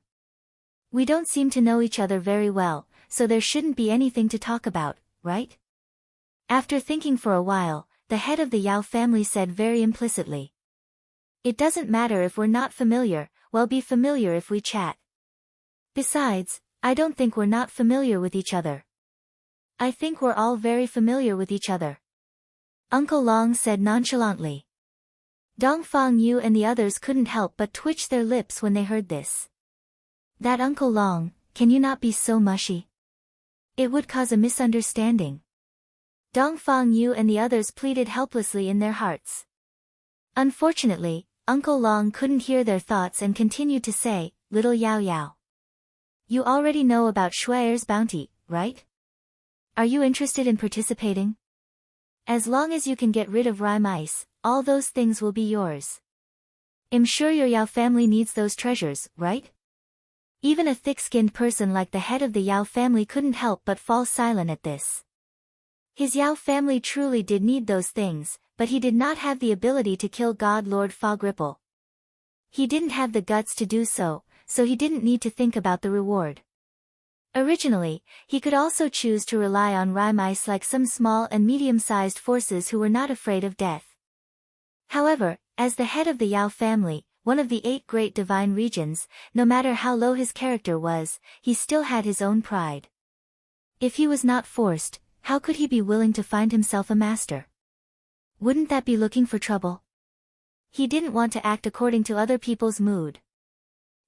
We don't seem to know each other very well, so there shouldn't be anything to talk about, right? After thinking for a while, the head of the Yao family said very implicitly. It doesn't matter if we're not familiar, we'll be familiar if we chat. Besides, I don't think we're not familiar with each other. I think we're all very familiar with each other. Uncle Long said nonchalantly. Dongfang Yu and the others couldn't help but twitch their lips when they heard this. That Uncle Long, can you not be so mushy? It would cause a misunderstanding. Dongfang Yu and the others pleaded helplessly in their hearts. Unfortunately, Uncle Long couldn't hear their thoughts and continued to say, "Little Yao Yao. You already know about Shuair's bounty, right? Are you interested in participating? As long as you can get rid of rime ice, all those things will be yours. I'm sure your Yao family needs those treasures, right?" Even a thick-skinned person like the head of the Yao family couldn't help but fall silent at this. His Yao family truly did need those things, but he did not have the ability to kill God Lord Fog Ripple. He didn't have the guts to do so, so he didn't need to think about the reward. Originally, he could also choose to rely on rime ice like some small and medium-sized forces who were not afraid of death. However, as the head of the Yao family, one of the 8 great divine regions, no matter how low his character was, he still had his own pride. If he was not forced, how could he be willing to find himself a master? Wouldn't that be looking for trouble? He didn't want to act according to other people's mood.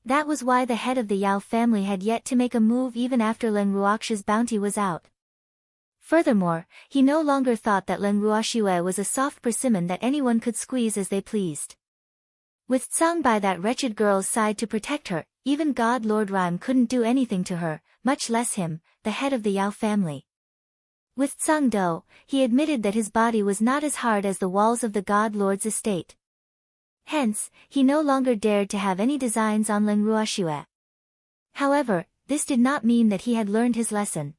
That was why the head of the Yao family had yet to make a move even after Leng Ruoxi's bounty was out. Furthermore, he no longer thought that Leng Ruoxue was a soft persimmon that anyone could squeeze as they pleased. With Tsang by that wretched girl's side to protect her, even God Lord Rime couldn't do anything to her, much less him, the head of the Yao family. With Tsang Do, he admitted that his body was not as hard as the walls of the God Lord's estate. Hence, he no longer dared to have any designs on Leng Ruoxue. However, this did not mean that he had learned his lesson.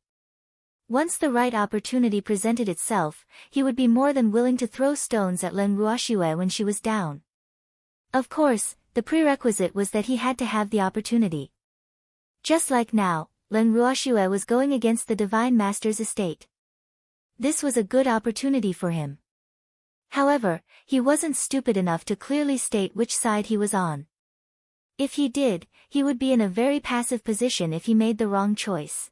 Once the right opportunity presented itself, he would be more than willing to throw stones at Leng Ruoxue when she was down. Of course, the prerequisite was that he had to have the opportunity. Just like now, Leng Ruoxue was going against the Divine Master's estate. This was a good opportunity for him. However, he wasn't stupid enough to clearly state which side he was on. If he did, he would be in a very passive position if he made the wrong choice.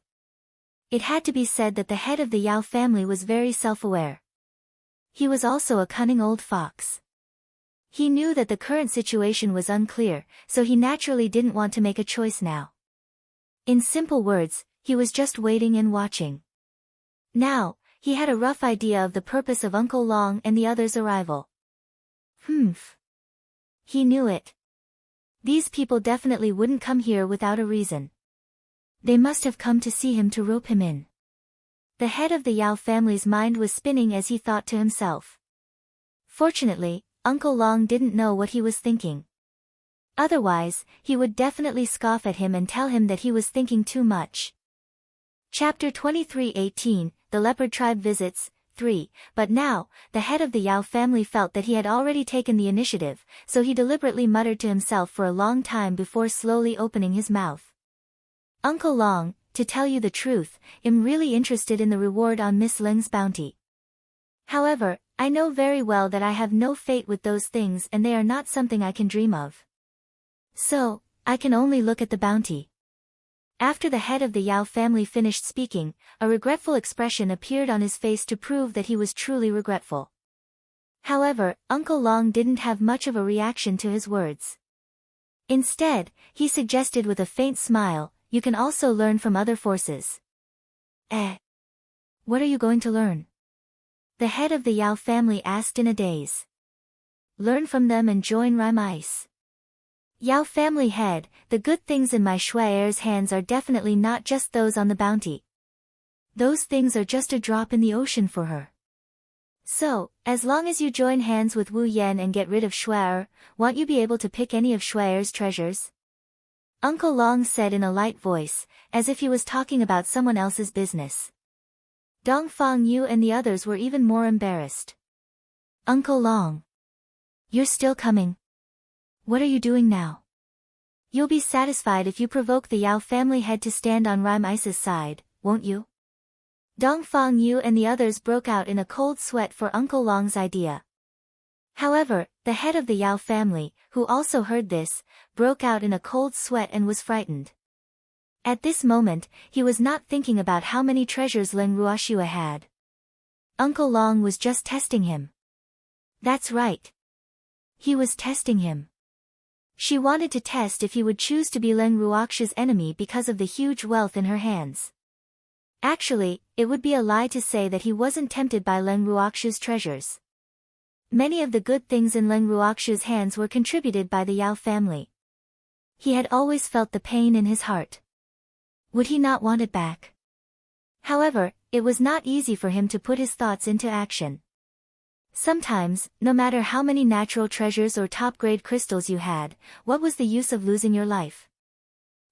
It had to be said that the head of the Yao family was very self-aware. He was also a cunning old fox. He knew that the current situation was unclear, so he naturally didn't want to make a choice now. In simple words, he was just waiting and watching. Now, he had a rough idea of the purpose of Uncle Long and the others' arrival. He knew it. These people definitely wouldn't come here without a reason. They must have come to see him to rope him in. The head of the Yao family's mind was spinning as he thought to himself. Fortunately, Uncle Long didn't know what he was thinking. Otherwise, he would definitely scoff at him and tell him that he was thinking too much. Chapter 23:18, The Leopard Tribe Visits, 3. But now, the head of the Yao family felt that he had already taken the initiative, so he deliberately muttered to himself for a long time before slowly opening his mouth. Uncle Long, to tell you the truth, I'm really interested in the reward on Miss Ling's bounty. However, I know very well that I have no fate with those things and they are not something I can dream of. So, I can only look at the bounty. After the head of the Yao family finished speaking, a regretful expression appeared on his face to prove that he was truly regretful. However, Uncle Long didn't have much of a reaction to his words. Instead, he suggested with a faint smile, you can also learn from other forces. What are you going to learn? The head of the Yao family asked in a daze. Learn from them and join Rime Ice. Yao family head, the good things in my Shui heir's hands are definitely not just those on the bounty. Those things are just a drop in the ocean for her. So, as long as you join hands with Wu Yan and get rid of Shui er, won't you be able to pick any of Shui er's treasures? Uncle Long said in a light voice, as if he was talking about someone else's business. Dongfang Yu and the others were even more embarrassed. Uncle Long. You're still coming. What are you doing now? You'll be satisfied if you provoke the Yao family head to stand on Rime Ice's side, won't you? Dongfang Yu and the others broke out in a cold sweat for Uncle Long's idea. However, the head of the Yao family, who also heard this, broke out in a cold sweat and was frightened. At this moment, he was not thinking about how many treasures Leng Ruoxue had. Uncle Long was just testing him. That's right. He was testing him. She wanted to test if he would choose to be Leng Ruoxue's enemy because of the huge wealth in her hands. Actually, it would be a lie to say that he wasn't tempted by Leng Ruoxue's treasures. Many of the good things in Leng Ruoxue's hands were contributed by the Yao family. He had always felt the pain in his heart. Would he not want it back? However, it was not easy for him to put his thoughts into action. Sometimes, no matter how many natural treasures or top-grade crystals you had, what was the use of losing your life?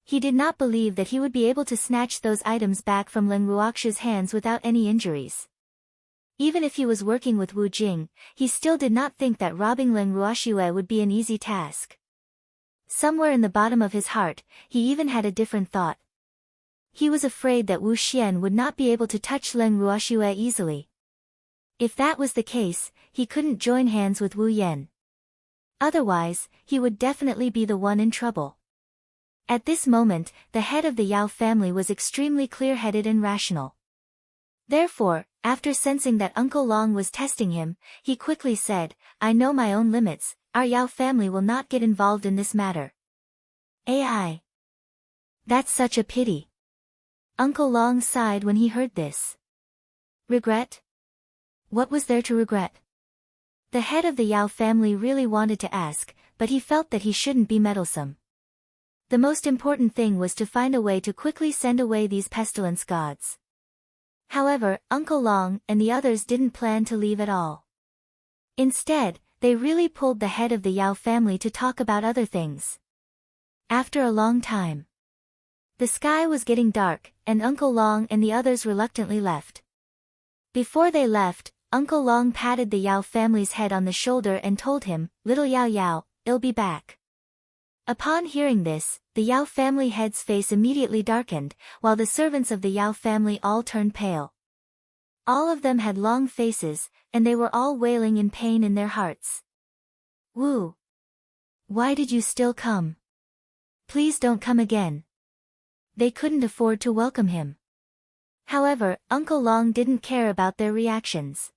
He did not believe that he would be able to snatch those items back from Leng Ruoxue's hands without any injuries. Even if he was working with Wu Jing, he still did not think that robbing Leng Ruoxue would be an easy task. Somewhere in the bottom of his heart, he even had a different thought. He was afraid that Wu Xian would not be able to touch Leng Ruoxue easily. If that was the case, he couldn't join hands with Wu Yan. Otherwise, he would definitely be the one in trouble. At this moment, the head of the Yao family was extremely clear-headed and rational. Therefore, after sensing that Uncle Long was testing him, he quickly said, "I know my own limits, our Yao family will not get involved in this matter." AI. That's such a pity. Uncle Long sighed when he heard this. Regret? What was there to regret? The head of the Yao family really wanted to ask, but he felt that he shouldn't be meddlesome. The most important thing was to find a way to quickly send away these pestilence gods. However, Uncle Long and the others didn't plan to leave at all. Instead, they really pulled the head of the Yao family to talk about other things. After a long time, the sky was getting dark, and Uncle Long and the others reluctantly left. Before they left, Uncle Long patted the Yao family's head on the shoulder and told him, "Little Yao Yao, I'll be back." Upon hearing this, the Yao family head's face immediately darkened, while the servants of the Yao family all turned pale. All of them had long faces, and they were all wailing in pain in their hearts. "Wu! Why did you still come? Please don't come again." They couldn't afford to welcome him. However, Uncle Long didn't care about their reactions.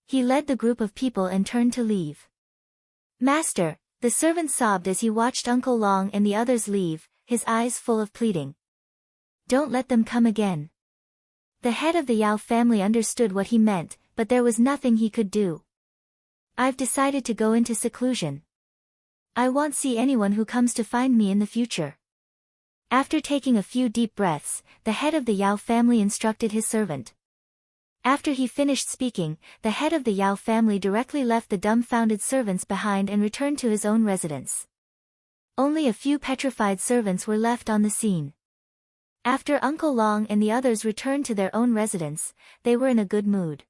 He led the group of people and turned to leave. "Master," the servant sobbed as he watched Uncle Long and the others leave, his eyes full of pleading. "Don't let them come again." The head of the Yao family understood what he meant, but there was nothing he could do. "I've decided to go into seclusion. I won't see anyone who comes to find me in the future." After taking a few deep breaths, the head of the Yao family instructed his servant. After he finished speaking, the head of the Yao family directly left the dumbfounded servants behind and returned to his own residence. Only a few petrified servants were left on the scene. After Uncle Long and the others returned to their own residence, they were in a good mood.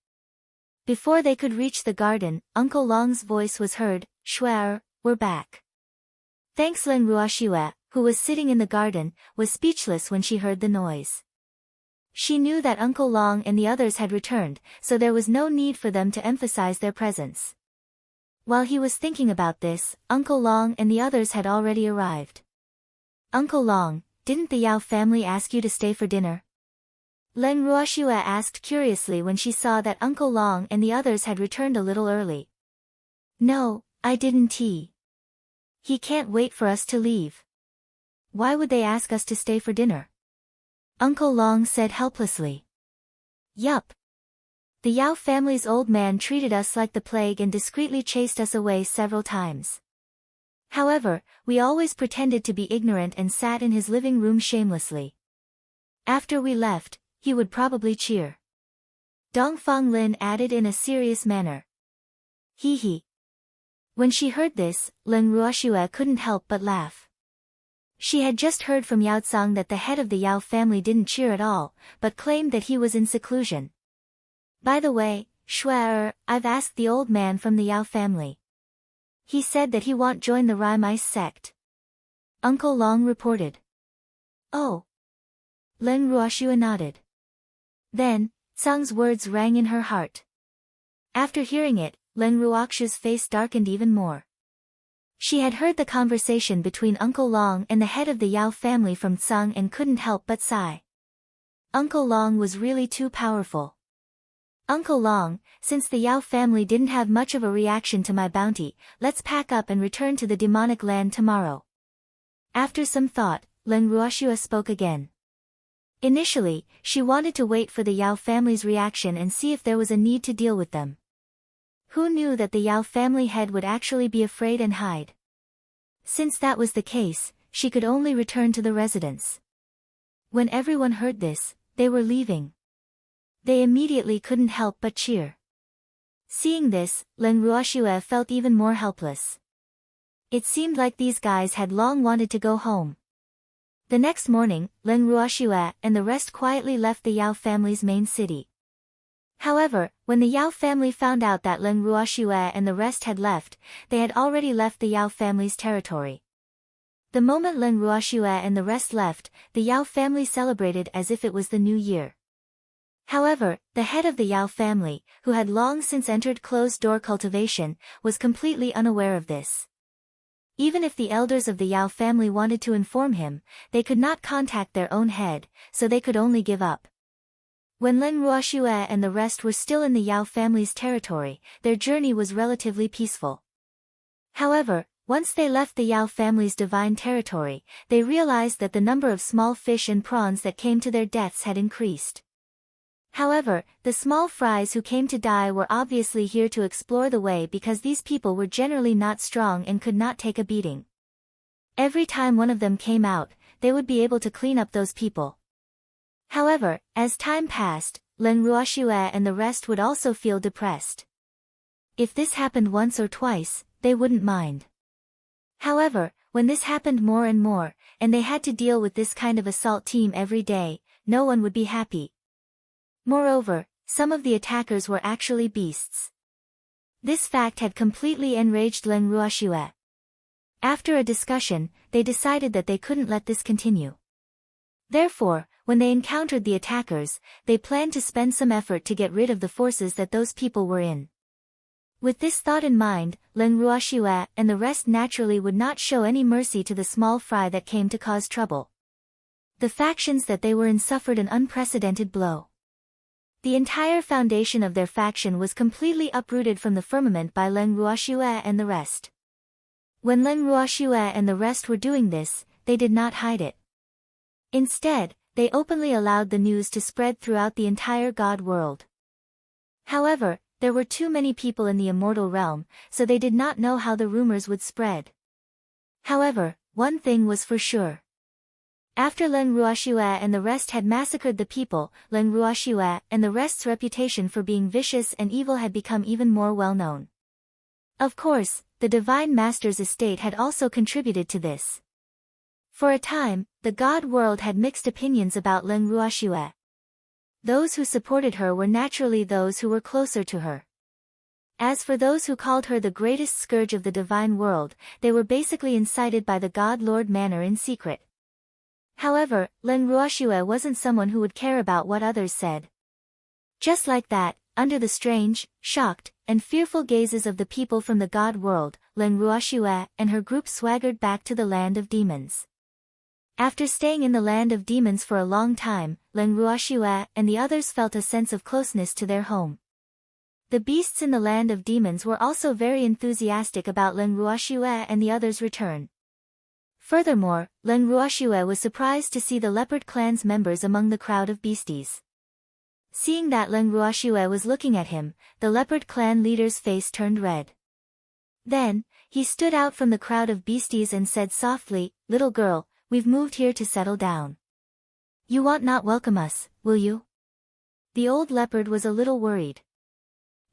Before they could reach the garden, Uncle Long's voice was heard, "Shuai, we're back." Thanks Leng Ruoxue, who was sitting in the garden, was speechless when she heard the noise. She knew that Uncle Long and the others had returned, so there was no need for them to emphasize their presence. While he was thinking about this, Uncle Long and the others had already arrived. "Uncle Long, didn't the Yao family ask you to stay for dinner?" Leng Ruoxue asked curiously when she saw that Uncle Long and the others had returned a little early. "No, I didn't. He can't wait for us to leave. Why would they ask us to stay for dinner?" Uncle Long said helplessly. "Yup. The Yao family's old man treated us like the plague and discreetly chased us away several times. However, we always pretended to be ignorant and sat in his living room shamelessly. After we left, he would probably cheer." Dongfang Lin added in a serious manner. "Hee hee." When she heard this, Leng Ruoxue couldn't help but laugh. She had just heard from Yao Tsang that the head of the Yao family didn't cheer at all, but claimed that he was in seclusion. "By the way, Shuai, I've asked the old man from the Yao family. He said that he won't join the Rime Ice sect," Uncle Long reported. "Oh." Leng Ruoxue nodded. Then, Tsang's words rang in her heart. After hearing it, Leng Ruoxue's face darkened even more. She had heard the conversation between Uncle Long and the head of the Yao family from Tsang and couldn't help but sigh. Uncle Long was really too powerful. "Uncle Long, since the Yao family didn't have much of a reaction to my bounty, let's pack up and return to the demonic land tomorrow." After some thought, Leng Ruoxue spoke again. Initially, she wanted to wait for the Yao family's reaction and see if there was a need to deal with them. Who knew that the Yao family head would actually be afraid and hide? Since that was the case, she could only return to the residence. When everyone heard this, they were leaving. They immediately couldn't help but cheer. Seeing this, Leng Ruoxue felt even more helpless. It seemed like these guys had long wanted to go home. The next morning, Leng Ruoxue and the rest quietly left the Yao family's main city. However, when the Yao family found out that Leng Ruoxue and the rest had left, they had already left the Yao family's territory. The moment Leng Ruoxue and the rest left, the Yao family celebrated as if it was the new year. However, the head of the Yao family, who had long since entered closed-door cultivation, was completely unaware of this. Even if the elders of the Yao family wanted to inform him, they could not contact their own head, so they could only give up. When Leng Ruoxue and the rest were still in the Yao family's territory, their journey was relatively peaceful. However, once they left the Yao family's divine territory, they realized that the number of small fish and prawns that came to their deaths had increased. However, the small fries who came to die were obviously here to explore the way because these people were generally not strong and could not take a beating. Every time one of them came out, they would be able to clean up those people. However, as time passed, Leng Ruoxue and the rest would also feel depressed. If this happened once or twice, they wouldn't mind. However, when this happened more and more, and they had to deal with this kind of assault team every day, no one would be happy. Moreover, some of the attackers were actually beasts. This fact had completely enraged Leng Ruoxue. After a discussion, they decided that they couldn't let this continue. Therefore, when they encountered the attackers, they planned to spend some effort to get rid of the forces that those people were in. With this thought in mind, Leng Ruoxue and the rest naturally would not show any mercy to the small fry that came to cause trouble. The factions that they were in suffered an unprecedented blow. The entire foundation of their faction was completely uprooted from the firmament by Leng Ruoxue and the rest. When Leng Ruoxue and the rest were doing this, they did not hide it. Instead, they openly allowed the news to spread throughout the entire God world. However, there were too many people in the immortal realm, so they did not know how the rumors would spread. However, one thing was for sure. After Leng Ruoxue and the rest had massacred the people, Leng Ruoxue and the rest's reputation for being vicious and evil had become even more well known. Of course, the Divine Master's estate had also contributed to this. For a time, the God world had mixed opinions about Leng Ruoxue. Those who supported her were naturally those who were closer to her. As for those who called her the greatest scourge of the divine world, they were basically incited by the God Lord Manor in secret. However, Leng Ruoxue wasn't someone who would care about what others said. Just like that, under the strange, shocked, and fearful gazes of the people from the God world, Leng Ruoxue and her group swaggered back to the land of demons. After staying in the land of demons for a long time, Leng Ruoxue and the others felt a sense of closeness to their home. The beasts in the land of demons were also very enthusiastic about Leng Ruoxue and the others' return. Furthermore, Leng Ruoxue was surprised to see the leopard clan's members among the crowd of beasties. Seeing that Leng Ruoxue was looking at him, the leopard clan leader's face turned red. Then, he stood out from the crowd of beasties and said softly, "Little girl, we've moved here to settle down. You won't not welcome us, will you?" The old leopard was a little worried.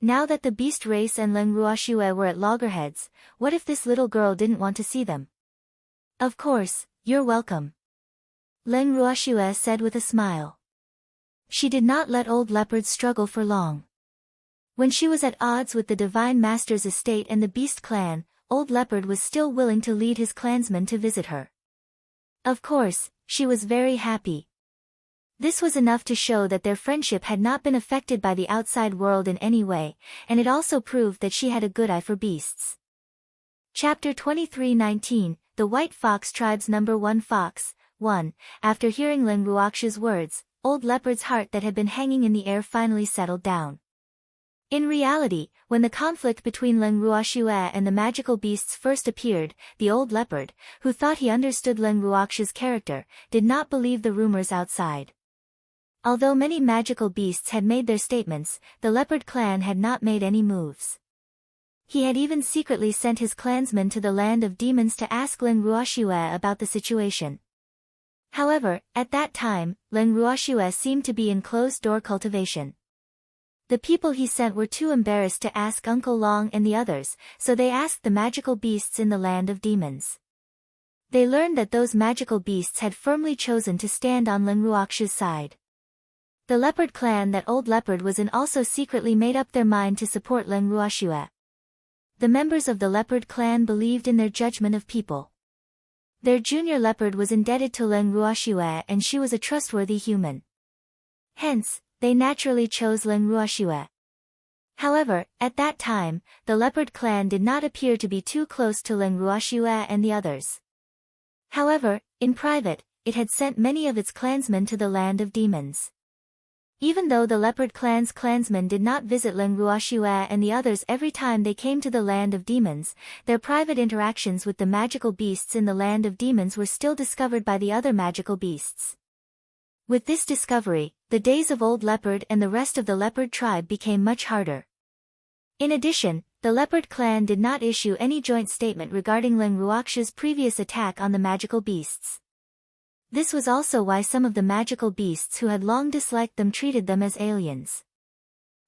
Now that the beast race and Leng Ruoxue were at loggerheads, what if this little girl didn't want to see them? "Of course, you're welcome," Leng Ruoxue said with a smile. She did not let old leopard struggle for long. When she was at odds with the Divine Master's estate and the beast clan, old leopard was still willing to lead his clansmen to visit her. Of course, she was very happy. This was enough to show that their friendship had not been affected by the outside world in any way, and it also proved that she had a good eye for beasts. Chapter 23:19, The White Fox Tribe's Number 1 Fox. 1. After hearing Leng Ruoxue's words, old leopard's heart that had been hanging in the air finally settled down. In reality, when the conflict between Leng Ruoxue and the magical beasts first appeared, the old leopard, who thought he understood Leng Ruoxue's character, did not believe the rumors outside. Although many magical beasts had made their statements, the leopard clan had not made any moves. He had even secretly sent his clansmen to the land of demons to ask Leng Ruoxue about the situation. However, at that time, Leng Ruoxue seemed to be in closed-door cultivation. The people he sent were too embarrassed to ask Uncle Long and the others, so they asked the magical beasts in the land of demons. They learned that those magical beasts had firmly chosen to stand on Leng Ruoxue's side. The leopard clan that old leopard was in also secretly made up their mind to support Leng Ruoxue. The members of the leopard clan believed in their judgment of people. Their junior leopard was indebted to Leng Ruoxue and she was a trustworthy human. Hence, they naturally chose Leng Ruoxue. However, at that time, the leopard clan did not appear to be too close to Leng Ruoxue and the others. However, in private, it had sent many of its clansmen to the land of demons. Even though the leopard clan's clansmen did not visit Leng Ruoxue and the others every time they came to the land of demons, their private interactions with the magical beasts in the land of demons were still discovered by the other magical beasts. With this discovery, the days of Old Leopard and the rest of the leopard tribe became much harder. In addition, the leopard clan did not issue any joint statement regarding Leng Ruoxue's previous attack on the magical beasts. This was also why some of the magical beasts who had long disliked them treated them as aliens.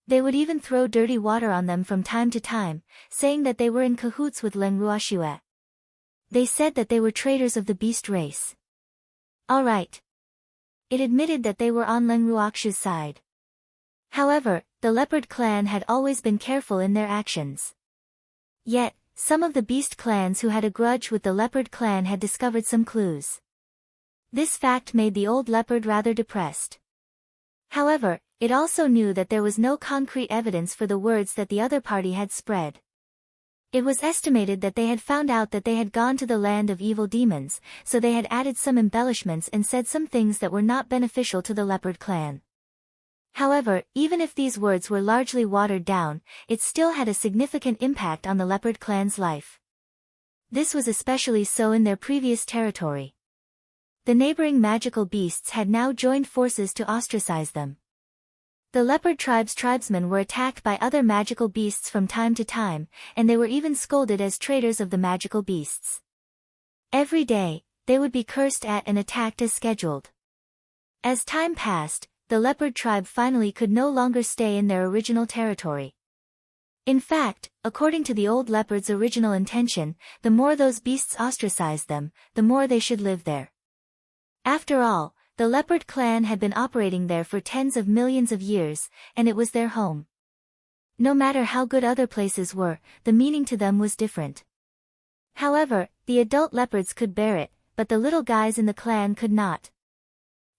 They would even throw dirty water on them from time to time, saying that they were in cahoots with Leng Ruoxue. They said that they were traitors of the beast race. Alright. It admitted that they were on Leng Ruoxue's side. However, the leopard clan had always been careful in their actions. Yet, some of the beast clans who had a grudge with the leopard clan had discovered some clues. This fact made the old leopard rather depressed. However, it also knew that there was no concrete evidence for the words that the other party had spread. It was estimated that they had found out that they had gone to the land of evil demons, so they had added some embellishments and said some things that were not beneficial to the leopard clan. However, even if these words were largely watered down, it still had a significant impact on the leopard clan's life. This was especially so in their previous territory. The neighboring magical beasts had now joined forces to ostracize them. The leopard tribe's tribesmen were attacked by other magical beasts from time to time, and they were even scolded as traitors of the magical beasts. Every day, they would be cursed at and attacked as scheduled. As time passed, the leopard tribe finally could no longer stay in their original territory. In fact, according to the old leopard's original intention, the more those beasts ostracized them, the more they should live there. After all, the leopard clan had been operating there for tens of millions of years, and it was their home. No matter how good other places were, the meaning to them was different. However, the adult leopards could bear it, but the little guys in the clan could not.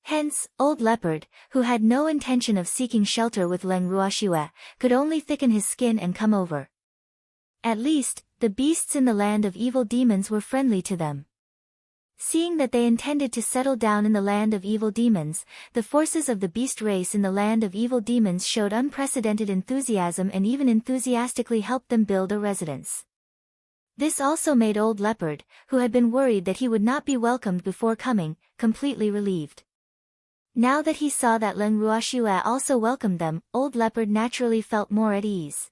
Hence, Old Leopard, who had no intention of seeking shelter with Leng Ruoxue, could only thicken his skin and come over. At least, the beasts in the land of evil demons were friendly to them. Seeing that they intended to settle down in the land of evil demons, the forces of the beast race in the land of evil demons showed unprecedented enthusiasm and even enthusiastically helped them build a residence. This also made Old Leopard, who had been worried that he would not be welcomed before coming, completely relieved. Now that he saw that Leng Ruoxue also welcomed them, Old Leopard naturally felt more at ease.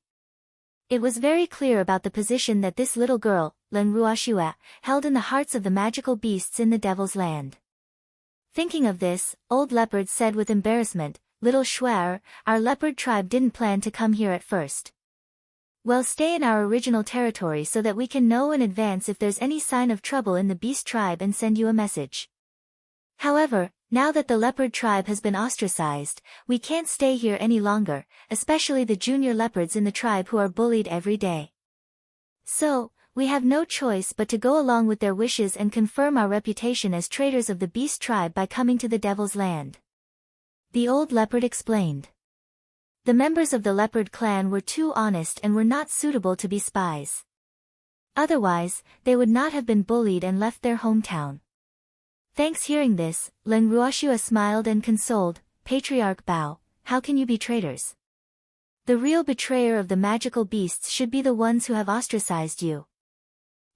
It was very clear about the position that this little girl, Leng Ruoxue, held in the hearts of the magical beasts in the Devil's Land. Thinking of this, Old Leopard said with embarrassment, "Little Schwer, our leopard tribe didn't plan to come here at first. Well, stay in our original territory so that we can know in advance if there's any sign of trouble in the beast tribe and send you a message. However, now that the leopard tribe has been ostracized, we can't stay here any longer, especially the junior leopards in the tribe who are bullied every day. So, we have no choice but to go along with their wishes and confirm our reputation as traitors of the beast tribe by coming to the Devil's Land." The old leopard explained. The members of the leopard clan were too honest and were not suitable to be spies. Otherwise, they would not have been bullied and left their hometown. Thanks. Hearing this, Leng Ruoxue smiled and consoled, "Patriarch Bao, how can you be traitors? The real betrayer of the magical beasts should be the ones who have ostracized you."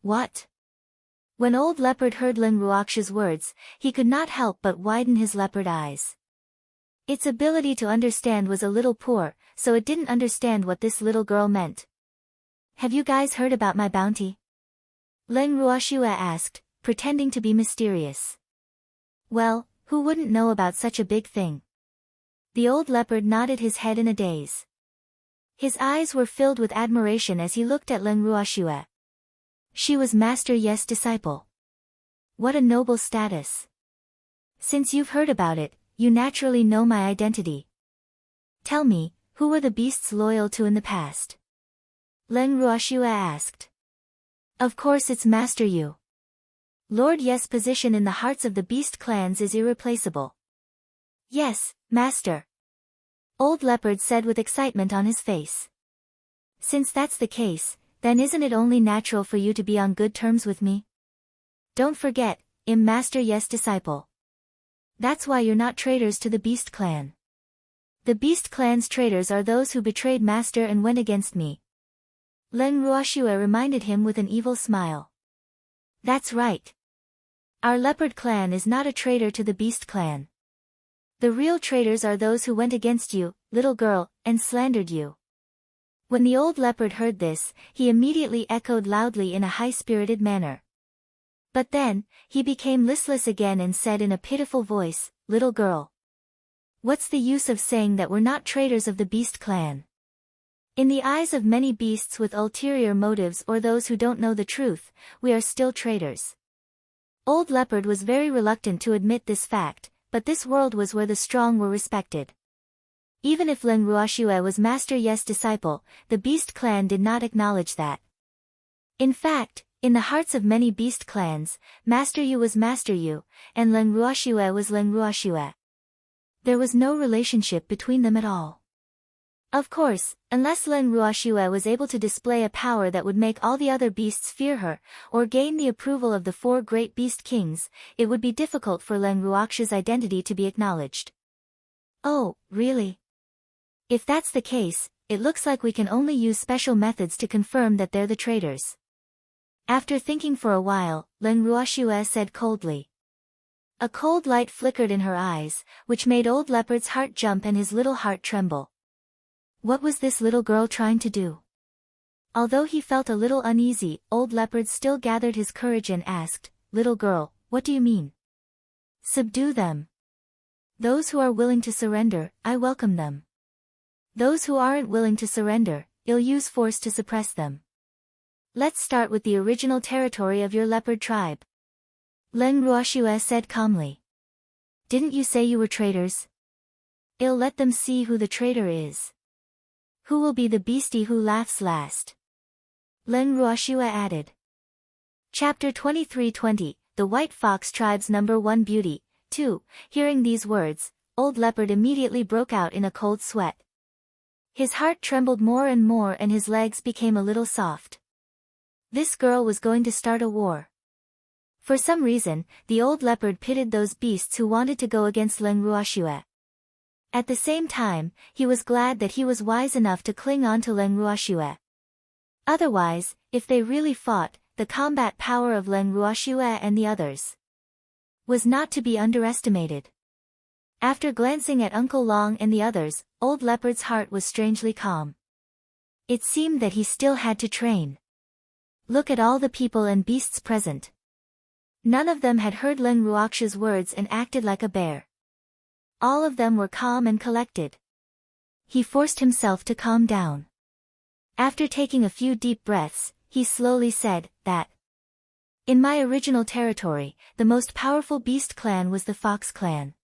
What? When Old Leopard heard Leng Ruoxue's words, he could not help but widen his leopard eyes. Its ability to understand was a little poor, so it didn't understand what this little girl meant. "Have you guys heard about my bounty?" Leng Ruoxue asked, pretending to be mysterious. "Well, who wouldn't know about such a big thing?" The old leopard nodded his head in a daze. His eyes were filled with admiration as he looked at Leng Ruoxue. She was Master Ye's disciple. What a noble status. "Since you've heard about it, you naturally know my identity. Tell me, who were the beasts loyal to in the past? Leng Ruoxue asked. Of course it's Master Yu. Lord Ye's position in the hearts of the beast clans is irreplaceable. Yes, Master. Old Leopard said with excitement on his face. Since that's the case, then isn't it only natural for you to be on good terms with me? Don't forget, I'm Master Ye's disciple. That's why you're not traitors to the Beast Clan. The Beast Clan's traitors are those who betrayed Master and went against me. Leng Ruoxue reminded him with an evil smile. That's right. Our Leopard Clan is not a traitor to the Beast Clan. The real traitors are those who went against you, little girl, and slandered you. When the old leopard heard this, he immediately echoed loudly in a high-spirited manner. But then, he became listless again and said in a pitiful voice, Little girl. What's the use of saying that we're not traitors of the Beast Clan? In the eyes of many beasts with ulterior motives or those who don't know the truth, we are still traitors. Old Leopard was very reluctant to admit this fact, but this world was where the strong were respected. Even if Leng Ruoxue was Master Ye's disciple, the Beast Clan did not acknowledge that. In fact, in the hearts of many Beast Clans, Master Yu was Master Yu, and Leng Ruoxue was Leng Ruoxue. There was no relationship between them at all. Of course, unless Leng Ruoxue was able to display a power that would make all the other beasts fear her, or gain the approval of the 4 great beast kings, it would be difficult for Leng Ruoxue's identity to be acknowledged. Oh, really? If that's the case, it looks like we can only use special methods to confirm that they're the traitors. After thinking for a while, Leng Ruoxue said coldly. A cold light flickered in her eyes, which made Old Leopard's heart jump and his little heart tremble. What was this little girl trying to do? Although he felt a little uneasy, Old Leopard still gathered his courage and asked, Little girl, what do you mean? Subdue them. Those who are willing to surrender, I welcome them. Those who aren't willing to surrender, I'll use force to suppress them. Let's start with the original territory of your leopard tribe. Leng Ruoxue said calmly. Didn't you say you were traitors? I'll let them see who the traitor is. Who will be the beastie who laughs last? Leng Ruoxue added. Chapter 23:20, The White Fox Tribe's Number 1 Beauty, 2. Hearing these words, Old Leopard immediately broke out in a cold sweat. His heart trembled more and more and his legs became a little soft. This girl was going to start a war. For some reason, the old leopard pitted those beasts who wanted to go against Leng Ruoxue. At the same time, he was glad that he was wise enough to cling on to Leng Ruoxue. Otherwise, if they really fought, the combat power of Leng Ruoxue and the others was not to be underestimated. After glancing at Uncle Long and the others, Old Leopard's heart was strangely calm. It seemed that he still had to train. Look at all the people and beasts present. None of them had heard Leng Ruoxue's words and acted like a bear. All of them were calm and collected. He forced himself to calm down. After taking a few deep breaths, he slowly said, that in my original territory, the most powerful beast clan was the Fox clan.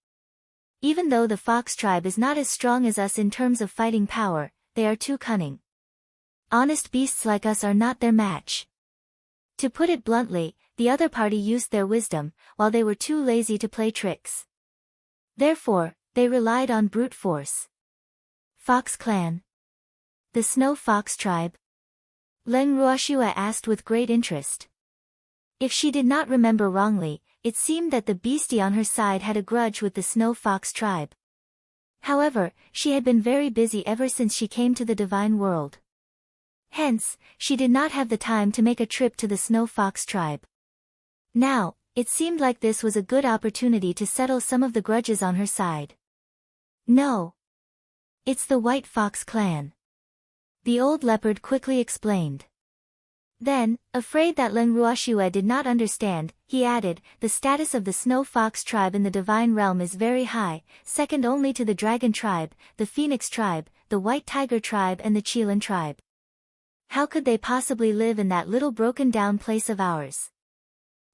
Even though the Fox tribe is not as strong as us in terms of fighting power, they are too cunning. Honest beasts like us are not their match. To put it bluntly, the other party used their wisdom, while they were too lazy to play tricks. Therefore, they relied on brute force. Fox clan. The Snow Fox tribe? Leng Ruoxue asked with great interest. If she did not remember wrongly, it seemed that the beastie on her side had a grudge with the Snow Fox tribe. However, she had been very busy ever since she came to the divine world. Hence, she did not have the time to make a trip to the Snow Fox tribe. Now, it seemed like this was a good opportunity to settle some of the grudges on her side. No. It's the White Fox clan. The old leopard quickly explained. Then, afraid that Leng Ruoxue did not understand, he added, the status of the Snow Fox tribe in the divine realm is very high, second only to the Dragon tribe, the Phoenix tribe, the White Tiger tribe and the Qilin tribe. How could they possibly live in that little broken-down place of ours?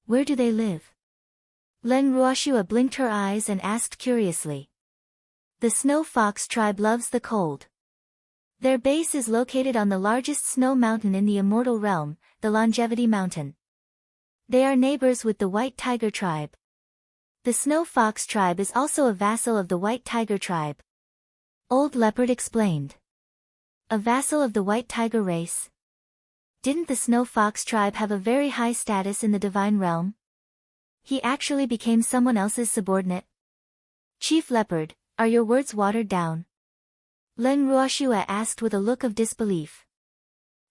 Where do they live? Leng Ruoxue blinked her eyes and asked curiously. The snow fox tribe loves the cold. Their base is located on the largest snow mountain in the immortal realm, the Longevity Mountain. They are neighbors with the White Tiger tribe. The snow fox tribe is also a vassal of the White Tiger tribe. Old Leopard explained. A vassal of the White Tiger race? Didn't the snow fox tribe have a very high status in the divine realm? He actually became someone else's subordinate? Chief Leopard, are your words watered down? Leng Ruoxue asked with a look of disbelief.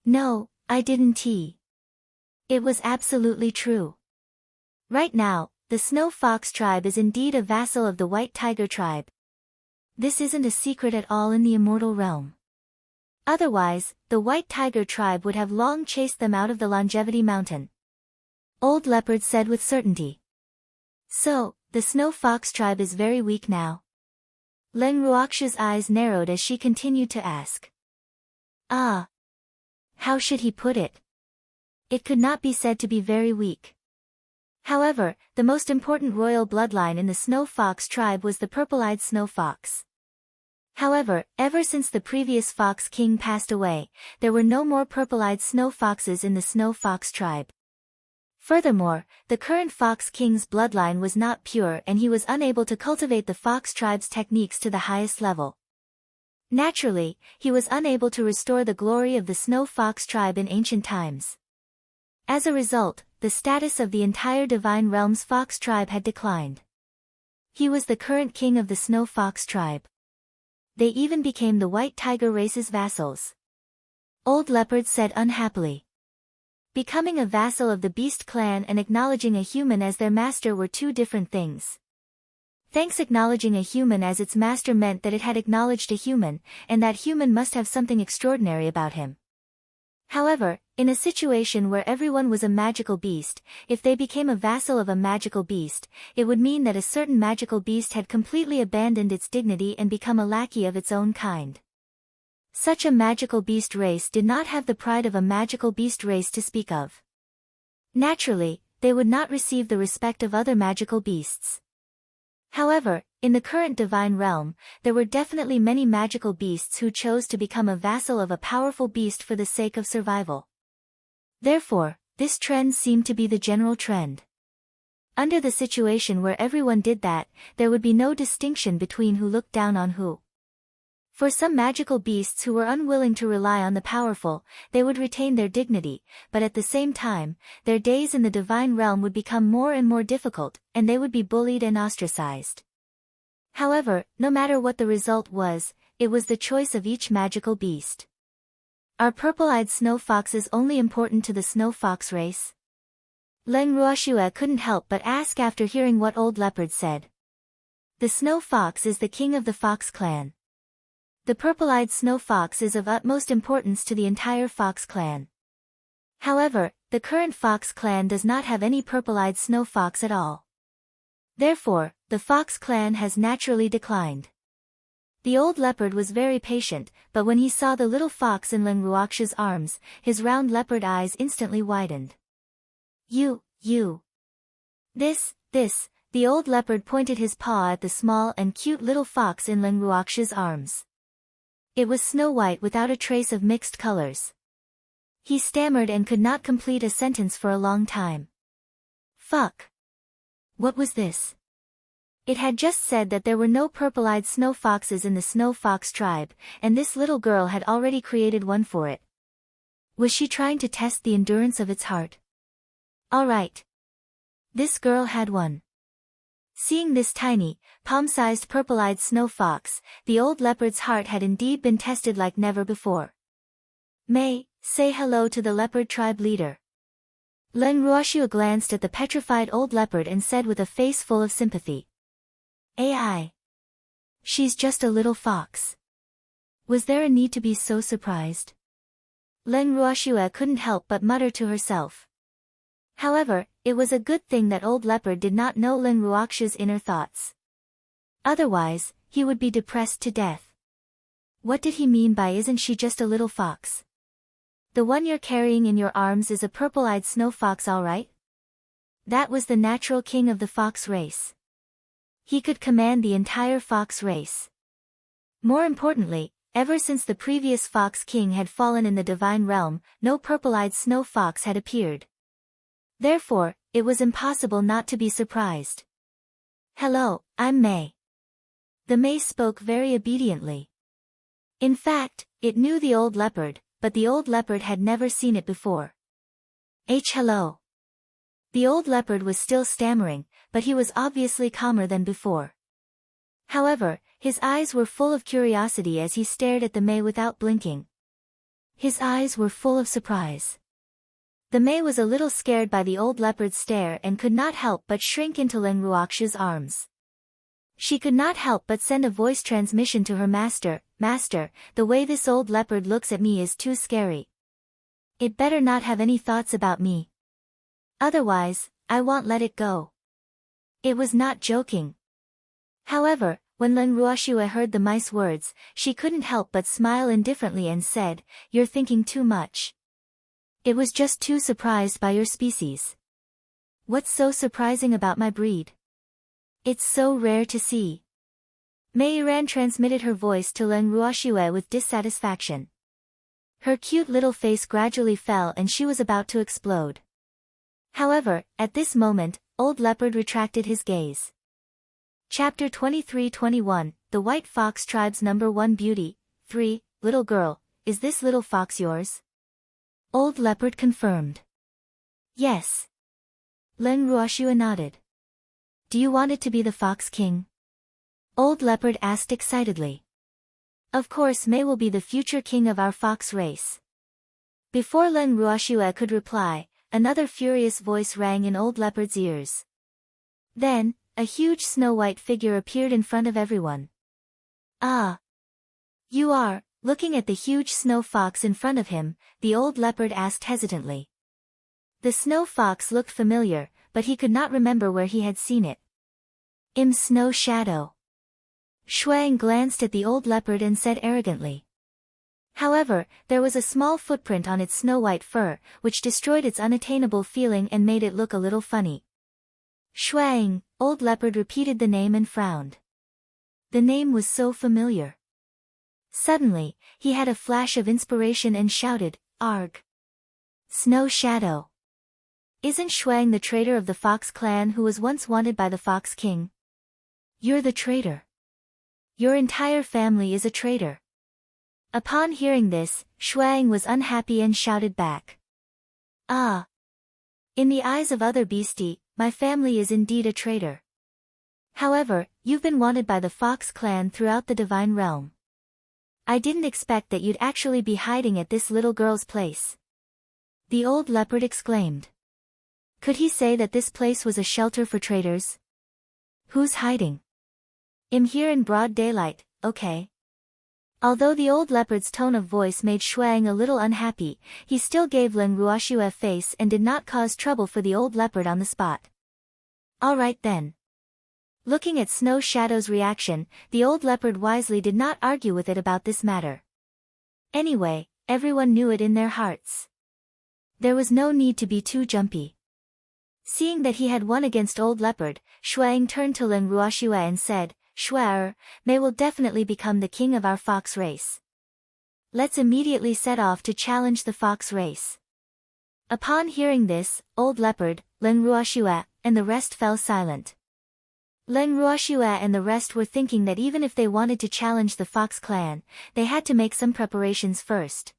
No, I didn't. It was absolutely true. Right now, the Snow Fox tribe is indeed a vassal of the White Tiger tribe. This isn't a secret at all in the immortal realm. Otherwise, the White Tiger tribe would have long chased them out of the Longevity Mountain. Old Leopard said with certainty. So, the Snow Fox tribe is very weak now. Leng Ruoxue's eyes narrowed as she continued to ask. Ah. How should he put it? It could not be said to be very weak. However, the most important royal bloodline in the Snow Fox tribe was the purple-eyed Snow Fox. However, ever since the previous Fox King passed away, there were no more purple-eyed Snow Foxes in the Snow Fox tribe. Furthermore, the current Fox King's bloodline was not pure and he was unable to cultivate the Fox tribe's techniques to the highest level. Naturally, he was unable to restore the glory of the Snow Fox tribe in ancient times. As a result, the status of the entire Divine Realms Fox tribe had declined. He was the current king of the Snow Fox tribe. They even became the White Tiger race's vassals. Old Leopard said unhappily. Becoming a vassal of the Beast clan and acknowledging a human as their master were two different things. Thanks acknowledging a human as its master meant that it had acknowledged a human, and that human must have something extraordinary about him. However, in a situation where everyone was a magical beast, if they became a vassal of a magical beast, it would mean that a certain magical beast had completely abandoned its dignity and become a lackey of its own kind. Such a magical beast race did not have the pride of a magical beast race to speak of. Naturally, they would not receive the respect of other magical beasts. However, in the current divine realm, there were definitely many magical beasts who chose to become a vassal of a powerful beast for the sake of survival. Therefore, this trend seemed to be the general trend. Under the situation where everyone did that, there would be no distinction between who looked down on who. For some magical beasts who were unwilling to rely on the powerful, they would retain their dignity, but at the same time, their days in the divine realm would become more and more difficult, and they would be bullied and ostracized. However, no matter what the result was, it was the choice of each magical beast. Are purple-eyed snow foxes only important to the snow fox race? Leng Ruoxue couldn't help but ask after hearing what Old Leopard said. The snow fox is the king of the fox clan. The purple-eyed snow fox is of utmost importance to the entire fox clan. However, the current fox clan does not have any purple-eyed snow fox at all. Therefore, the fox clan has naturally declined. The old leopard was very patient, but when he saw the little fox in Leng Ruoxue's arms, his round leopard eyes instantly widened. You. This, the old leopard pointed his paw at the small and cute little fox in Leng Ruoxue's arms. It was snow white without a trace of mixed colors. He stammered and could not complete a sentence for a long time. Fuck. What was this? It had just said that there were no purple-eyed snow foxes in the snow fox tribe, and this little girl had already created one for it. Was she trying to test the endurance of its heart? Alright. This girl had one. Seeing this tiny, palm-sized purple-eyed snow fox, the old leopard's heart had indeed been tested like never before. May, say hello to the leopard tribe leader. Leng Ruoxue glanced at the petrified old leopard and said with a face full of sympathy. AI. She's just a little fox. Was there a need to be so surprised? Leng Ruoxue couldn't help but mutter to herself. However, it was a good thing that old leopard did not know Leng Ruoxue's inner thoughts. Otherwise, he would be depressed to death. What did he mean by isn't she just a little fox? The one you're carrying in your arms is a purple-eyed snow fox, all right? That was the natural king of the fox race. He could command the entire fox race. More importantly, ever since the previous fox king had fallen in the divine realm, no purple-eyed snow fox had appeared. Therefore, it was impossible not to be surprised. "Hello, I'm May." The May spoke very obediently. In fact, it knew the old leopard, but the old leopard had never seen it before. Hello." The old leopard was still stammering, but he was obviously calmer than before. However, his eyes were full of curiosity as he stared at the May without blinking. His eyes were full of surprise. The May was a little scared by the old leopard's stare and could not help but shrink into Leng Ruoxiu's arms. She could not help but send a voice transmission to her master, "Master, the way this old leopard looks at me is too scary. It better not have any thoughts about me. Otherwise, I won't let it go." It was not joking. However, when Leng Ruoxiu heard the mice words, she couldn't help but smile indifferently and said, "You're thinking too much. It was just too surprised by your species. What's so surprising about my breed? It's so rare to see." Mei Yiran transmitted her voice to Leng Ruoxiu with dissatisfaction. Her cute little face gradually fell and she was about to explode. However, at this moment, Old Leopard retracted his gaze. Chapter 23-21, The White Fox Tribe's Number 1 Beauty. 3. Little girl, is this little fox yours? Old Leopard confirmed. Yes. Leng Ruoxiu nodded. Do you want it to be the Fox King? Old Leopard asked excitedly. Of course, Mei will be the future king of our fox race. Before Leng Ruoxiu could reply, another furious voice rang in Old Leopard's ears. Then, a huge snow-white figure appeared in front of everyone. Ah! You are, looking at the huge snow fox in front of him, the Old Leopard asked hesitantly. The snow fox looked familiar, but he could not remember where he had seen it. Snow Shadow. Shuang glanced at the Old Leopard and said arrogantly. However, there was a small footprint on its snow-white fur, which destroyed its unattainable feeling and made it look a little funny. Shuang, Old Leopard repeated the name and frowned. The name was so familiar. Suddenly, he had a flash of inspiration and shouted, "Arg! Snow Shadow! Isn't Shuang the traitor of the Fox clan who was once wanted by the Fox King? You're the traitor. Your entire family is a traitor." Upon hearing this, Shuang was unhappy and shouted back. Ah! In the eyes of other beastie, my family is indeed a traitor. However, you've been wanted by the Fox clan throughout the divine realm. I didn't expect that you'd actually be hiding at this little girl's place. The Old Leopard exclaimed. Could he say that this place was a shelter for traitors? Who's hiding? I'm here in broad daylight, okay? Although the Old Leopard's tone of voice made Shuang a little unhappy, he still gave Leng Ruoxiu a face and did not cause trouble for the Old Leopard on the spot. Alright then. Looking at Snow Shadow's reaction, the Old Leopard wisely did not argue with it about this matter. Anyway, everyone knew it in their hearts. There was no need to be too jumpy. Seeing that he had won against Old Leopard, Shuang turned to Leng Ruoxiu and said, Shuai, Mei will definitely become the king of our fox race. Let's immediately set off to challenge the fox race. Upon hearing this, Old Leopard, Leng Ruoxiu, and the rest fell silent. Leng Ruoxiu and the rest were thinking that even if they wanted to challenge the Fox clan, they had to make some preparations first.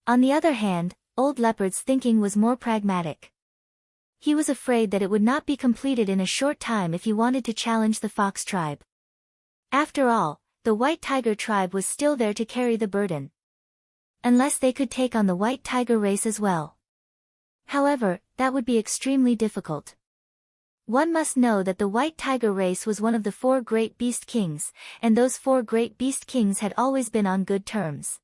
On the other hand, Old Leopard's thinking was more pragmatic. He was afraid that it would not be completed in a short time if he wanted to challenge the Fox tribe. After all, the White Tiger tribe was still there to carry the burden. Unless they could take on the White Tiger race as well. However, that would be extremely difficult. One must know that the White Tiger race was one of the 4 great beast kings, and those 4 great beast kings had always been on good terms.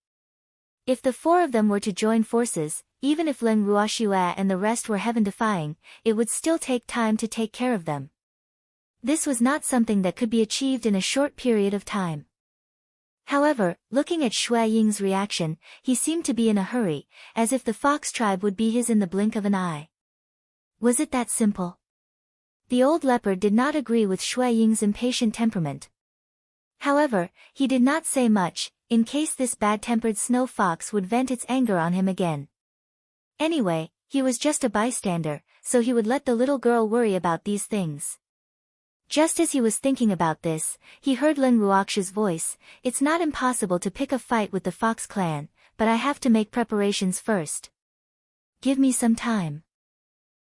If the 4 of them were to join forces, even if Leng Ruoxiu and the rest were heaven-defying, it would still take time to take care of them. This was not something that could be achieved in a short period of time. However, looking at Shui Ying's reaction, he seemed to be in a hurry, as if the Fox tribe would be his in the blink of an eye. Was it that simple? The old leopard did not agree with Shui Ying's impatient temperament. However, he did not say much, in case this bad-tempered snow fox would vent its anger on him again. Anyway, he was just a bystander, so he would let the little girl worry about these things. Just as he was thinking about this, he heard Ling Ruoxi's voice. It's not impossible to pick a fight with the Fox clan, but I have to make preparations first. Give me some time.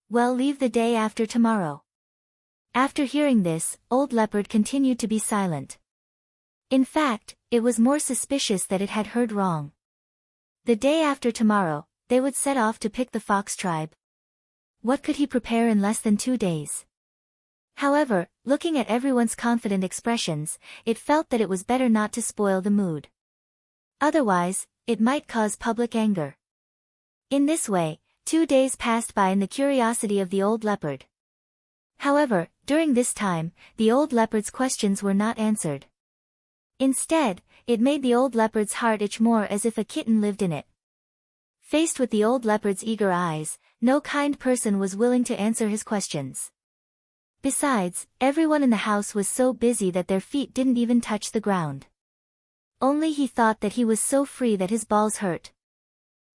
Well, leave the day after tomorrow. After hearing this, Old Leopard continued to be silent. In fact, it was more suspicious that it had heard wrong. The day after tomorrow, they would set off to pick the Fox tribe. What could he prepare in less than 2 days? However, looking at everyone's confident expressions, it felt that it was better not to spoil the mood. Otherwise, it might cause public anger. In this way, 2 days passed by in the curiosity of the old leopard. However, during this time, the old leopard's questions were not answered. Instead, it made the old leopard's heart itch more as if a kitten lived in it. Faced with the old leopard's eager eyes, no kind person was willing to answer his questions. Besides, everyone in the house was so busy that their feet didn't even touch the ground. Only he thought that he was so free that his balls hurt.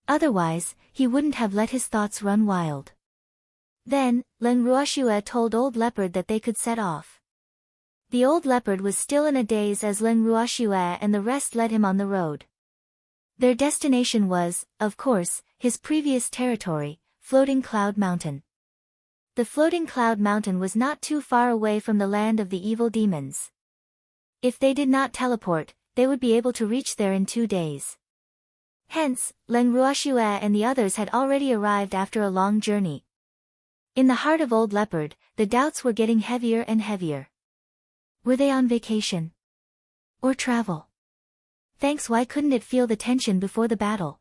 Otherwise, he wouldn't have let his thoughts run wild. Then, Ling Ruoxue told Old Leopard that they could set off. The old leopard was still in a daze as Ling Ruoxue and the rest led him on the road. Their destination was, of course, his previous territory, Floating Cloud Mountain. The Floating Cloud Mountain was not too far away from the land of the evil demons. If they did not teleport, they would be able to reach there in 2 days. Hence, Ling Ruoxue and the others had already arrived after a long journey. In the heart of Old Leopard, the doubts were getting heavier and heavier. Were they on vacation? Or travel? Thanks, why couldn't it feel the tension before the battle?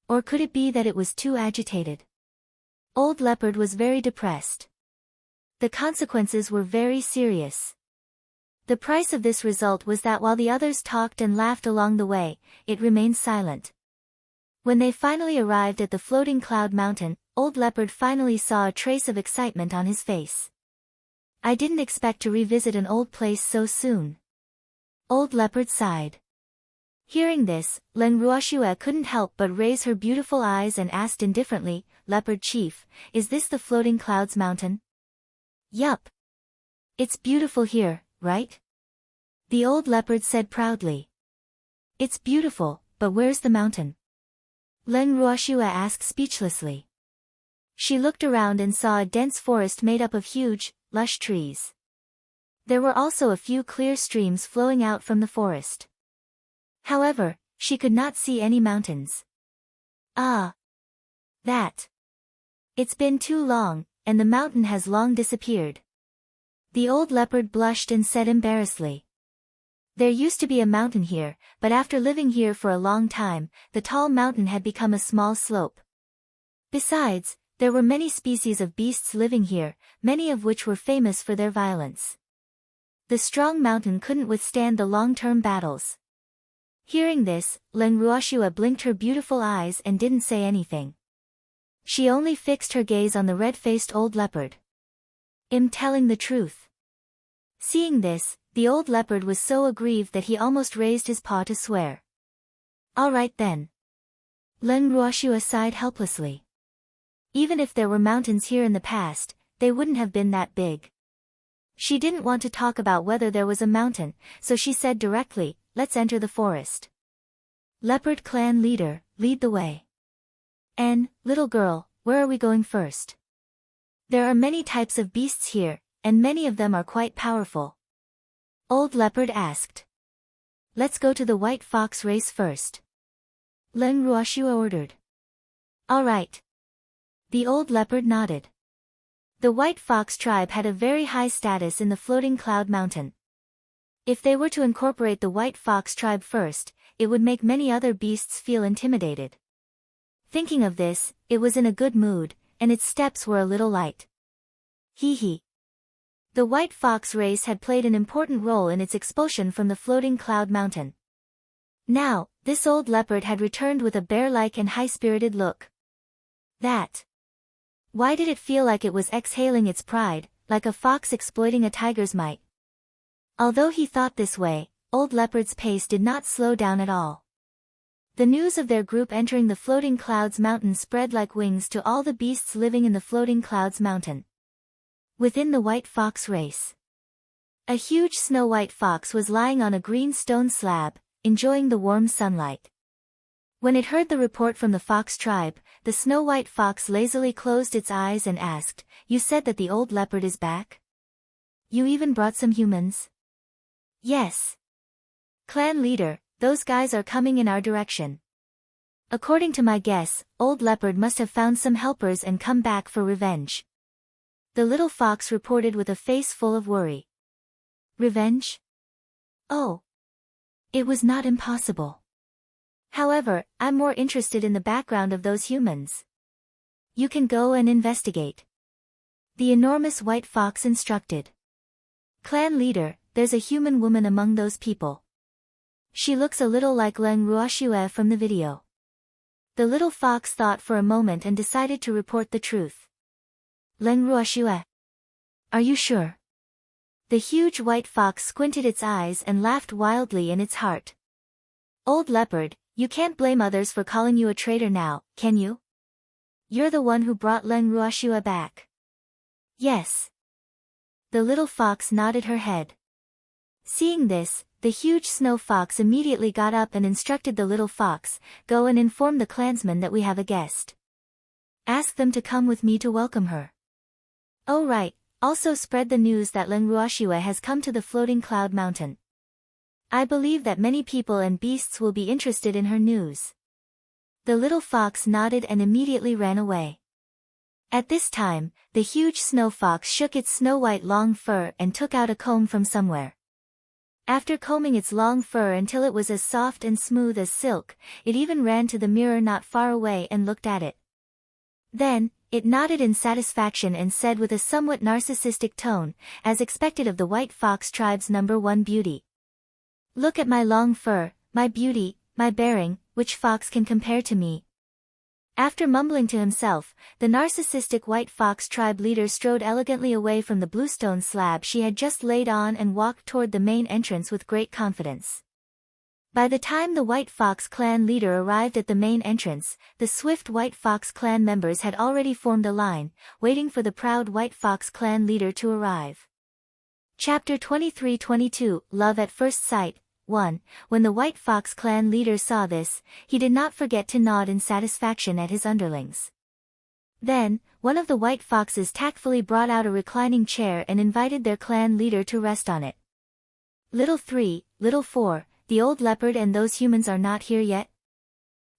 Or could it be that it was too agitated? Old Leopard was very depressed. The consequences were very serious. The price of this result was that while the others talked and laughed along the way, it remained silent. When they finally arrived at the Floating Cloud Mountain, Old Leopard finally saw a trace of excitement on his face. I didn't expect to revisit an old place so soon. Old Leopard sighed. Hearing this, Ling Ruoxue couldn't help but raise her beautiful eyes and asked indifferently, Leopard Chief, is this the Floating Clouds Mountain? Yup. It's beautiful here, right? The old leopard said proudly. It's beautiful, but where's the mountain? Ling Ruoxue asked speechlessly. She looked around and saw a dense forest made up of huge, lush trees. There were also a few clear streams flowing out from the forest. However, she could not see any mountains. Ah! That! It's been too long, and the mountain has long disappeared. The old leopard blushed and said embarrassedly. There used to be a mountain here, but after living here for a long time, the tall mountain had become a small slope. Besides, there were many species of beasts living here, many of which were famous for their violence. The strong mountain couldn't withstand the long-term battles. Hearing this, Ling Ruoxue blinked her beautiful eyes and didn't say anything. She only fixed her gaze on the red-faced old leopard. I'm telling the truth. Seeing this, the old leopard was so aggrieved that he almost raised his paw to swear. All right then. Ling Ruoxue sighed helplessly. Even if there were mountains here in the past, they wouldn't have been that big. She didn't want to talk about whether there was a mountain, so she said directly, let's enter the forest. Leopard clan leader, lead the way. And, little girl, where are we going first? There are many types of beasts here, and many of them are quite powerful. Old Leopard asked. Let's go to the White Fox race first. Ling Ruoxue ordered. All right. The old leopard nodded. The White Fox tribe had a very high status in the Floating Cloud Mountain. If they were to incorporate the White Fox tribe first, it would make many other beasts feel intimidated. Thinking of this, it was in a good mood, and its steps were a little light. Hee hee. The White Fox race had played an important role in its expulsion from the Floating Cloud Mountain. Now, this old leopard had returned with a bear-like and high-spirited look. That Why did it feel like it was exhaling its pride, like a fox exploiting a tiger's might? Although he thought this way, Old Leopard's pace did not slow down at all. The news of their group entering the Floating Clouds Mountain spread like wings to all the beasts living in the Floating Clouds Mountain. Within the White Fox race, a huge snow-white fox was lying on a green stone slab, enjoying the warm sunlight. When it heard the report from the fox tribe, the snow-white fox lazily closed its eyes and asked, "You said that the old leopard is back? You even brought some humans?" "Yes. Clan leader, those guys are coming in our direction." According to my guess, Old Leopard must have found some helpers and come back for revenge. The little fox reported with a face full of worry. Revenge? Oh. It was not impossible. However, I'm more interested in the background of those humans. You can go and investigate. The enormous white fox instructed. Clan leader, there's a human woman among those people. She looks a little like Leng Ruoxue from the video. The little fox thought for a moment and decided to report the truth. Leng Ruoxue. Are you sure? The huge white fox squinted its eyes and laughed wildly in its heart. Old Leopard, you can't blame others for calling you a traitor now, can you? You're the one who brought Leng Ruoxue back. Yes. The little fox nodded her head. Seeing this, the huge snow fox immediately got up and instructed the little fox, "Go and inform the clansmen that we have a guest. Ask them to come with me to welcome her. Oh right, also spread the news that Leng Ruoxue has come to the Floating Cloud Mountain. I believe that many people and beasts will be interested in her news." The little fox nodded and immediately ran away. At this time, the huge snow fox shook its snow-white long fur and took out a comb from somewhere. After combing its long fur until it was as soft and smooth as silk, it even ran to the mirror not far away and looked at it. Then, it nodded in satisfaction and said with a somewhat narcissistic tone, as expected of the White Fox tribe's #1 beauty. "Look at my long fur, my beauty, my bearing, which fox can compare to me?" After mumbling to himself, the narcissistic White Fox tribe leader strode elegantly away from the bluestone slab she had just laid on and walked toward the main entrance with great confidence. By the time the White Fox clan leader arrived at the main entrance, the swift White Fox clan members had already formed a line, waiting for the proud White Fox clan leader to arrive. Chapter 23-22, Love at First Sight. 1. When the White Fox clan leader saw this, he did not forget to nod in satisfaction at his underlings. Then, one of the White Foxes tactfully brought out a reclining chair and invited their clan leader to rest on it. Little 3, Little 4, the Old Leopard and those humans are not here yet?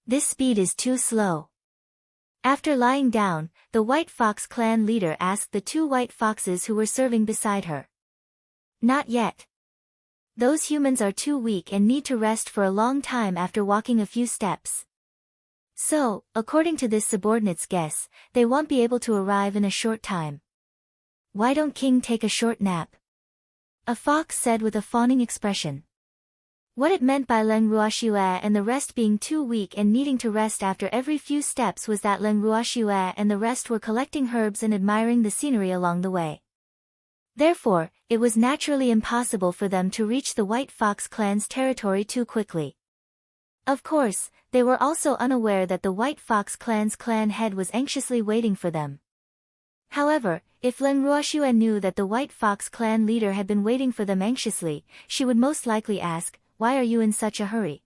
This speed is too slow. After lying down, the White Fox clan leader asked the 2 White Foxes who were serving beside her. Not yet. Those humans are too weak and need to rest for a long time after walking a few steps. So, according to this subordinate's guess, they won't be able to arrive in a short time. Why don't King take a short nap? A fox said with a fawning expression. What it meant by Leng Ruoxue and the rest being too weak and needing to rest after every few steps was that Leng Ruoxue and the rest were collecting herbs and admiring the scenery along the way. Therefore, it was naturally impossible for them to reach the White Fox clan's territory too quickly. Of course, they were also unaware that the White Fox clan's clan head was anxiously waiting for them. However, if Leng Ruoxue knew that the White Fox clan leader had been waiting for them anxiously, she would most likely ask, "Why are you in such a hurry?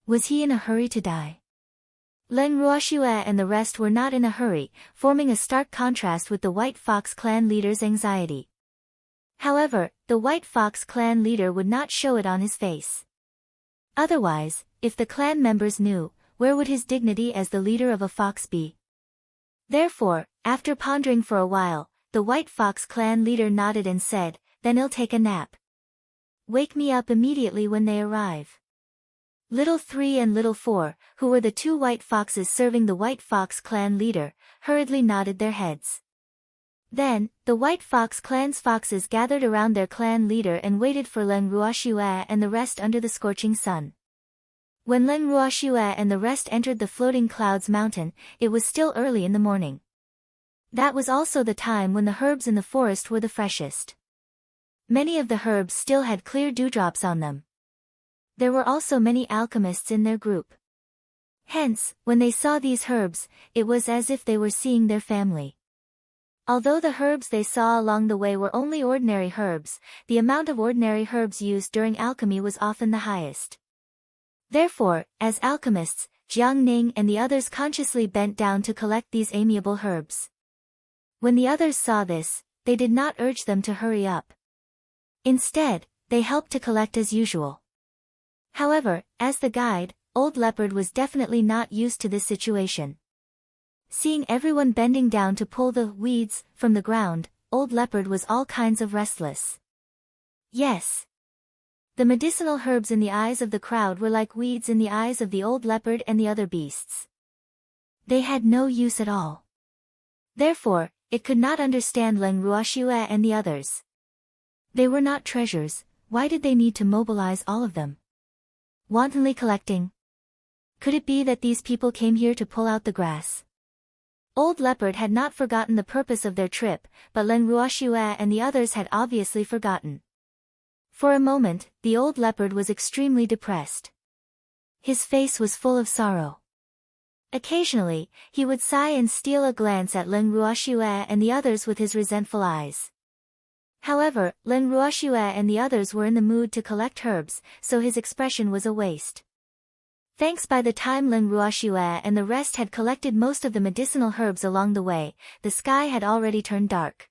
Was he in a hurry to die?" Leng Ruoxue and the rest were not in a hurry, forming a stark contrast with the White Fox clan leader's anxiety. However, the White Fox clan leader would not show it on his face. Otherwise, if the clan members knew, where would his dignity as the leader of a fox be? Therefore, after pondering for a while, the White Fox clan leader nodded and said, "Then I'll take a nap. Wake me up immediately when they arrive." Little 3 and Little 4, who were the 2 White Foxes serving the White Fox clan leader, hurriedly nodded their heads. Then, the White Fox clan's foxes gathered around their clan leader and waited for Leng Ruoxue and the rest under the scorching sun. When Leng Ruoxue and the rest entered the Floating Clouds Mountain, it was still early in the morning. That was also the time when the herbs in the forest were the freshest. Many of the herbs still had clear dewdrops on them. There were also many alchemists in their group. Hence, when they saw these herbs, it was as if they were seeing their family. Although the herbs they saw along the way were only ordinary herbs, the amount of ordinary herbs used during alchemy was often the highest. Therefore, as alchemists, Jiang Ning and the others consciously bent down to collect these amiable herbs. When the others saw this, they did not urge them to hurry up. Instead, they helped to collect as usual. However, as the guide, Old Leopard was definitely not used to this situation. Seeing everyone bending down to pull the weeds from the ground, Old Leopard was all kinds of restless. Yes. The medicinal herbs in the eyes of the crowd were like weeds in the eyes of the Old Leopard and the other beasts. They had no use at all. Therefore, it could not understand Leng Ruoxue and the others. They were not treasures, why did they need to mobilize all of them? Wantonly collecting? Could it be that these people came here to pull out the grass? Old Leopard had not forgotten the purpose of their trip, but Leng Ruoxue and the others had obviously forgotten. For a moment, the Old Leopard was extremely depressed. His face was full of sorrow. Occasionally, he would sigh and steal a glance at Leng Ruoxue and the others with his resentful eyes. However, Leng Ruoxue and the others were in the mood to collect herbs, so his expression was a waste. Thanks by the time Leng Ruoxue and the rest had collected most of the medicinal herbs along the way, the sky had already turned dark.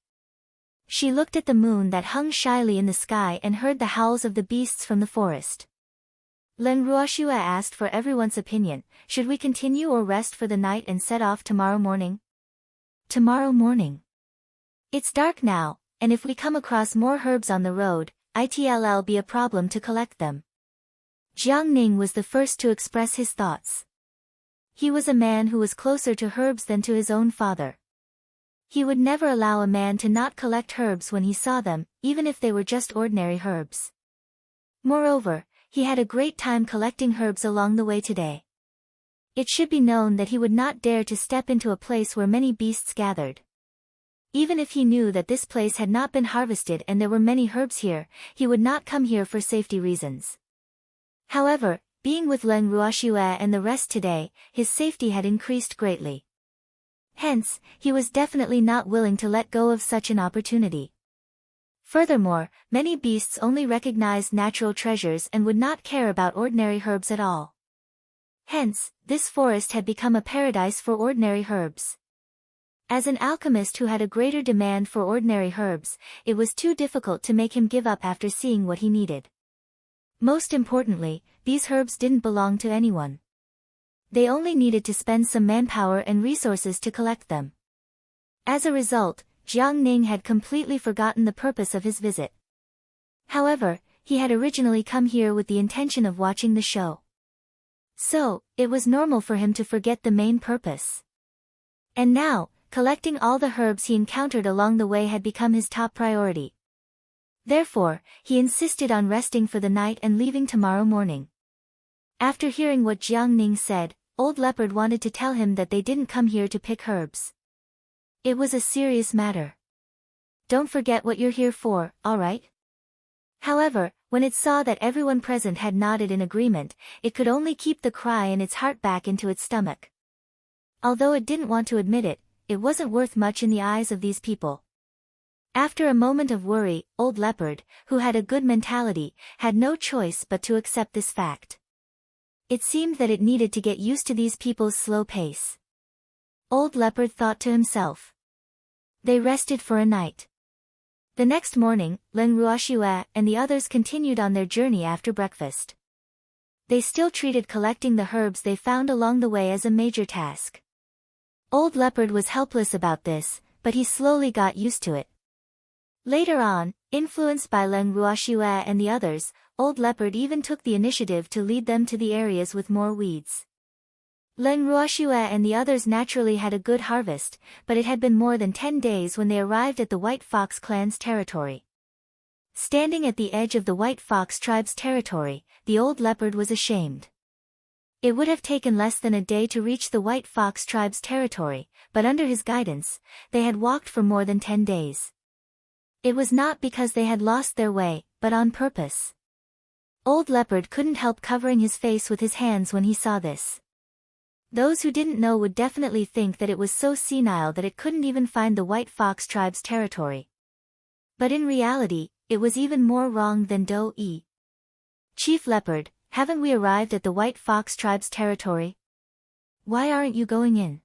She looked at the moon that hung shyly in the sky and heard the howls of the beasts from the forest. Leng Ruoxue asked for everyone's opinion, should we continue or rest for the night and set off tomorrow morning? Tomorrow morning. It's dark now, and if we come across more herbs on the road, it'll be a problem to collect them. Jiang Ning was the first to express his thoughts. He was a man who was closer to herbs than to his own father. He would never allow a man to not collect herbs when he saw them, even if they were just ordinary herbs. Moreover, he had a great time collecting herbs along the way today. It should be known that he would not dare to step into a place where many beasts gathered. Even if he knew that this place had not been harvested and there were many herbs here, he would not come here for safety reasons. However, being with Leng Ruoxue and the rest today, his safety had increased greatly. Hence, he was definitely not willing to let go of such an opportunity. Furthermore, many beasts only recognized natural treasures and would not care about ordinary herbs at all. Hence, this forest had become a paradise for ordinary herbs. As an alchemist who had a greater demand for ordinary herbs, it was too difficult to make him give up after seeing what he needed. Most importantly, these herbs didn't belong to anyone. They only needed to spend some manpower and resources to collect them. As a result, Jiang Ning had completely forgotten the purpose of his visit. However, he had originally come here with the intention of watching the show. So, it was normal for him to forget the main purpose. And now, collecting all the herbs he encountered along the way had become his top priority. Therefore, he insisted on resting for the night and leaving tomorrow morning. After hearing what Jiang Ning said, Old Leopard wanted to tell him that they didn't come here to pick herbs. It was a serious matter. Don't forget what you're here for, alright? However, when it saw that everyone present had nodded in agreement, it could only keep the cry in its heart back into its stomach. Although it didn't want to admit it, it wasn't worth much in the eyes of these people. After a moment of worry, Old Leopard, who had a good mentality, had no choice but to accept this fact. It seemed that it needed to get used to these people's slow pace. Old Leopard thought to himself. They rested for a night. The next morning, Leng Ruoxue and the others continued on their journey after breakfast. They still treated collecting the herbs they found along the way as a major task. Old Leopard was helpless about this, but he slowly got used to it. Later on, influenced by Leng Ruoxue and the others, Old Leopard even took the initiative to lead them to the areas with more weeds. Leng Ruoxue and the others naturally had a good harvest, but it had been more than 10 days when they arrived at the White Fox clan's territory. Standing at the edge of the White Fox tribe's territory, the Old Leopard was ashamed. It would have taken less than a day to reach the White Fox tribe's territory, but under his guidance, they had walked for more than 10 days. It was not because they had lost their way, but on purpose. Old Leopard couldn't help covering his face with his hands when he saw this. Those who didn't know would definitely think that it was so senile that it couldn't even find the White Fox tribe's territory. But in reality, it was even more wrong than Do-e. Chief Leopard, haven't we arrived at the White Fox tribe's territory? Why aren't you going in?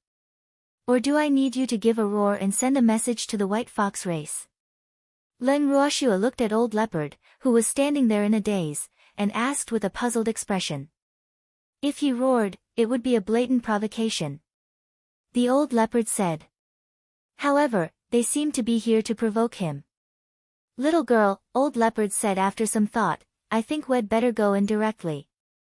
Or do I need you to give a roar and send a message to the White Fox race? Leng Ruoshua looked at Old Leopard, who was standing there in a daze, and asked with a puzzled expression. If he roared, it would be a blatant provocation. The Old Leopard said. However, they seem to be here to provoke him. Little girl, Old Leopard said after some thought, I think we'd better go in directly.